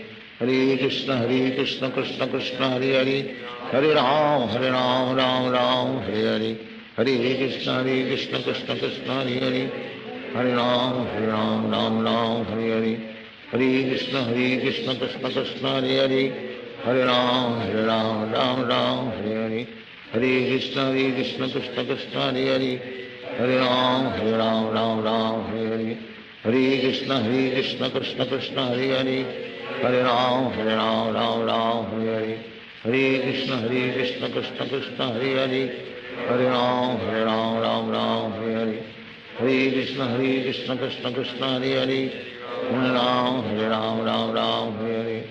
हरे कृष्ण कृष्ण कृष्ण हरे हरे हरे राम राम हरे हरे हरे कृष्ण कृष्ण कृष्ण हरे हरे हरे राम राम हरे हरे हरे कृष्ण कृष्ण कृष्ण हरे हरे हरे राम राम हरे हरे हरे कृष्ण कृष्ण कृष्ण हरे हरे हरे राम हरे हरे हरे कृष्ण कृष्ण कृष्ण हरे हरे हरे राम राम हरे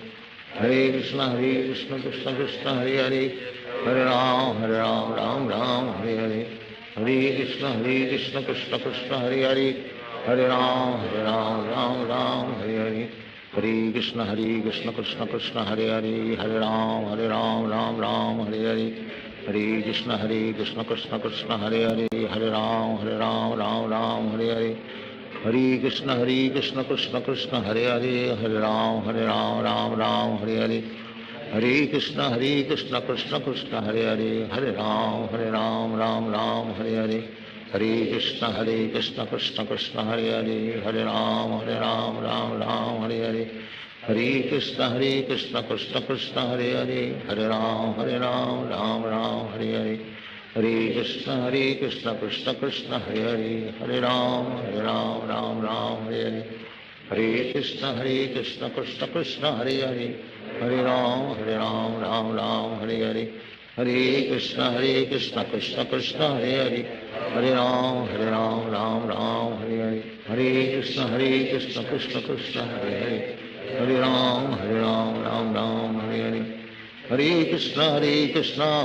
हरे हरे कृष्ण कृष्ण कृष्ण हरे हरे हरे राम हरे हरे हरे कृष्ण कृष्ण कृष्ण हरे हरे हरे राम राम हरे हरे हरे कृष्ण कृष्ण कृष्ण हरे हरे हरे राम राम हरे हरे हरे कृष्ण कृष्ण कृष्ण हरे हरे हरे राम राम हरे हरे हरे कृष्ण कृष्ण कृष्ण हरे हरे हरे राम राम हरे हरे हरे कृष्ण कृष्ण कृष्ण हरे हरे हरे राम राम हरे हरे हरे कृष्ण कृष्ण कृष्ण हरे हरे हरे राम राम हरे हरे हरे कृष्ण कृष्ण कृष्ण हरे हरे हरे राम राम हरे हरे हरे कृष्ण कृष्ण कृष्ण कृष्ण हरे हरे हरे राम राम हरे हरे हरे कृष्ण कृष्ण कृष्ण हरे हरे, हरे राम राम राम हरे हरे, हरे कृष्ण कृष्ण कृष्ण हरे हरे, हरे राम राम राम हरे हरे, हरे कृष्ण कृष्ण कृष्ण हरे हरे, हरे राम राम हरे हरे, हरे कृष्ण कृष्ण कृष्ण हरे हरे, हरे राम राम हरे हरे, हरे कृष्ण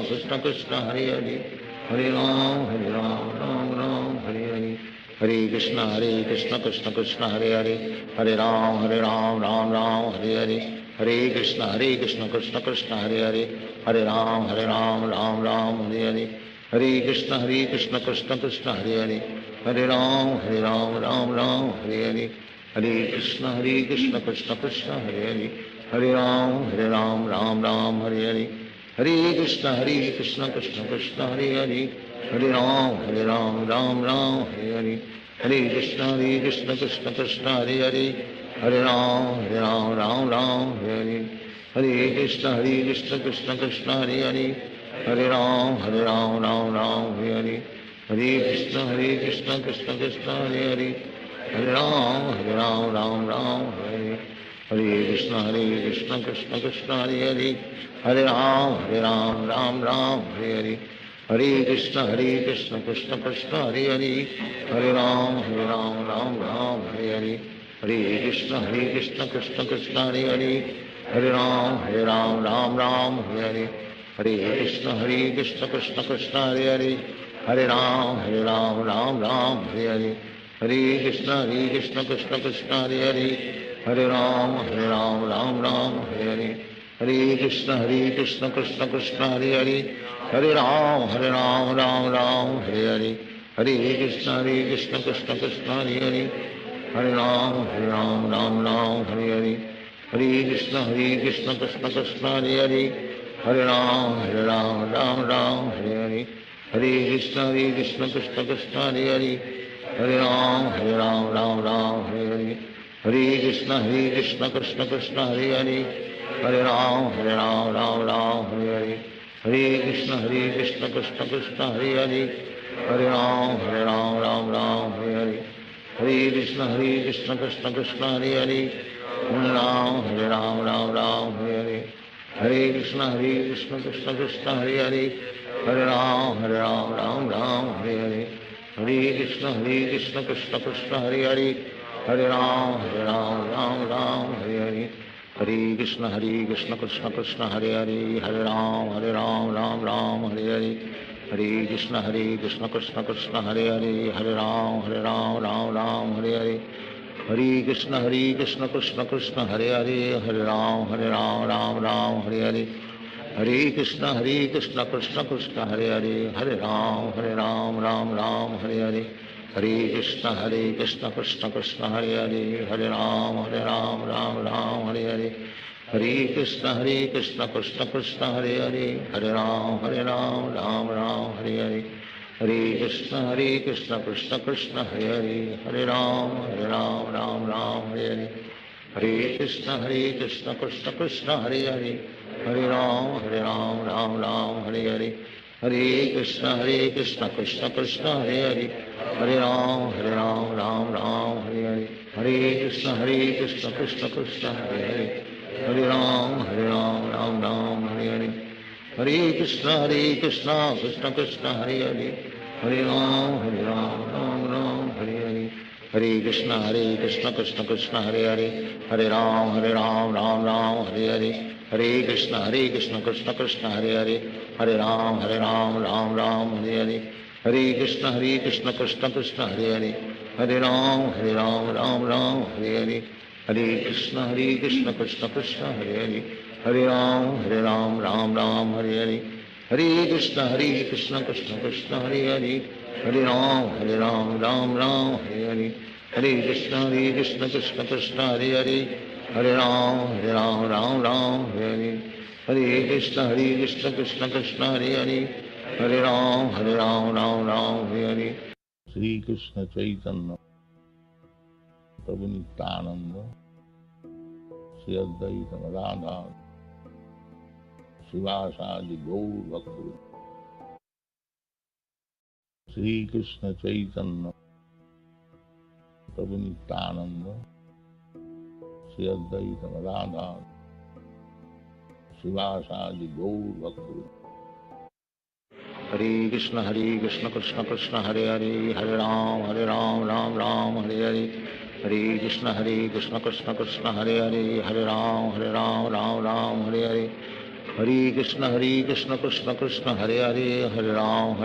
कृष्ण कृष्ण हरे हरे, हरे राम राम हरे हरे, हरे कृष्ण कृष्ण कृष्ण हरे हरे, हरे राम राम राम हरे हरे, हरे कृष्ण कृष्ण कृष्ण हरे हरे, हरे राम राम राम हरे हरे, हरे कृष्ण कृष्ण कृष्ण हरे हरे, हरे राम राम हरे हरे, हरे कृष्ण कृष्ण कृष्ण हरे हरे, हरे राम राम हरे हरे, हरे कृष्ण कृष्ण कृष्ण हरे हरे, हरे राम राम हरे हरे, हरे कृष्ण कृष्ण कृष्ण हरे हरे, हरे राम राम हरे हरे, हरे कृष्ण कृष्ण कृष्ण हरे हरे, हरे राम राम हरे हरे, हरे कृष्ण कृष्ण कृष्ण हरे हरे, हरे राम राम हरे हरे, हरे कृष्ण कृष्ण कृष्ण हरे हरे, हरे राम राम हरे हरे, हरे कृष्ण कृष्ण कृष्ण हरे हरे, हरे राम राम हरे हरे, हरे कृष्ण कृष्ण कृष्ण हरे हरे, हरे राम राम हरे हरे, हरे कृष्ण कृष्ण कृष्ण हरे हरे, हरे राम राम हरे हरे, हरे कृष्ण कृष्ण कृष्ण हरे हरे, हरे राम राम हरे हरे, हरे कृष्ण कृष्ण कृष्ण हरे हरे, हरे राम राम हरे हरे, हरे कृष्ण कृष्ण कृष्ण हरे हरे, हरे राम राम हरे हरे, हरे कृष्ण कृष्ण कृष्ण हरे हरे, हरे राम राम हरे हरे, हरे कृष्ण कृष्ण कृष्ण हरे हरे, हरे राम राम हरे हरे, हरे कृष्ण कृष्ण कृष्ण हरे हरे, हरे राम राम हरे हरे, हरे कृष्ण कृष्ण कृष्ण हरे हरे, हरे राम राम हरे हरे, हरे कृष्ण कृष्ण कृष्ण हरे हरे, हरे राम राम हरे हरे, हरे कृष्ण कृष्ण कृष्ण हरे हरे, हरे राम राम हरे हरे, हरे कृष्ण कृष्ण कृष्ण हरे हरे, हरे राम राम हरे हरे, हरे कृष्ण कृष्ण कृष्ण हरे हरे, हरे राम राम हरे हरे, हरे कृष्ण कृष्ण कृष्ण हरे हरे, हरे राम राम हरे हरे, हरे कृष्ण कृष्ण कृष्ण हरे हरे, हरे राम राम हरे हरे, हरे कृष्ण कृष्ण कृष्ण हरे हरे, हरे राम राम हरे हरे, हरे कृष्ण कृष्ण कृष्ण हरे हरे, हरे राम राम हरे हरे, हरे कृष्ण कृष्ण कृष्ण हरे हरे, हरे राम राम हरे हरे, हरे कृष्ण कृष्ण कृष्ण हरे हरे, हरे राम राम हरे हरे, हरे कृष्ण कृष्ण कृष्ण हरे हरे, हरे राम हरे हरे, हरे कृष्ण कृष्ण कृष्ण हरे हरे, हरे राम हरे हरे, हरे कृष्ण कृष्ण कृष्ण हरे हरे, हरे राम हरे हरे, हरे कृष्ण कृष्ण कृष्ण हरे हरे, हरे राम हरे हरे, हरे कृष्ण कृष्ण कृष्ण हरे हरे, हरे राम राम हरे हरे, हरे कृष्ण कृष्ण कृष्ण हरे हरे, हरे राम राम हरे हरे, हरे कृष्ण कृष्ण कृष्ण हरे हरे, हरे राम हरे हरे, हरे कृष्ण कृष्ण कृष्ण हरे हरे, हरे राम राम हरे हरे, हरे कृष्ण कृष्ण कृष्ण हरे हरे, हरे राम हरे हरे, हरे कृष्ण कृष्ण कृष्ण हरे हरे, हरे राम हरे हरे, हरे कृष्ण कृष्ण कृष्ण हरे हरे, हरे राम हरे हरे, श्री कृष्ण चैतन्य प्रभु नित्यानंद, श्री अद्वैत गदाधर शिवासादि गौर भक्त श्री कृष्ण चैतन्य प्रभु नित्यानंद श्री अद्वैत गदाधर शिवासादि गौर भक्त। हरे कृष्ण कृष्ण कृष्ण हरे हरे, हरे राम राम राम हरे हरे, हरे कृष्ण कृष्ण कृष्ण हरे हरे, हरे राम राम हरे हरे, हरे कृष्ण कृष्ण कृष्ण हरे हरे, हरे राम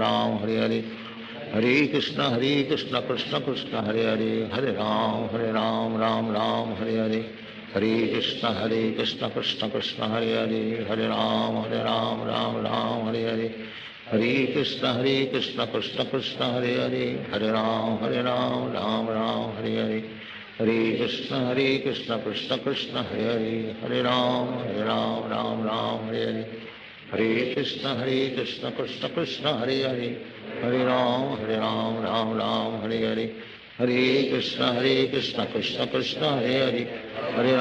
राम हरे हरे, हरे कृष्ण कृष्ण कृष्ण हरे हरे, हरे राम राम हरे हरे, हरे कृष्ण कृष्ण कृष्ण हरे हरे, हरे राम राम हरे हरे, हरे कृष्ण कृष्ण कृष्ण हरे हरे, हरे राम राम हरे हरे, हरे कृष्ण कृष्ण कृष्ण हरे हरे, हरे राम राम हरे हरे, हरे कृष्ण कृष्ण कृष्ण हरे हरे, हरे राम राम हरे हरे, हरे कृष्ण कृष्ण कृष्ण हरे हरे, हरे राम राम हरे हरे, हरे कृष्ण कृष्ण कृष्ण हरे हरे, हरे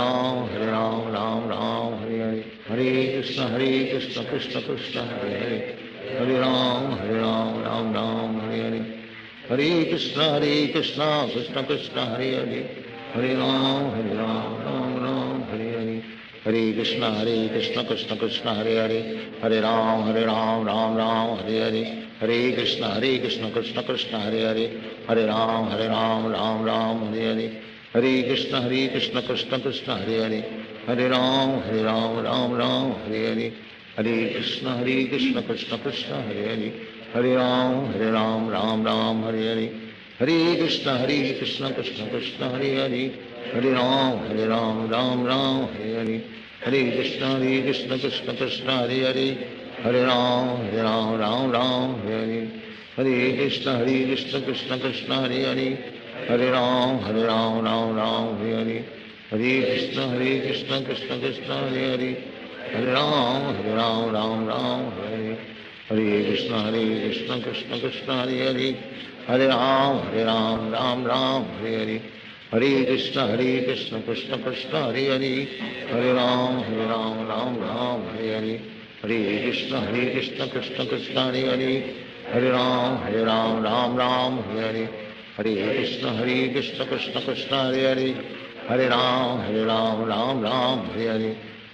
राम राम हरे हरे, हरे कृष्ण कृष्ण कृष्ण हरे हरे, हरे राम हरे हरे, हरे कृष्ण कृष्ण कृष्ण हरे हरे, हरे राम राम हरे हरे, हरे कृष्ण कृष्ण कृष्ण हरे हरे, हरे राम राम हरे हरे, हरे कृष्ण कृष्ण कृष्ण हरे हरे, हरे राम राम हरे हरे, हरे कृष्ण कृष्ण कृष्ण हरे हरे, हरे राम राम हरे हरे, हरे कृष्ण कृष्ण कृष्ण हरे हरे, हरे राम राम हरे हरे, हरे कृष्ण कृष्ण कृष्ण हरे हरे, हरे राम राम हरे हरे, हरे कृष्ण कृष्ण कृष्ण हरे हरे, हरे राम राम हरे हरे, हरे कृष्ण कृष्ण कृष्ण हरे हरे, हरे राम राम हरे हरे, हरे कृष्ण कृष्ण कृष्ण हरे हरे, हरे राम राम हरे हरे, हरे कृष्ण कृष्ण कृष्ण हरे हरे, हरे राम राम हरे हरे, हरे कृष्ण कृष्ण कृष्ण हरे हरे, हरे राम राम हरे हरे, हरे कृष्ण कृष्ण कृष्ण हरे हरे, हरे राम राम हरे हरे, हरे कृष्ण कृष्ण कृष्ण हरे हरे, हरे राम राम हरे हरे, हरे कृष्ण कृष्ण कृष्ण हरे हरे, हरे राम राम हरे हरे,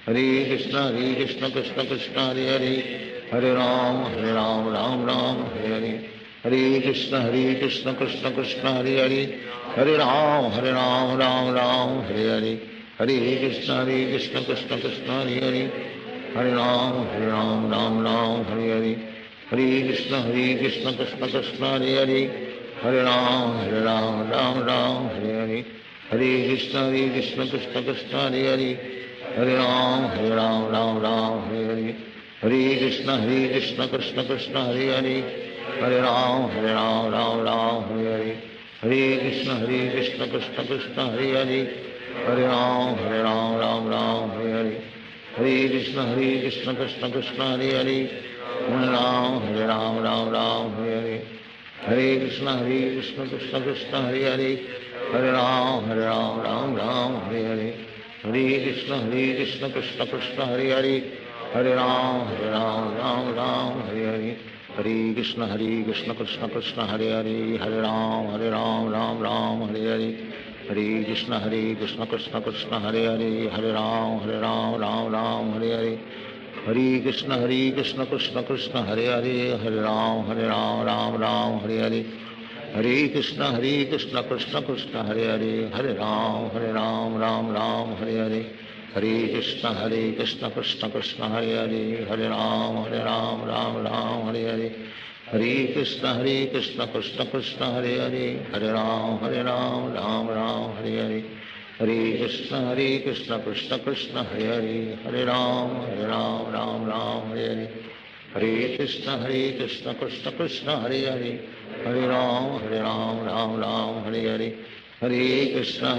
हरे कृष्ण कृष्ण कृष्ण हरे हरे, हरे राम राम हरे हरे, हरे कृष्ण कृष्ण कृष्ण हरे हरे, हरे राम राम हरे हरे, हरे कृष्ण कृष्ण कृष्ण हरे हरे, हरे राम राम हरे हरे, हरे कृष्ण कृष्ण कृष्ण हरे हरे, हरे राम राम हरे हरे, हरे कृष्ण कृष्ण कृष्ण हरे हरे, हरे राम राम हरे हरे, हरे कृष्ण कृष्ण कृष्ण हरे हरे, हरे राम हरे हरे, हरे कृष्ण कृष्ण कृष्ण हरे हरे, हरे राम राम हरे हरे, हरे कृष्ण कृष्ण कृष्ण हरे हरे, हरे राम राम हरे हरे, हरे कृष्ण कृष्ण कृष्ण हरे हरे, हरे राम राम हरे हरे, हरे कृष्ण कृष्ण कृष्ण हरे हरे, हरे राम हरे हरे, हरे कृष्ण कृष्ण कृष्ण हरे हरे, हरे राम राम हरे हरे, हरे कृष्ण कृष्ण कृष्ण हरे हरे, हरे राम राम हरे हरे, हरे कृष्ण कृष्ण कृष्ण हरे हरे, हरे राम राम हरे हरे, हरे कृष्ण कृष्ण कृष्ण हरे हरे, हरे राम राम हरे हरे, हरे कृष्ण कृष्ण कृष्ण हरे हरे, हरे राम राम हरे हरे, हरे कृष्ण कृष्ण कृष्ण हरे हरे, हरे राम राम हरे हरे, हरे कृष्ण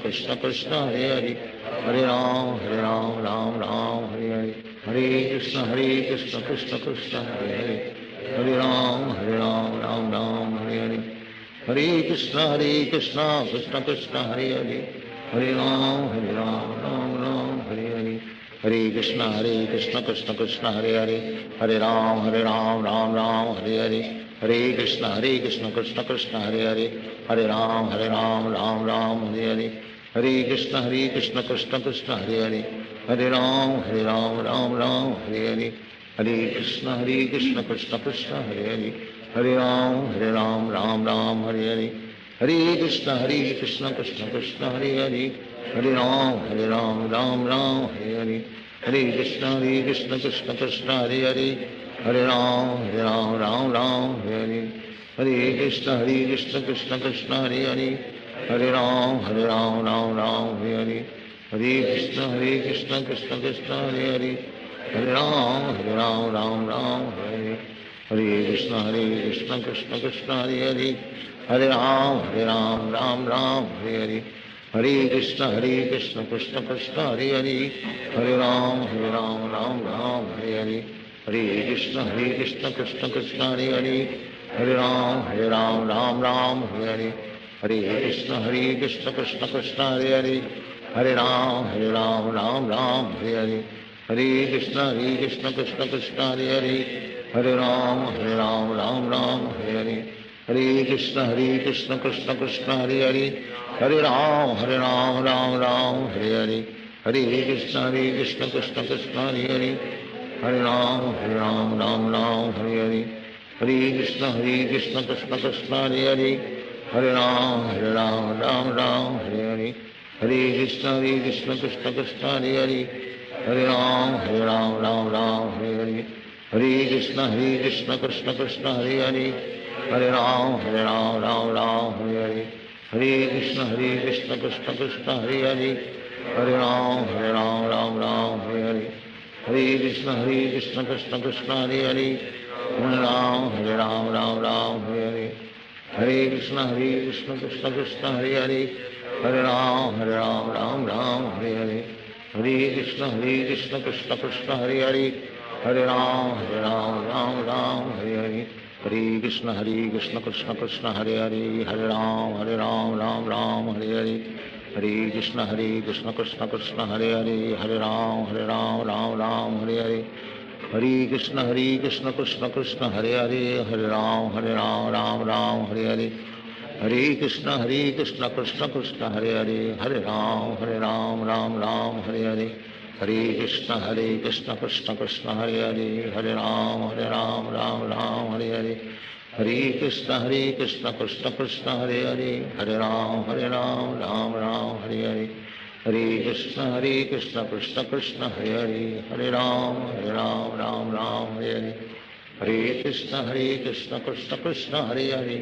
कृष्ण कृष्ण हरे हरे, हरे राम राम हरे हरे, हरे कृष्ण कृष्ण कृष्ण हरे हरे, हरे राम राम हरे हरे, हरे कृष्ण कृष्ण कृष्ण हरे हरे, हरे राम हरे हरे, हरे कृष्ण कृष्ण कृष्ण हरे हरे, हरे राम राम राम हरे हरे, हरे कृष्ण कृष्ण कृष्ण हरे हरे, हरे राम राम राम हरे हरे, हरे कृष्ण कृष्ण कृष्ण हरे हरे, हरे राम राम राम हरे हरे, हरे कृष्ण कृष्ण कृष्ण हरे हरे, हरे राम राम हरे हरे, हरे कृष्ण कृष्ण कृष्ण हरे हरे, हरे राम राम हरे हरे, हरे कृष्ण कृष्ण कृष्ण हरे हरे, हरे राम राम हरे हरे, हरे कृष्ण कृष्ण कृष्ण हरे हरे, हरे राम राम हरे हरे, हरे कृष्ण कृष्ण कृष्ण हरे हरे, हरे राम राम हरे हरे, हरे कृष्ण कृष्ण कृष्ण हरे हरे, हरे राम राम हरे हरे, हरे कृष्ण कृष्ण कृष्ण हरे हरे, हरे राम राम हरे हरे, हरे कृष्ण कृष्ण कृष्ण हरे हरे, हरे राम राम हरे हरे, हरे कृष्ण कृष्ण कृष्ण हरे हरे, हरे राम राम हरे हरे, हरे कृष्ण कृष्ण कृष्ण हरे हरे, हरे राम राम हरे हरे, हरे कृष्ण कृष्ण कृष्ण हरे हरे, हरे राम राम हरे हरे, हरे कृष्ण कृष्ण कृष्ण हरे हरे, हरे राम राम हरे हरे, हरे कृष्ण कृष्ण कृष्ण हरे हरे, हरे राम राम हरे हरे, हरे कृष्ण कृष्ण कृष्ण हरे हरे, हरे राम राम हरे हरे, हरे कृष्ण कृष्ण कृष्ण हरे हरे, हरे राम राम हरे हरे, हरे कृष्ण कृष्ण कृष्ण हरे हरे, हरे राम राम हरे हरे, हरे कृष्ण कृष्ण कृष्ण हरे हरे, हरे राम राम हरे हरे, हरे कृष्ण कृष्ण कृष्ण हरे हरे, हरे राम राम हरे हरे, हरे कृष्ण कृष्ण कृष्ण हरे हरे, हरे राम राम हरे हरे, हरे कृष्ण कृष्ण कृष्ण हरे हरे, हरे राम राम हरे हरे, हरे कृष्ण कृष्ण कृष्ण हरे हरे, हरे राम राम हरे हरे, हरे कृष्ण कृष्ण कृष्ण हरे हरे, हरे राम राम हरे हरे, हरे कृष्ण कृष्ण कृष्ण हरे हरे, हरे राम राम हरे हरे, हरे कृष्ण कृष्ण कृष्ण हरे हरे, हरे राम राम हरे हरे, हरे कृष्ण कृष्ण कृष्ण हरे हरे, हरे राम राम हरे हरे, हरे कृष्ण कृष्ण कृष्ण हरे हरे, हरे राम राम हरे हरे, हरे कृष्ण कृष्ण कृष्ण हरे हरे, हरे राम राम हरे हरे, हरे कृष्ण कृष्ण कृष्ण हरे हरे, हरे राम राम हरे हरे, हरे कृष्ण कृष्ण कृष्ण हरे हरे,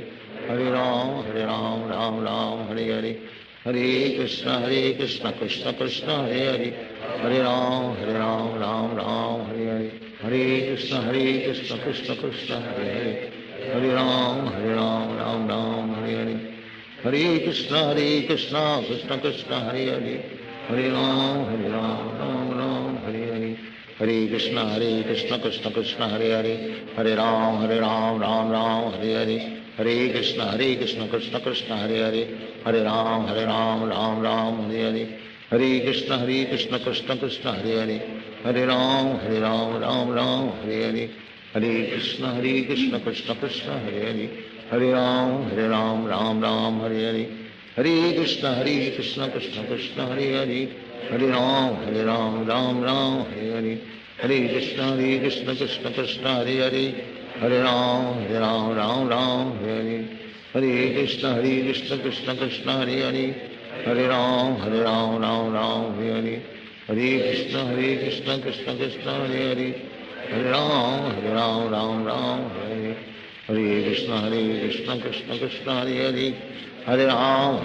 हरे राम राम हरे हरे, हरे कृष्ण कृष्ण कृष्ण हरे हरे, हरे राम राम हरे हरे, हरे कृष्ण कृष्ण कृष्ण हरे हरे, हरे राम राम हरे हरे, हरे कृष्ण कृष्ण कृष्ण हरे हरे, हरे राम राम हरे हरे, हरे कृष्ण कृष्ण कृष्ण हरे हरे, हरे राम राम हरे हरे, हरे कृष्ण कृष्ण कृष्ण हरे हरे, हरे राम राम हरे हरे, हरे कृष्ण कृष्ण कृष्ण हरे हरे, हरे राम राम हरे हरे, हरे कृष्ण कृष्ण कृष्ण हरे हरे, हरे राम राम हरे हरे, हरे कृष्ण कृष्ण कृष्ण हरे हरे, हरे राम राम हरे हरे, हरे कृष्ण कृष्ण कृष्ण हरे हरे, हरे राम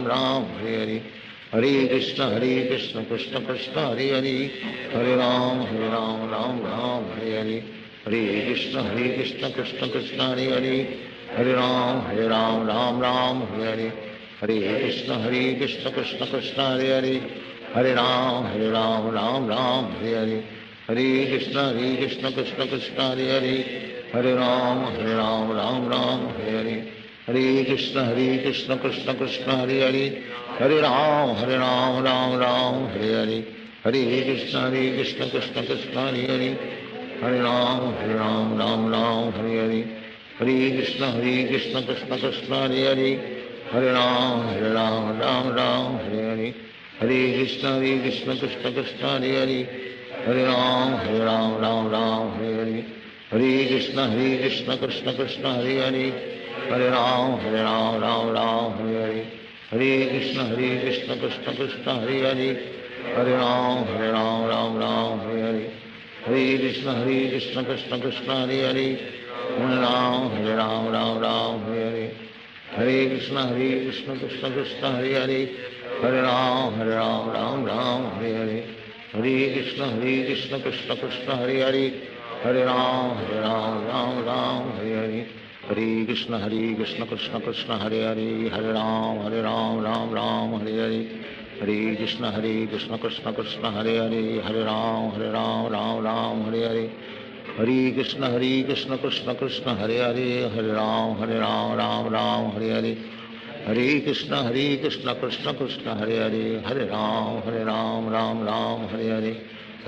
राम हरे हरे, हरे कृष्ण कृष्ण कृष्ण हरे हरे, हरे राम हरे हरे, हरे कृष्ण कृष्ण कृष्ण हरे हरे, हरे राम हरे हरे, हरे कृष्ण कृष्ण कृष्ण हरे हरे, हरे राम हरे हरे, हरे कृष्ण कृष्ण कृष्ण हरे हरे, हरे राम हरे हरे, हरे कृष्ण कृष्ण कृष्ण हरे हरे, हरे राम हरे हरे, हरे कृष्ण कृष्ण कृष्ण हरे हरे, हरे राम हरे हरे, हरे कृष्ण कृष्ण कृष्ण हरे हरे, हरे राम राम हरे हरे, हरे कृष्ण कृष्ण कृष्ण हरे हरे हरे राम राम राम हरे हरे हरे कृष्ण कृष्ण कृष्ण हरे हरे हरे राम राम राम हरे हरे हरे कृष्ण कृष्ण कृष्ण हरे हरे हरे राम राम राम हरे हरे हरे कृष्ण कृष्ण कृष्ण हरे हरे हरे राम राम राम हरे हरे हरे कृष्ण कृष्ण कृष्ण हरे हरे हरे राम राम हरे हरे हरे कृष्ण कृष्ण कृष्ण हरे हरे हरे राम राम हरे हरे हरे कृष्ण कृष्ण कृष्ण हरे हरे हरे राम राम हरे हरे हरे कृष्ण कृष्ण कृष्ण हरे हरे हरे राम राम राम हरे हरे हरे कृष्ण कृष्ण कृष्ण हरे हरे हरे राम राम हरे हरे हरे कृष्ण कृष्ण कृष्ण हरे हरे हरे राम राम हरे हरे हरे कृष्ण कृष्ण कृष्ण हरे हरे हरे राम राम हरे हरे हरे कृष्ण कृष्ण कृष्ण हरे हरे हरे राम राम हरे हरे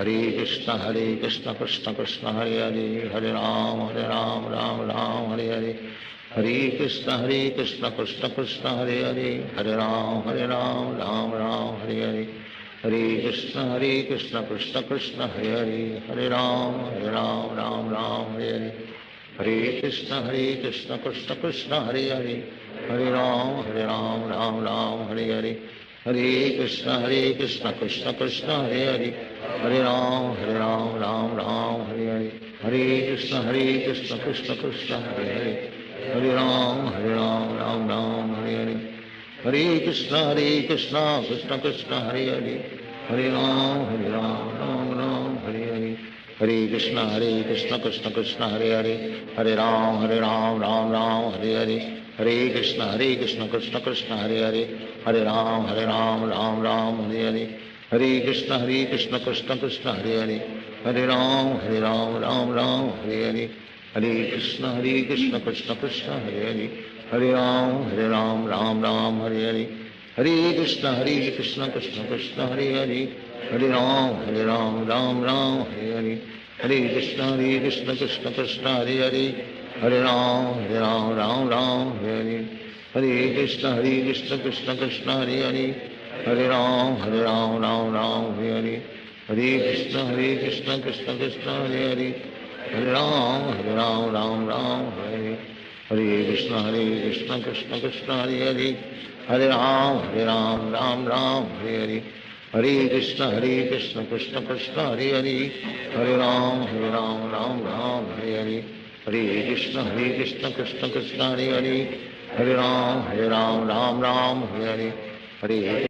हरे कृष्ण कृष्ण कृष्ण हरे हरे हरे राम राम हरे हरे हरे कृष्ण कृष्ण कृष्ण हरे हरे हरे राम राम हरे हरे हरे कृष्ण कृष्ण कृष्ण हरे हरे हरे राम राम हरे हरे हरे कृष्ण कृष्ण कृष्ण हरे हरे हरे राम राम हरे हरे हरे कृष्ण कृष्ण कृष्ण हरे हरे हरे राम राम हरे हरे हरे कृष्ण कृष्ण कृष्ण हरे हरे हरे राम राम हरे हरे हरे कृष्ण कृष्ण कृष्ण हरे हरे हरे राम राम हरे हरे हरे कृष्ण कृष्ण कृष्ण हरे हरे हरे राम राम हरे हरे हरे कृष्ण कृष्ण कृष्ण हरे हरे हरे राम राम हरे हरे हरे कृष्ण कृष्ण कृष्ण हरे हरे हरे राम राम हरे हरे हरे कृष्ण कृष्ण कृष्ण हरे हरे हरे राम राम हरे हरे हरे कृष्ण कृष्ण कृष्ण हरे हरे हरे राम राम हरे हरे हरे कृष्ण कृष्ण कृष्ण हरे हरे हरे राम राम हरे हरे हरे कृष्ण कृष्ण कृष्ण हरे हरे हरे राम राम हरे हरे हरे कृष्ण कृष्ण कृष्ण हरे हरे हरे राम राम हरे हरे हरे कृष्ण कृष्ण कृष्ण हरे हरे हरे राम राम हरे हरे हरे कृष्ण कृष्ण कृष्ण हरे हरे हरे राम राम हरे हरे हरे